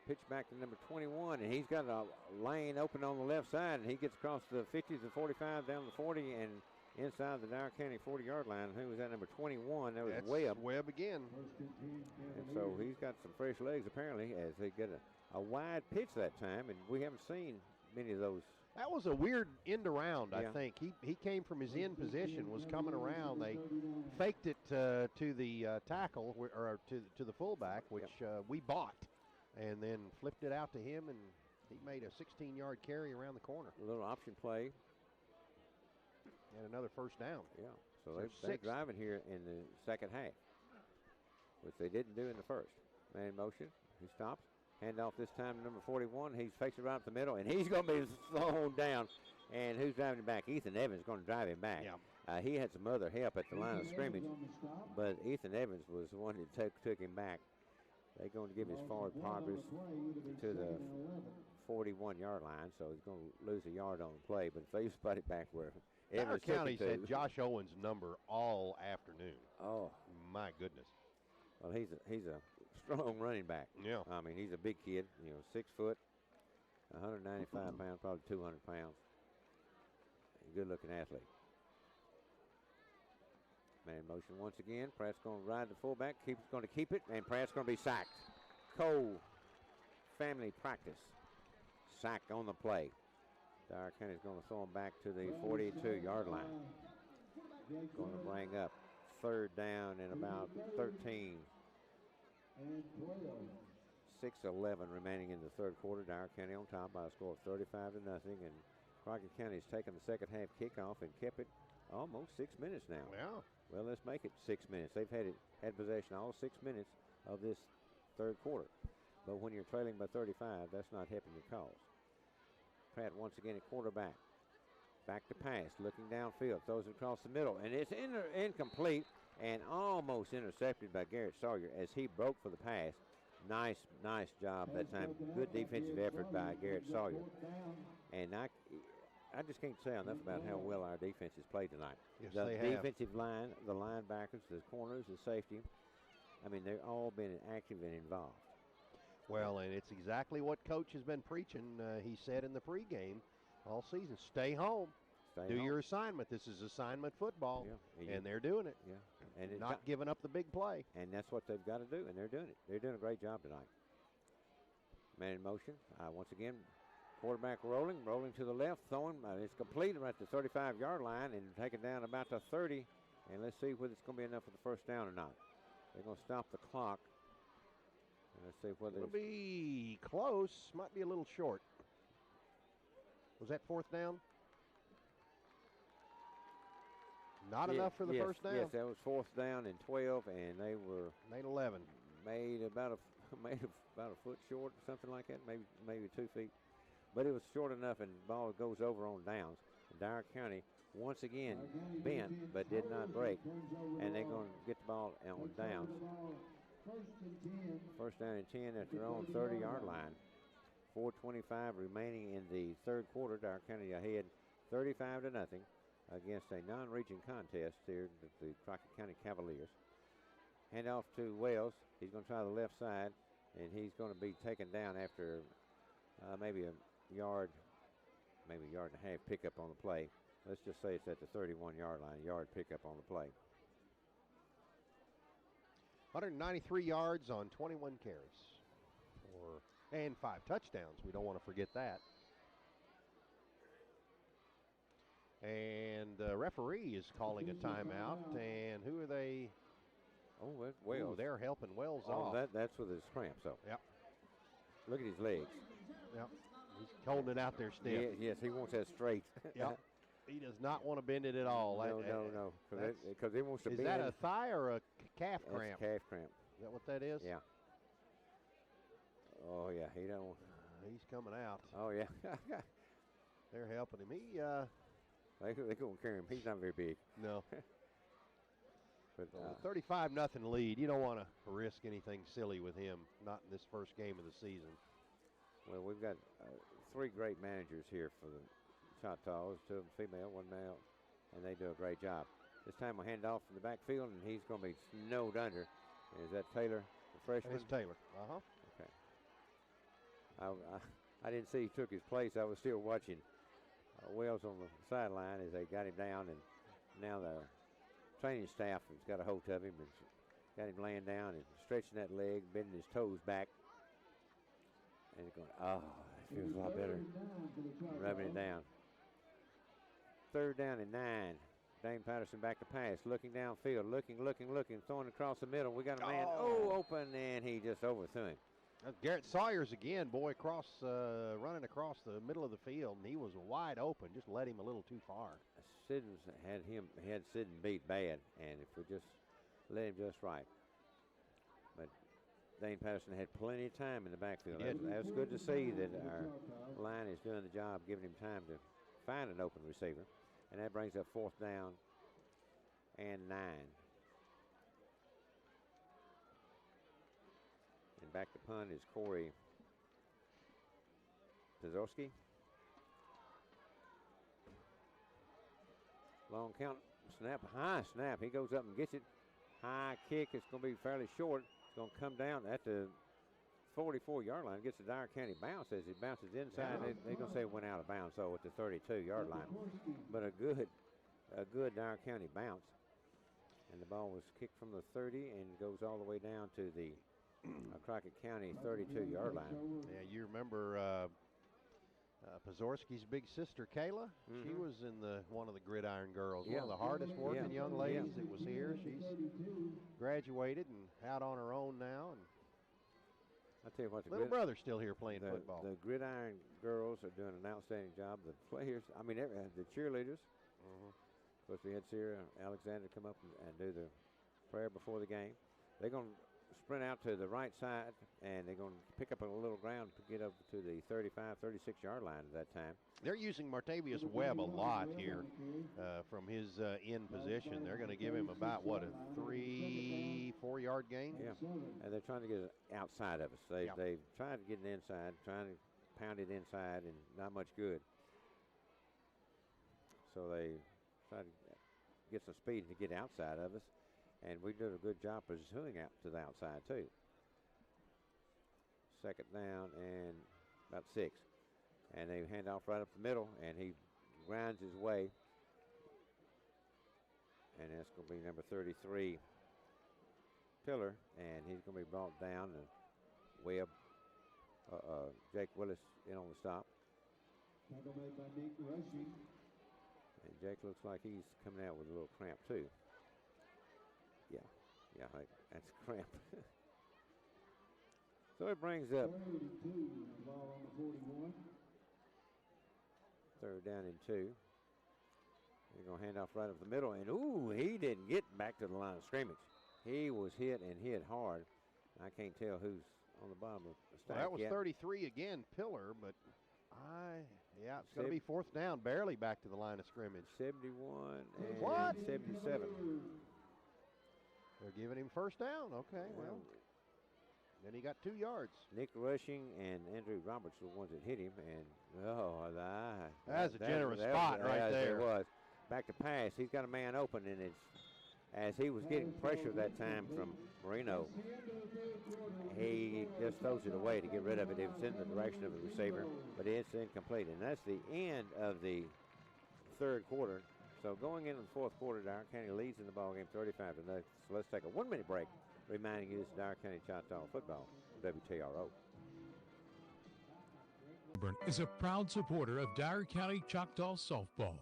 [SPEAKER 5] Pitch back to number 21, and he's got a lane open on the left side, and he gets across the 50 to 45, down the 40, and inside the Dyer County 40-yard line. Who was that, number 21? That was Webb.
[SPEAKER 4] Webb again.
[SPEAKER 5] And so he's got some fresh legs, apparently, as they get a wide pitch that time, and we haven't seen many of those.
[SPEAKER 4] That was a weird end around, I think. He came from his end position, was coming around. They faked it to the tackle, or to the fullback, which we bought, and then flipped it out to him, and he made a 16-yard carry around the corner.
[SPEAKER 5] A little option play.
[SPEAKER 4] And another first down.
[SPEAKER 5] Yeah, so they're driving here in the second half, which they didn't do in the first. Man in motion, he stops. Handoff this time to number 41. He's facing right up the middle, and he's going to be thrown down. And who's driving him back? Ethan Evans is going to drive him back.
[SPEAKER 4] Yeah.
[SPEAKER 5] He had some other help at the line of scrimmage, but Ethan Evans was the one that took him back. They're going to give his forward progress to the 41-yard line, so he's going to lose a yard on the play. But if they spot it back where Evans
[SPEAKER 4] County said Josh Owens' number all afternoon.
[SPEAKER 5] Oh,
[SPEAKER 4] my goodness.
[SPEAKER 5] Well, he's a strong running back.
[SPEAKER 4] Yeah.
[SPEAKER 5] I mean, he's a big kid, 6 foot, 195 pounds, probably 200 pounds. Good-looking athlete. Man in motion once again. Pratt's going to ride the fullback. Going to keep it, and Pratt's going to be sacked. Cole family practice. Sacked on the play. Dyer County's going to throw him back to the 42-yard line. Going to bring up 3rd down and about 13. 6:11 remaining in the third quarter. Dyer County on top by a score of 35-0, and Crockett County's taken the second half kickoff and kept it almost 6 minutes now.
[SPEAKER 4] Yeah.
[SPEAKER 5] Well, let's make it 6 minutes. They've had possession all 6 minutes of this third quarter. But when you're trailing by 35, that's not helping your cause. Pratt once again at quarterback. Back to pass, looking downfield, throws it across the middle, and it's incomplete and almost intercepted by Garrett Sawyer as he broke for the pass. Nice job that time. Good defensive effort by Garrett Sawyer. And I just can't say enough about how well our defense has played tonight.
[SPEAKER 4] Yes,
[SPEAKER 5] the
[SPEAKER 4] they have.
[SPEAKER 5] defensive line, the linebackers, the corners, the safety. I mean, they've all been active and involved.
[SPEAKER 4] Well, and it's exactly what Coach has been preaching. He said in the pregame all season, stay home. Do your assignment. This is assignment football, and they're doing it.
[SPEAKER 5] Yeah, and
[SPEAKER 4] not giving up the big play.
[SPEAKER 5] And that's what they've got to do, and they're doing it. They're doing a great job tonight. Man in motion. Once again, quarterback rolling to the left, throwing. It's complete right at the 35-yard line and taken down about the 30. And let's see whether it's going to be enough for the first down or not. They're going to stop the clock. And let's see whether
[SPEAKER 4] it'll be close. Might be a little short. Was that 4th down? Not enough for the first down.
[SPEAKER 5] Yes, that was 4th down and 12, and they were
[SPEAKER 4] made 11.
[SPEAKER 5] Made about a foot short, something like that, maybe 2 feet. But it was short enough, and the ball goes over on downs. And Dyer County once again bent, but did not break, and they're going to get the ball on downs. First down and 10 at their own 30-yard line. 4:25 remaining in the third quarter. Dyer County ahead 35-0 against a non-region contest here with the Crockett County Cavaliers. Handoff to Wells. He's going to try the left side, and he's going to be taken down after maybe a yard and a half pickup on the play. Let's just say it's at the 31-yard line, yard pickup on the play.
[SPEAKER 4] 193 yards on 21 carries. And 5 touchdowns. We don't want to forget that. And the referee is calling a timeout. And who are they?
[SPEAKER 5] Oh, that's Wells.
[SPEAKER 4] Ooh, they're helping Wells off.
[SPEAKER 5] That's with his cramp. So.
[SPEAKER 4] Yep.
[SPEAKER 5] Look at his legs.
[SPEAKER 4] Yep. He's holding it out there stiff.
[SPEAKER 5] Yes, he wants that straight.
[SPEAKER 4] Yep. He does not want to bend it at all.
[SPEAKER 5] No. Because he wants to bend.
[SPEAKER 4] Is that a thigh or a calf cramp?
[SPEAKER 5] Calf cramp.
[SPEAKER 4] Is that what that is?
[SPEAKER 5] Yeah. Oh, yeah. He don't.
[SPEAKER 4] He's coming out.
[SPEAKER 5] Oh, yeah.
[SPEAKER 4] They're helping him.
[SPEAKER 5] They couldn't carry him. He's not very big.
[SPEAKER 4] No.
[SPEAKER 5] But
[SPEAKER 4] 35-0 lead. You don't want to risk anything silly with him, not in this first game of the season.
[SPEAKER 5] Well, we've got 3 great managers here for the Choctaws, 2 of them female, 1 male, and they do a great job. This time we'll hand off from the backfield, and he's going to be snowed under. Is that Taylor, the freshman?
[SPEAKER 4] It's Taylor.
[SPEAKER 5] Okay. I didn't see he took his place. I was still watching Wells on the sideline as they got him down, and now the training staff has got a hold of him and got him laying down and stretching that leg, bending his toes back. And he's going, oh, it feels a lot better. Rubbing it down. 3rd down and 9. Dane Patterson back to pass, looking downfield, looking, throwing across the middle. We got a man open, and he just overthrew him.
[SPEAKER 4] That's Garrett Sawyers again, boy, running across the middle of the field, and he was wide open. Just led him a little too far.
[SPEAKER 5] Siddons had Siddon beat bad, and if we just let him just right. But Dane Patterson had plenty of time in the backfield. That's good to see that our line is doing the job, giving him time to find an open receiver. And that brings up 4th down and 9. And back to punt is Corey Pizorski. Long count, snap, high snap. He goes up and gets it. High kick. It's going to be fairly short. It's going to come down at the 44-yard line. Gets the Dyer County bounce as it bounces inside. They're going to say it went out of bounds, so at the 32-yard line. But a good Dyer County bounce. And the ball was kicked from the 30 and goes all the way down to the Crockett County 32-yard line.
[SPEAKER 4] Yeah, you remember Pizorski's big sister, Kayla? She was in one of the Gridiron Girls, one of the hardest working young ladies that was here. She's graduated and out on her own now. And
[SPEAKER 5] I tell you what, the
[SPEAKER 4] little brother's still here playing football.
[SPEAKER 5] The Gridiron Girls are doing an outstanding job. The players, the cheerleaders. Of course, we had Sarah Alexander come up and do the prayer before the game. They're going to sprint out to the right side, and they're going to pick up a little ground to get up to the 35, 36-yard line at that time.
[SPEAKER 4] They're using Martavius Webb a lot here from his end position. They're going to give him about, a 3-4-yard gain?
[SPEAKER 5] Yeah, and they're trying to get it outside of us. They've tried to get it inside, trying to pound it inside, and not much good. So they try to get some speed to get outside of us. And we did a good job pursuing out to the outside, too. 2nd down and about 6. And they hand off right up the middle, and he grinds his way. And that's going to be number 33, Pillar. And he's going to be brought down. And Webb, Jake Willis in on the stop. And Jake looks like he's coming out with a little cramp, too. Yeah, that's a cramp. So it brings up 3rd down and 2. They're going to hand off right up the middle. And, he didn't get back to the line of scrimmage. He was hit and hit hard. I can't tell who's on the bottom of the stack.
[SPEAKER 4] Well, that was 33 again, Pillar, but it's going to be 4th down, barely back to the line of scrimmage.
[SPEAKER 5] 71 and 77.
[SPEAKER 4] They're giving him 1st down. Okay, well. Then he got 2 yards.
[SPEAKER 5] Nick Rushing and Andrew Roberts were the ones that hit him. And,
[SPEAKER 4] that's a generous spot right there.
[SPEAKER 5] It was. Back to pass. He's got a man open, and it's as he was getting pressure that time from Marino, he just throws it away to get rid of it. It was in the direction of the receiver, but it's incomplete. And that's the end of the 3rd quarter. So going into the 4th quarter, Dyer County leads in the ballgame 35-0. So let's take a 1-minute break. reminding you this is Dyer County Choctaw football, WTRO.
[SPEAKER 6] Newbern is a proud supporter of Dyer County Choctaw softball.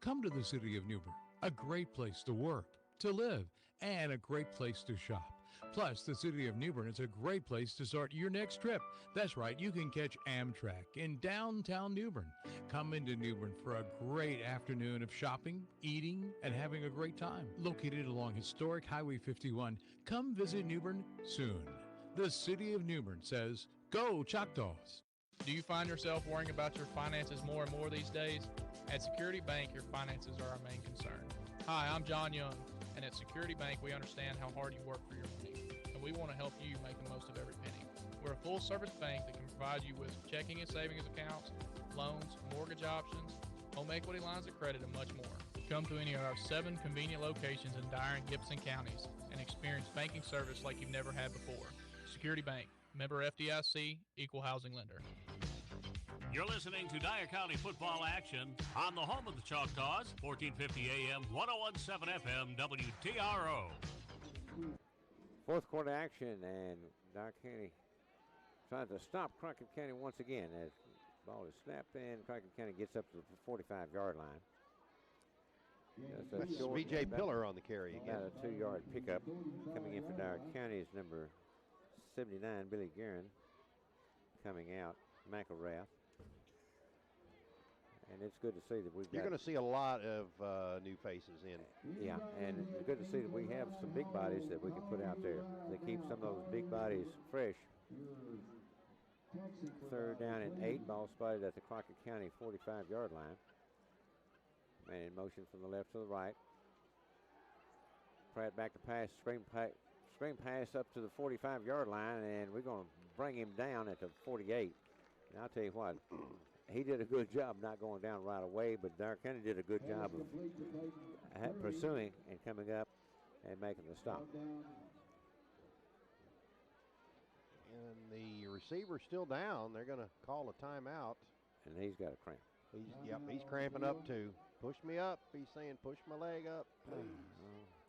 [SPEAKER 6] Come to the city of Newbern, a great place to work, to live, and a great place to shop. Plus, the city of Newbern is a great place to start your next trip. That's right, you can catch Amtrak in downtown Newbern. Come into Newbern for a great afternoon of shopping, eating, and having a great time. Located along historic Highway 51, come visit Newbern soon. The city of Newbern says, go Choctaws!
[SPEAKER 8] Do you find yourself worrying about your finances more and more these days? At Security Bank, your finances are our main concern. Hi, I'm John Young, and at Security Bank, we understand how hard you work for your money, and we want to help you make the most of every penny. We're a full-service bank that can provide you with checking and savings accounts, loans, mortgage options, home equity lines of credit, and much more. Come to any of our 7 convenient locations in Dyer and Gibson counties and experience banking service like you've never had before. Security Bank, member FDIC, equal housing lender.
[SPEAKER 7] You're listening to Dyer County football action on the home of the Choctaws, 1450 AM, 1017 FM, WTRO.
[SPEAKER 5] Fourth quarter action, and Dyer County trying to stop Crockett County once again as the ball is snapped in. Crockett County gets up to the 45-yard line.
[SPEAKER 4] That's B.J. Pillar on the carry again.
[SPEAKER 5] About a 2-yard pickup. Coming in for Dyer County is number 79, Billy Guerin. Coming out, McElrath. And it's good to see that we've got...
[SPEAKER 4] You're going to see a lot of new faces in.
[SPEAKER 5] Yeah, and it's good to see that we have some big bodies that we can put out there that keep some of those big bodies fresh. Third down and 8, ball spotted at the Crockett County 45-yard line. Man in motion from the left to the right. Pratt back to pass, screen pass up to the 45-yard line, and we're going to bring him down at the 48. And I'll tell you what, he did a good job not going down right away, but Dyer County did a good job of pursuing and coming up and making the stop.
[SPEAKER 4] And the receiver's still down. They're going to call a timeout.
[SPEAKER 5] And he's got a cramp.
[SPEAKER 4] He's cramping up too. Push me up. He's saying push my leg up, please.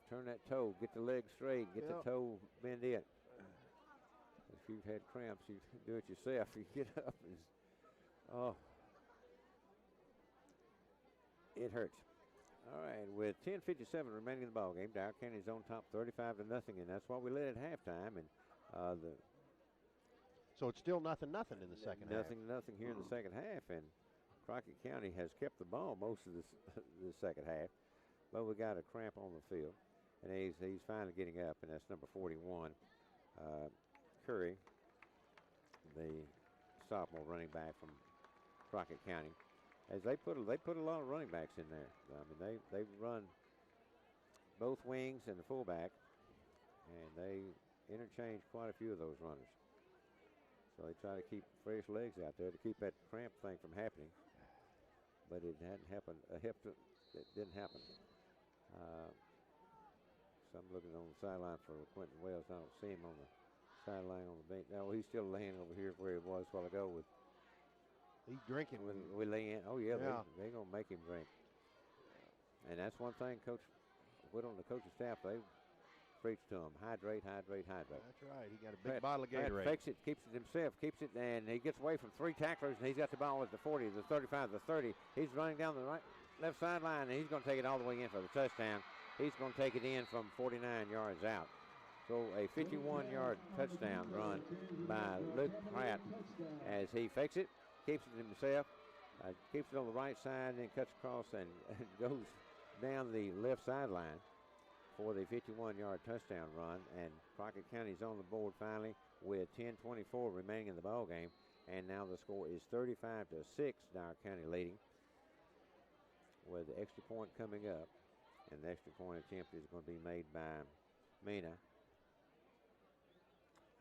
[SPEAKER 5] Turn that toe. Get the leg straight. Get the toe bend in. If you've had cramps, you do it yourself. You get up. It hurts. All right, with 10:57 remaining in the ball game, Dyer County's on top 35-0, and that's what we led at halftime. And
[SPEAKER 4] so it's still nothing in the second half.
[SPEAKER 5] Nothing here in the second half, and Crockett County has kept the ball most of the second half, but we got a cramp on the field, and he's finally getting up, and that's number 41, Curry, the sophomore running back from Crockett County. As they put a lot of running backs in there. I mean, they run both wings and the fullback, and they interchange quite a few of those runners. So they try to keep fresh legs out there to keep that cramp thing from happening. But it hadn't happened. It didn't happen. So I'm looking on the sideline for Quentin Wells. I don't see him on the sideline on the bench. No, he's still laying over here where he was a while ago with.
[SPEAKER 4] He's drinking.
[SPEAKER 5] We lay in. Oh, yeah. They're going to make him drink. And that's one thing Coach Whittle and the coaching staff, they preach to him. Hydrate, hydrate, hydrate.
[SPEAKER 4] That's right. He got a big bottle of Gatorade.
[SPEAKER 5] Fix it, keeps it himself, and he gets away from 3 tacklers, and he's got the ball at the 40, the 35, the 30. He's running down the left sideline, and he's going to take it all the way in for the touchdown. He's going to take it in from 49 yards out. So a 51-yard touchdown run by Luke Pratt as he fakes it, keeps it himself, keeps it on the right side, and then cuts across and goes down the left sideline for the 51-yard touchdown run. And Crockett County's on the board finally with 10:24 remaining in the ball game. And now the score is 35-6, Dyer County leading, with the extra point coming up. And the extra point attempt is going to be made by Mina.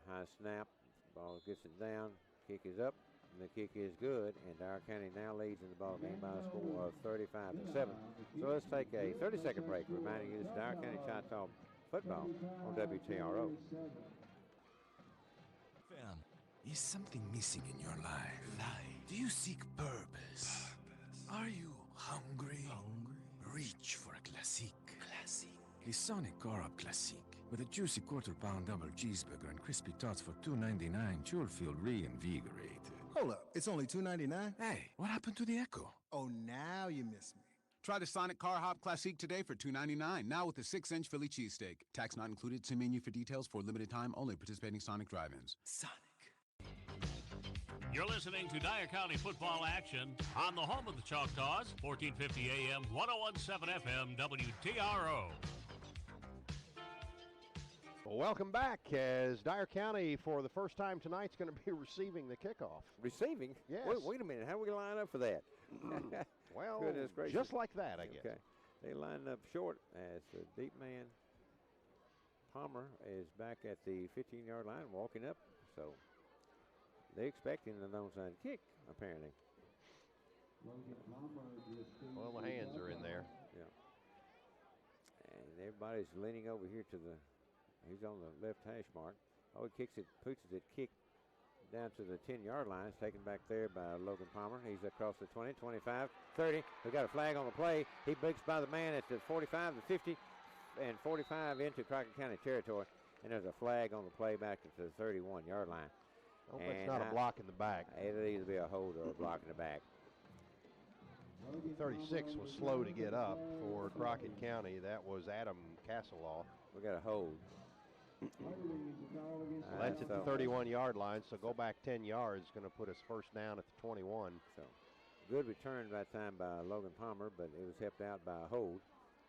[SPEAKER 5] High snap, ball gets it down, kick is up, and the kick is good, and Dyer County now leads in the ball game by a score of 35-7. So let's take a 30-second break, reminding you this is Dyer County Choctaw football on WTRO.
[SPEAKER 9] Fam, is something missing in your life? Do you seek purpose? Are you hungry? Reach for a classic. a Sonic Car-Up Classique. With a juicy quarter-pound double cheeseburger and crispy tots for $2.99, you'll feel reinvigorated.
[SPEAKER 10] Hold up, it's only $2.99?
[SPEAKER 9] Hey, what happened to the Echo?
[SPEAKER 10] Oh, now you miss me.
[SPEAKER 11] Try the Sonic Car Hop Classique today for $2.99, now with a 6-inch Philly cheesesteak. Tax not included. See menu for details. For limited time, only participating Sonic drive-ins.
[SPEAKER 9] Sonic.
[SPEAKER 7] You're listening to Dyer County football action on the home of the Choctaws, 1450 AM, 1017 FM, WTRO.
[SPEAKER 4] Well, welcome back as Dyer County, for the first time tonight, is going to be receiving the kickoff.
[SPEAKER 5] Receiving?
[SPEAKER 4] Yes.
[SPEAKER 5] Wait a minute. How are we going to line up for that?
[SPEAKER 4] Well,
[SPEAKER 5] Goodness gracious.
[SPEAKER 4] just like that, I guess.
[SPEAKER 5] Okay. They lined up short as the deep man, Palmer, is back at the 15-yard line walking up. So they're expecting an onside kick, apparently.
[SPEAKER 4] Well, the hands are in there.
[SPEAKER 5] Yeah. And everybody's leaning over here to the, he's on the left hash mark. Oh, he kicks it, pushes it, kick down to the 10-yard line. It's taken back there by Logan Palmer. He's across the 20, 25, 30. We've got a flag on the play. He breaks by the man at the 45, the 50, and 45 into Crockett County territory. And there's a flag on the play back to the 31-yard line.
[SPEAKER 4] Hope it's not a block in the back.
[SPEAKER 5] It'll either be a hold or a block in the back.
[SPEAKER 4] 36 was slow to get up for Crockett County. That was Adam Castleoff.
[SPEAKER 5] We got a hold.
[SPEAKER 4] That's at the 31-yard line, so go back 10 yards. Going to put us first down at the 21.
[SPEAKER 5] So good return that time by Logan Palmer, but it was helped out by a hold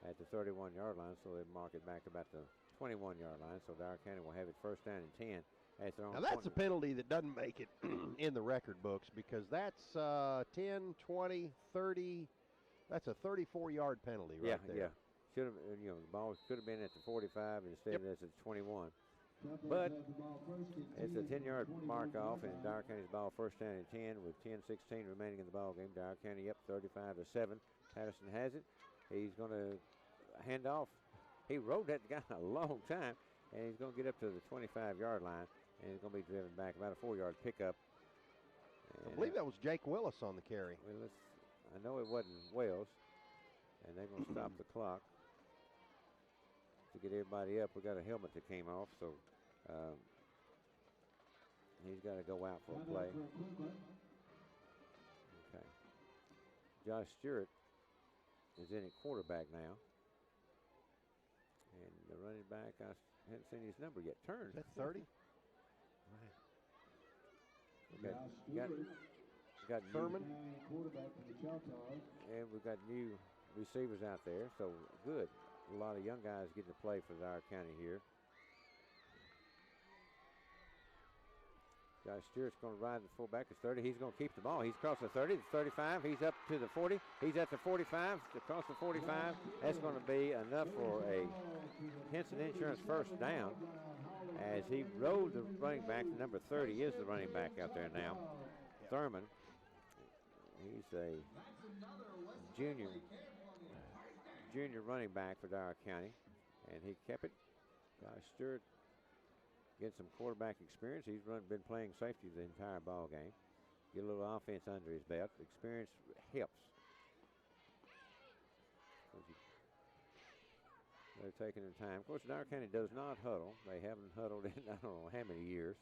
[SPEAKER 5] at the 31-yard line, so they mark it back about the 21-yard line. So Dyer County will have it first down and 10.
[SPEAKER 4] Now that's a penalty that doesn't make it in the record books, because that's 10, 20, 30. That's a 34-yard penalty right there.
[SPEAKER 5] Yeah. Should have, the ball should have been at the 45 instead it's at the 21. But it's a 10-yard mark off, and Dyer County's ball first down and 10 with 10-16 remaining in the ball game. Dyer County up 35-7. Patterson has it. He's going to hand off. He rode that guy a long time, and he's going to get up to the 25-yard line, and he's going to be driven back about a 4-yard pickup.
[SPEAKER 4] I believe that was Jake Willis on the carry.
[SPEAKER 5] Well, I know it wasn't Wells, and they're going to stop the clock to get everybody up. We got a helmet that came off, so he's got to go out for a play. Okay. Josh Stewart is in at quarterback now. And the running back, I haven't seen his number yet. Turns.
[SPEAKER 4] Is that 30?
[SPEAKER 5] Got
[SPEAKER 4] Thurman.
[SPEAKER 5] And we've got new receivers out there, so good. A lot of young guys getting to play for Dyer County here. Josh Stewart's going to ride the fullback. It's 30. He's going to keep the ball. He's across the 30, the 35. He's up to the 40. He's at the 45. Across the 45. That's going to be enough for a Henson Insurance first down. As he rode the running back, number 30 is the running back out there now. Thurman. He's a junior running back for Dyer County, and he kept it. Josh Stewart getting some quarterback experience. He's been playing safety the entire ball game. Get a little offense under his belt. Experience helps. They're taking their time. Of course, Dyer County does not huddle. They haven't huddled in I don't know how many years.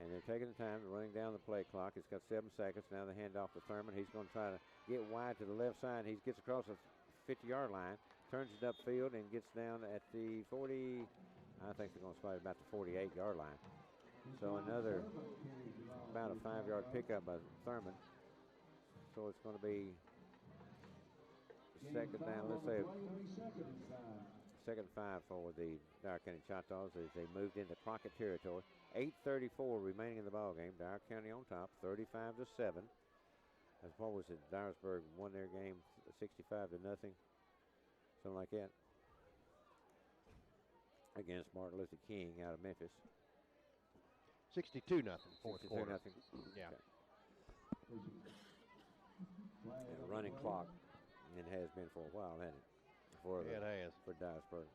[SPEAKER 5] And they're taking the time, running down the play clock. It's got 7 seconds. Now they hand off to Thurman. He's going to try to get wide to the left side. He gets across the 50-yard line, turns it upfield, and gets down at the 40. I think they're going to spot it about the 48-yard line. So another about a 5-yard pickup by Thurman. So it's going to be second down. Let's say second 5 for the Dyer County Choctaws as they moved into Crockett territory. 8:34 remaining in the ball game. Dyer County on top, 35-7. As what was it? Dyersburg won their game 65-0, something like that, against Martin Luther King out of Memphis.
[SPEAKER 4] 62-0, fourth quarter.
[SPEAKER 5] 62-0.
[SPEAKER 4] Yeah.
[SPEAKER 5] Okay. And a running clock. It has been for a while, hasn't it?
[SPEAKER 4] It has.
[SPEAKER 5] For Dyersburg.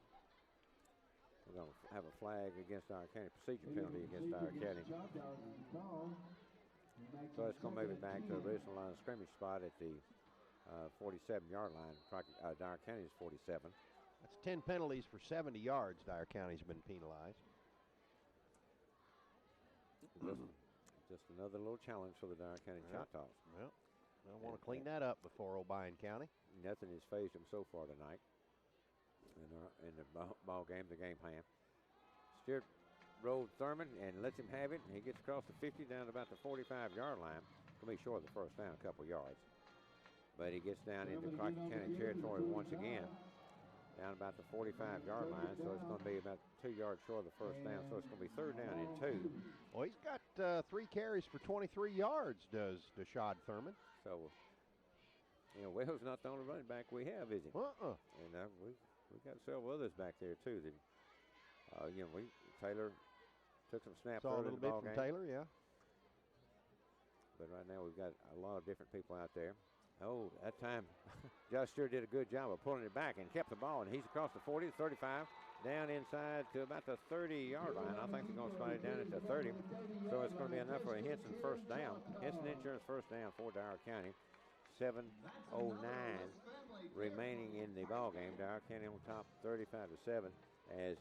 [SPEAKER 5] We're going to have a flag against Dyer County, procedure penalty against Dyer County. So it's going to move it back to the original line of scrimmage spot at the 47-yard line. Dyer County's 47.
[SPEAKER 4] That's 10 penalties for 70 yards. Dyer County's been penalized.
[SPEAKER 5] Just another little challenge for the Dyer County Choctaws.
[SPEAKER 4] Well, I want to clean that up before Obion County.
[SPEAKER 5] Nothing has phased them so far tonight in the ball game, the game plan. Stewart rolled Thurman and lets him have it, and he gets across the 50 down to about the 45-yard line. Going to be short of the first down a couple yards. But he gets down into Crockett County territory once again, down about the 45-yard line, so it's going to be about 2 yards short of the first down, so it's going to be 3rd down and 2.
[SPEAKER 4] Well, he's got 3 carries for 23 yards, does Deshad Thurman.
[SPEAKER 5] So, you know, Will's not the only running back we have, is he? And we got several others back there, too. That, you know, Taylor took some snaps
[SPEAKER 4] Saw a
[SPEAKER 5] early in
[SPEAKER 4] little
[SPEAKER 5] the
[SPEAKER 4] bit
[SPEAKER 5] ball
[SPEAKER 4] from
[SPEAKER 5] game.
[SPEAKER 4] Taylor, yeah.
[SPEAKER 5] But right now we've got a lot of different people out there. Oh, that time Josh Stewart did a good job of pulling it back and kept the ball, and he's across the 40, 35, down inside to about the 30-yard line. I think they're going to slide it down at the 30, so it's going to be enough for a Henson first down. Henson Insurance first down for Dyer County. 7:09 remaining in the ball game. Dyer County on top 35-7 as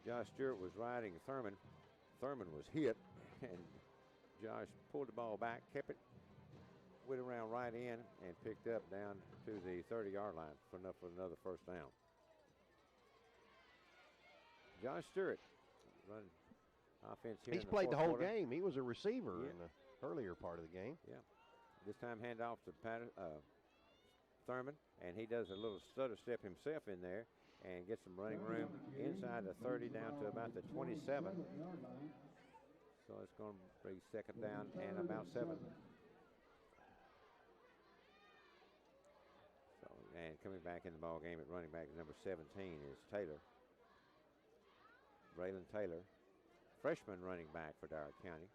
[SPEAKER 5] Josh Stewart was riding Thurman. Thurman was hit, and Josh pulled the ball back, kept it, went around right in, and picked up down to the 30-yard line for enough for another first down. Josh Stewart run offense here.
[SPEAKER 4] He's played the whole game. He was a receiver in the earlier part of the game.
[SPEAKER 5] Yeah. This time handoff to Thurman, and he does a little stutter step himself in there and gets some running room inside the 30 down to about the 27. So it's going to be 2nd down and about 7. So, and coming back in the ball game at running back number 17 is Taylor. Braylon Taylor, freshman running back for Dyer County.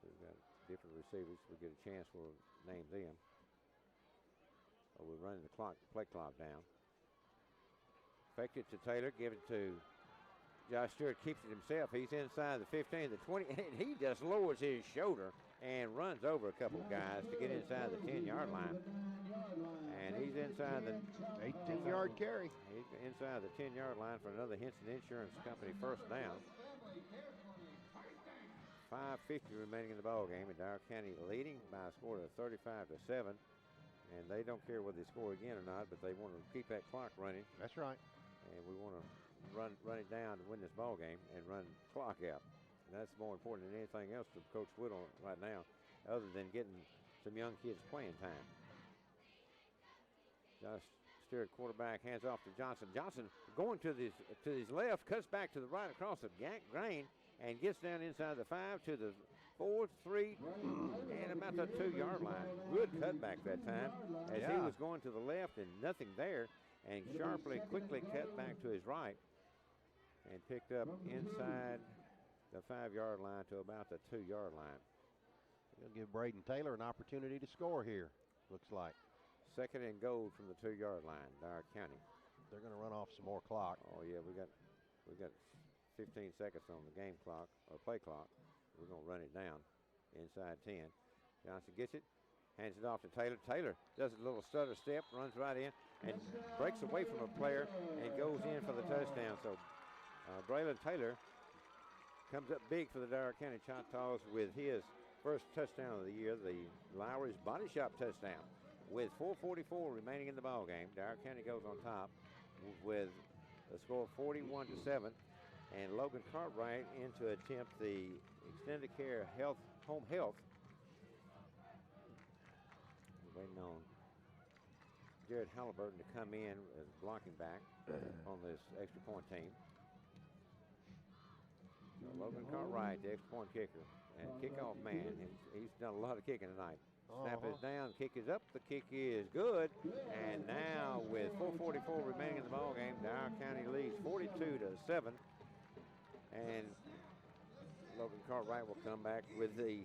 [SPEAKER 5] We've got different receivers. We get a chance, we'll name them. We're running the play clock down. Fake it to Taylor, give it to Josh Stewart, keeps it himself. He's inside the 15, the 20, and he just lowers his shoulder and runs over a couple of guys to get inside the 10-yard line. And he's inside the
[SPEAKER 4] 18-yard carry.
[SPEAKER 5] He's inside the 10-yard line for another Henson Insurance Company first down. 5:50 remaining in the ball game, and Dyer County leading by a score of 35-7. And they don't care whether they score again or not, but they want to keep that clock running.
[SPEAKER 4] That's right.
[SPEAKER 5] And we want to run it down to win this ball game and run the clock out. And that's more important than anything else to Coach Whittle right now, other than getting some young kids playing time. Josh Stewart, quarterback, hands off to Johnson. Johnson going to his left, cuts back to the right across the grain, and gets down inside the 5 to the 4, 3, and about the 2-yard line. Good cutback that time as he was going to the left and nothing there, and sharply, quickly cut back to his right and picked up inside the 5-yard line to about the 2-yard line.
[SPEAKER 4] He'll give Braden Taylor an opportunity to score here, looks like.
[SPEAKER 5] 2nd and goal from the 2-yard line, Dyer County.
[SPEAKER 4] They're going to run off some more clock.
[SPEAKER 5] Oh yeah, we got 15 seconds on the game clock or play clock. We're going to run it down inside 10. Johnson gets it, hands it off to Taylor. Taylor does a little stutter step, runs right in, and breaks away from a player and goes in for the touchdown. So Braylon Taylor comes up big for the Dyer County Choctaws with his first touchdown of the year, the Lowry's Body Shop touchdown. With 4:44 remaining in the ball game, Dyer County goes on top with a score of 41-7. And Logan Cartwright in to attempt the extended care home health. We're waiting on Jared Halliburton to come in as blocking back on this extra point team. So Logan Cartwright, the extra point kicker, and kickoff man. He's done a lot of kicking tonight. Snap is down, kick is up, the kick is good. And now with 4:44 remaining in the ball game, Dyer County leads 42-7. And Logan Cartwright will come back with the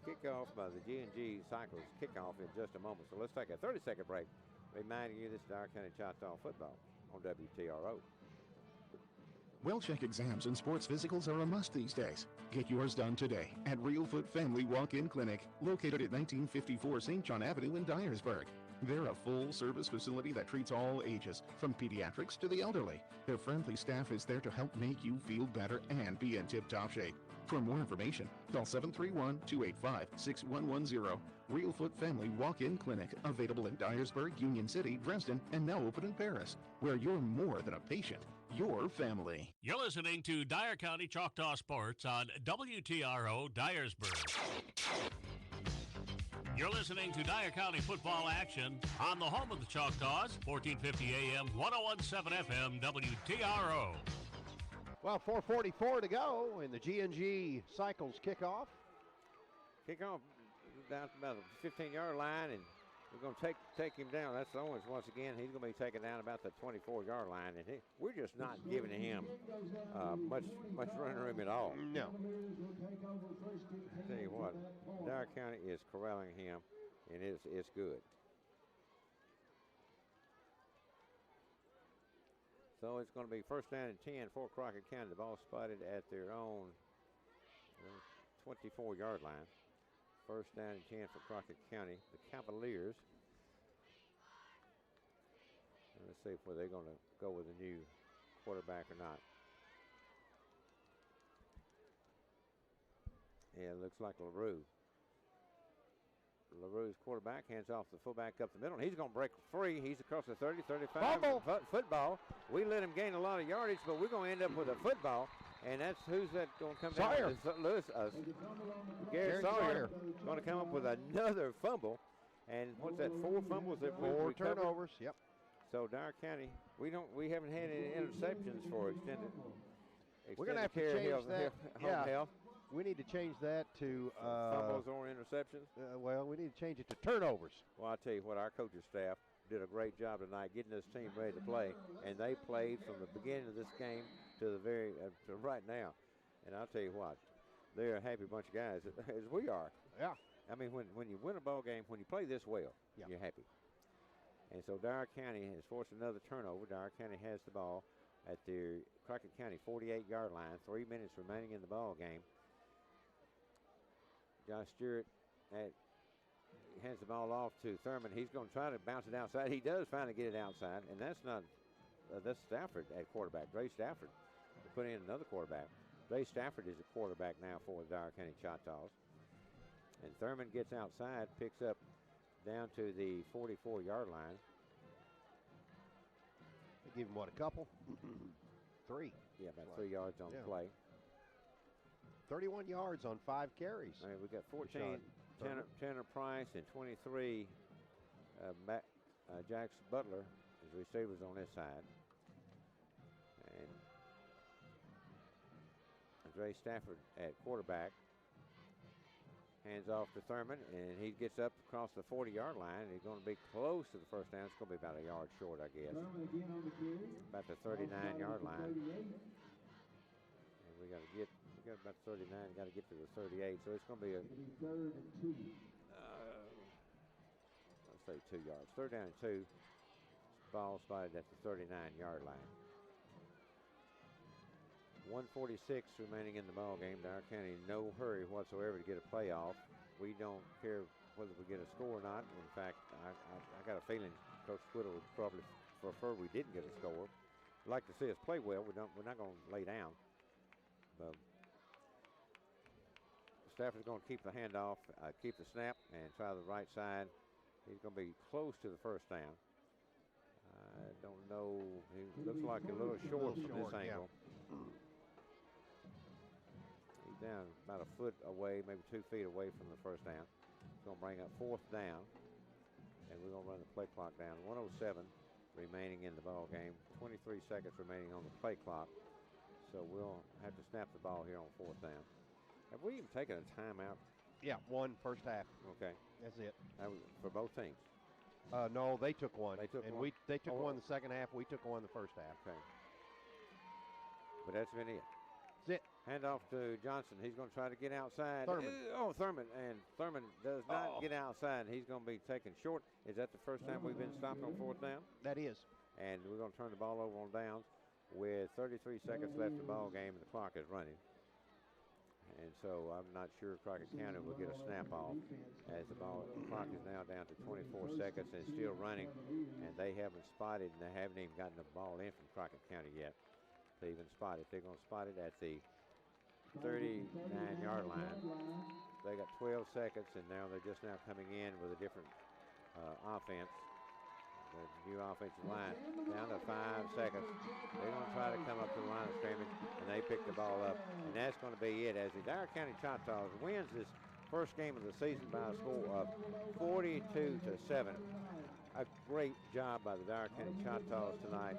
[SPEAKER 5] kickoff by the G&G Cycles kickoff in just a moment. So let's take a 30-second break. Reminding you this is Dyer County Choctaw football on WTRO.
[SPEAKER 12] Well-check exams and sports physicals are a must these days. Get yours done today at Real Foot Family Walk-In Clinic, located at 1954 St. John Avenue in Dyersburg. They're a full-service facility that treats all ages, from pediatrics to the elderly. Their friendly staff is there to help make you feel better and be in tip-top shape. For more information, call 731-285-6110. Real Foot Family Walk-In Clinic, available in Dyersburg, Union City, Dresden, and now open in Paris, where you're more than a patient, you're family.
[SPEAKER 7] You're listening to Dyer County Choctaw Sports on WTRO Dyersburg. You're listening to Dyer County football action on the home of the Choctaws, 1450 AM, 1017 FM, WTRO.
[SPEAKER 4] Well, 4:44 to go, and the G&G Cycles kickoff.
[SPEAKER 5] Kickoff down to about the 15-yard line, and we're going to take him down. That's Owens once again. He's going to be taken down about the 24-yard line, and we're just not giving him much running room at all.
[SPEAKER 4] No.
[SPEAKER 5] I tell you what, Dyer County is corralling him, and it's good. So it's going to be first down and 10 for Crockett County. The ball spotted at their own 24-yard line. First down and 10 for Crockett County. The Cavaliers. Let's see if they're going to go with a new quarterback or not. Yeah, it looks like LaRue. LaRue's quarterback hands off the fullback up the middle. And he's going to break free. He's across the 30, 35.
[SPEAKER 4] Fumble.
[SPEAKER 5] Football. We let him gain a lot of yardage, but we're going to end up with a football. And who's that going to come
[SPEAKER 4] Sawyer.
[SPEAKER 5] down? Lewis, Garrett Sawyer going to come up with another fumble. And what's that, 4 fumbles?
[SPEAKER 4] Four turnovers, yep.
[SPEAKER 5] So Dyer County, we haven't had any interceptions for extended.
[SPEAKER 4] We're going to have to change that.
[SPEAKER 5] Health.
[SPEAKER 4] We need to change that to
[SPEAKER 5] fumbles or interceptions.
[SPEAKER 4] Well, we need to change it to turnovers.
[SPEAKER 5] Well, I tell you what, our coaching staff did a great job tonight getting this team ready to play, and they played from the beginning of this game to the to right now. And I'll tell you what, they're a happy bunch of guys, as we are.
[SPEAKER 4] Yeah.
[SPEAKER 5] I mean, when you win a ball game, when you play this well, you're happy. And so Dyer County has forced another turnover. Dyer County has the ball at their Crockett County 48-yard line. 3 minutes remaining in the ball game. Josh Stewart hands the ball off to Thurman. He's going to try to bounce it outside. He does finally get it outside, and that's not that's Stafford at quarterback. Dre Stafford. They put in another quarterback. Dre Stafford is a quarterback now for the Dyer County Choctaws. And Thurman gets outside, picks up down to the 44-yard line.
[SPEAKER 4] They give him, what, a couple? 3.
[SPEAKER 5] Yeah, about 3 yards on the play.
[SPEAKER 4] 31 yards on 5 carries.
[SPEAKER 5] All right, we got 14 Tanner Price and 23 Jax Butler as receivers on this side. And Dre Stafford at quarterback. Hands off to Thurman, and he gets up across the 40-yard line. He's going to be close to the first down. It's going to be about a yard short, I guess. About the 39-yard line. And we got about 39. Got to get to the 38. So it's going to be a let's say 2 yards. Third down and 2. Ball spotted at the 39-yard line. 1:46 remaining in the ball game. Dyer County, no hurry whatsoever to get a playoff. We don't care whether we get a score or not. In fact, I got a feeling Coach Twitter would probably prefer we didn't get a score. I'd like to see us play well. We're not going to lay down. But Stafford's going to keep the handoff, keep the snap, and try the right side. He's going to be close to the first down. I don't know. He looks like a little short from this angle. He's down about a foot away, maybe 2 feet away from the first down. It's going to bring up 4th down, and we're going to run the play clock down. 1:07 remaining in the ball game. 23 seconds remaining on the play clock. So we'll have to snap the ball here on 4th down. Have we even taken a timeout?
[SPEAKER 4] Yeah, 1 first half.
[SPEAKER 5] Okay.
[SPEAKER 4] That's it.
[SPEAKER 5] For both teams?
[SPEAKER 4] No, they took 1.
[SPEAKER 5] They took 1?
[SPEAKER 4] They took 1 the second half. We took 1 the first half.
[SPEAKER 5] Okay. But that's been it.
[SPEAKER 4] That's it.
[SPEAKER 5] Hand off to Johnson. He's going to try to get outside.
[SPEAKER 4] Thurman.
[SPEAKER 5] Thurman. And Thurman does not get outside. He's going to be taken short. Is that the first time we've been stopped on 4th down?
[SPEAKER 4] That is.
[SPEAKER 5] And we're going to turn the ball over on downs with 33 seconds left in the ball game, and the clock is running. and so I'm not sure Crockett County will get a snap off as the clock is now down to 24 seconds and still running, and they haven't spotted, and they haven't even gotten the ball in from Crockett County yet to even spot it. They're going to spot it at the 39-yard line. They got 12 seconds, and now they're just now coming in with a different offense. The new offensive line down to 5 seconds. They're going to try to come up to the line of scrimmage, and they pick the ball up, and that's going to be it as the Dyer County Choctaws wins this first game of the season by a score of 42-7. A great job by the Dyer County Choctaws tonight.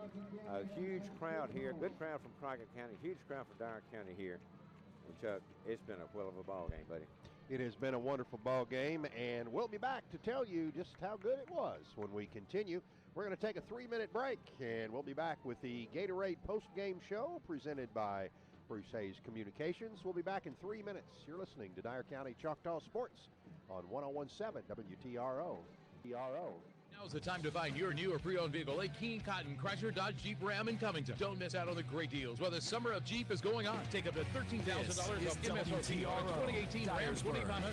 [SPEAKER 5] A huge crowd here, good crowd from Crockett County, huge crowd from Dyer County here. And Chuck, it's been a whale of a ball game, buddy.
[SPEAKER 4] It has been a wonderful ball game, and we'll be back to tell you just how good it was when we continue. We're going to take a 3-minute break, and we'll be back with the Gatorade post-game show presented by Bruce Hayes Communications. We'll be back in 3 minutes. You're listening to Dyer County Choctaw Sports on 101.7 WTRO.
[SPEAKER 6] Now's the time to find your new or pre-owned vehicle at King Cotton, Chrysler, Dodge, Jeep, Ram, and Covington. Don't miss out on the great deals while the summer of Jeep is going on. Take up to $13,000 off MSRP on 2018 Ram 2500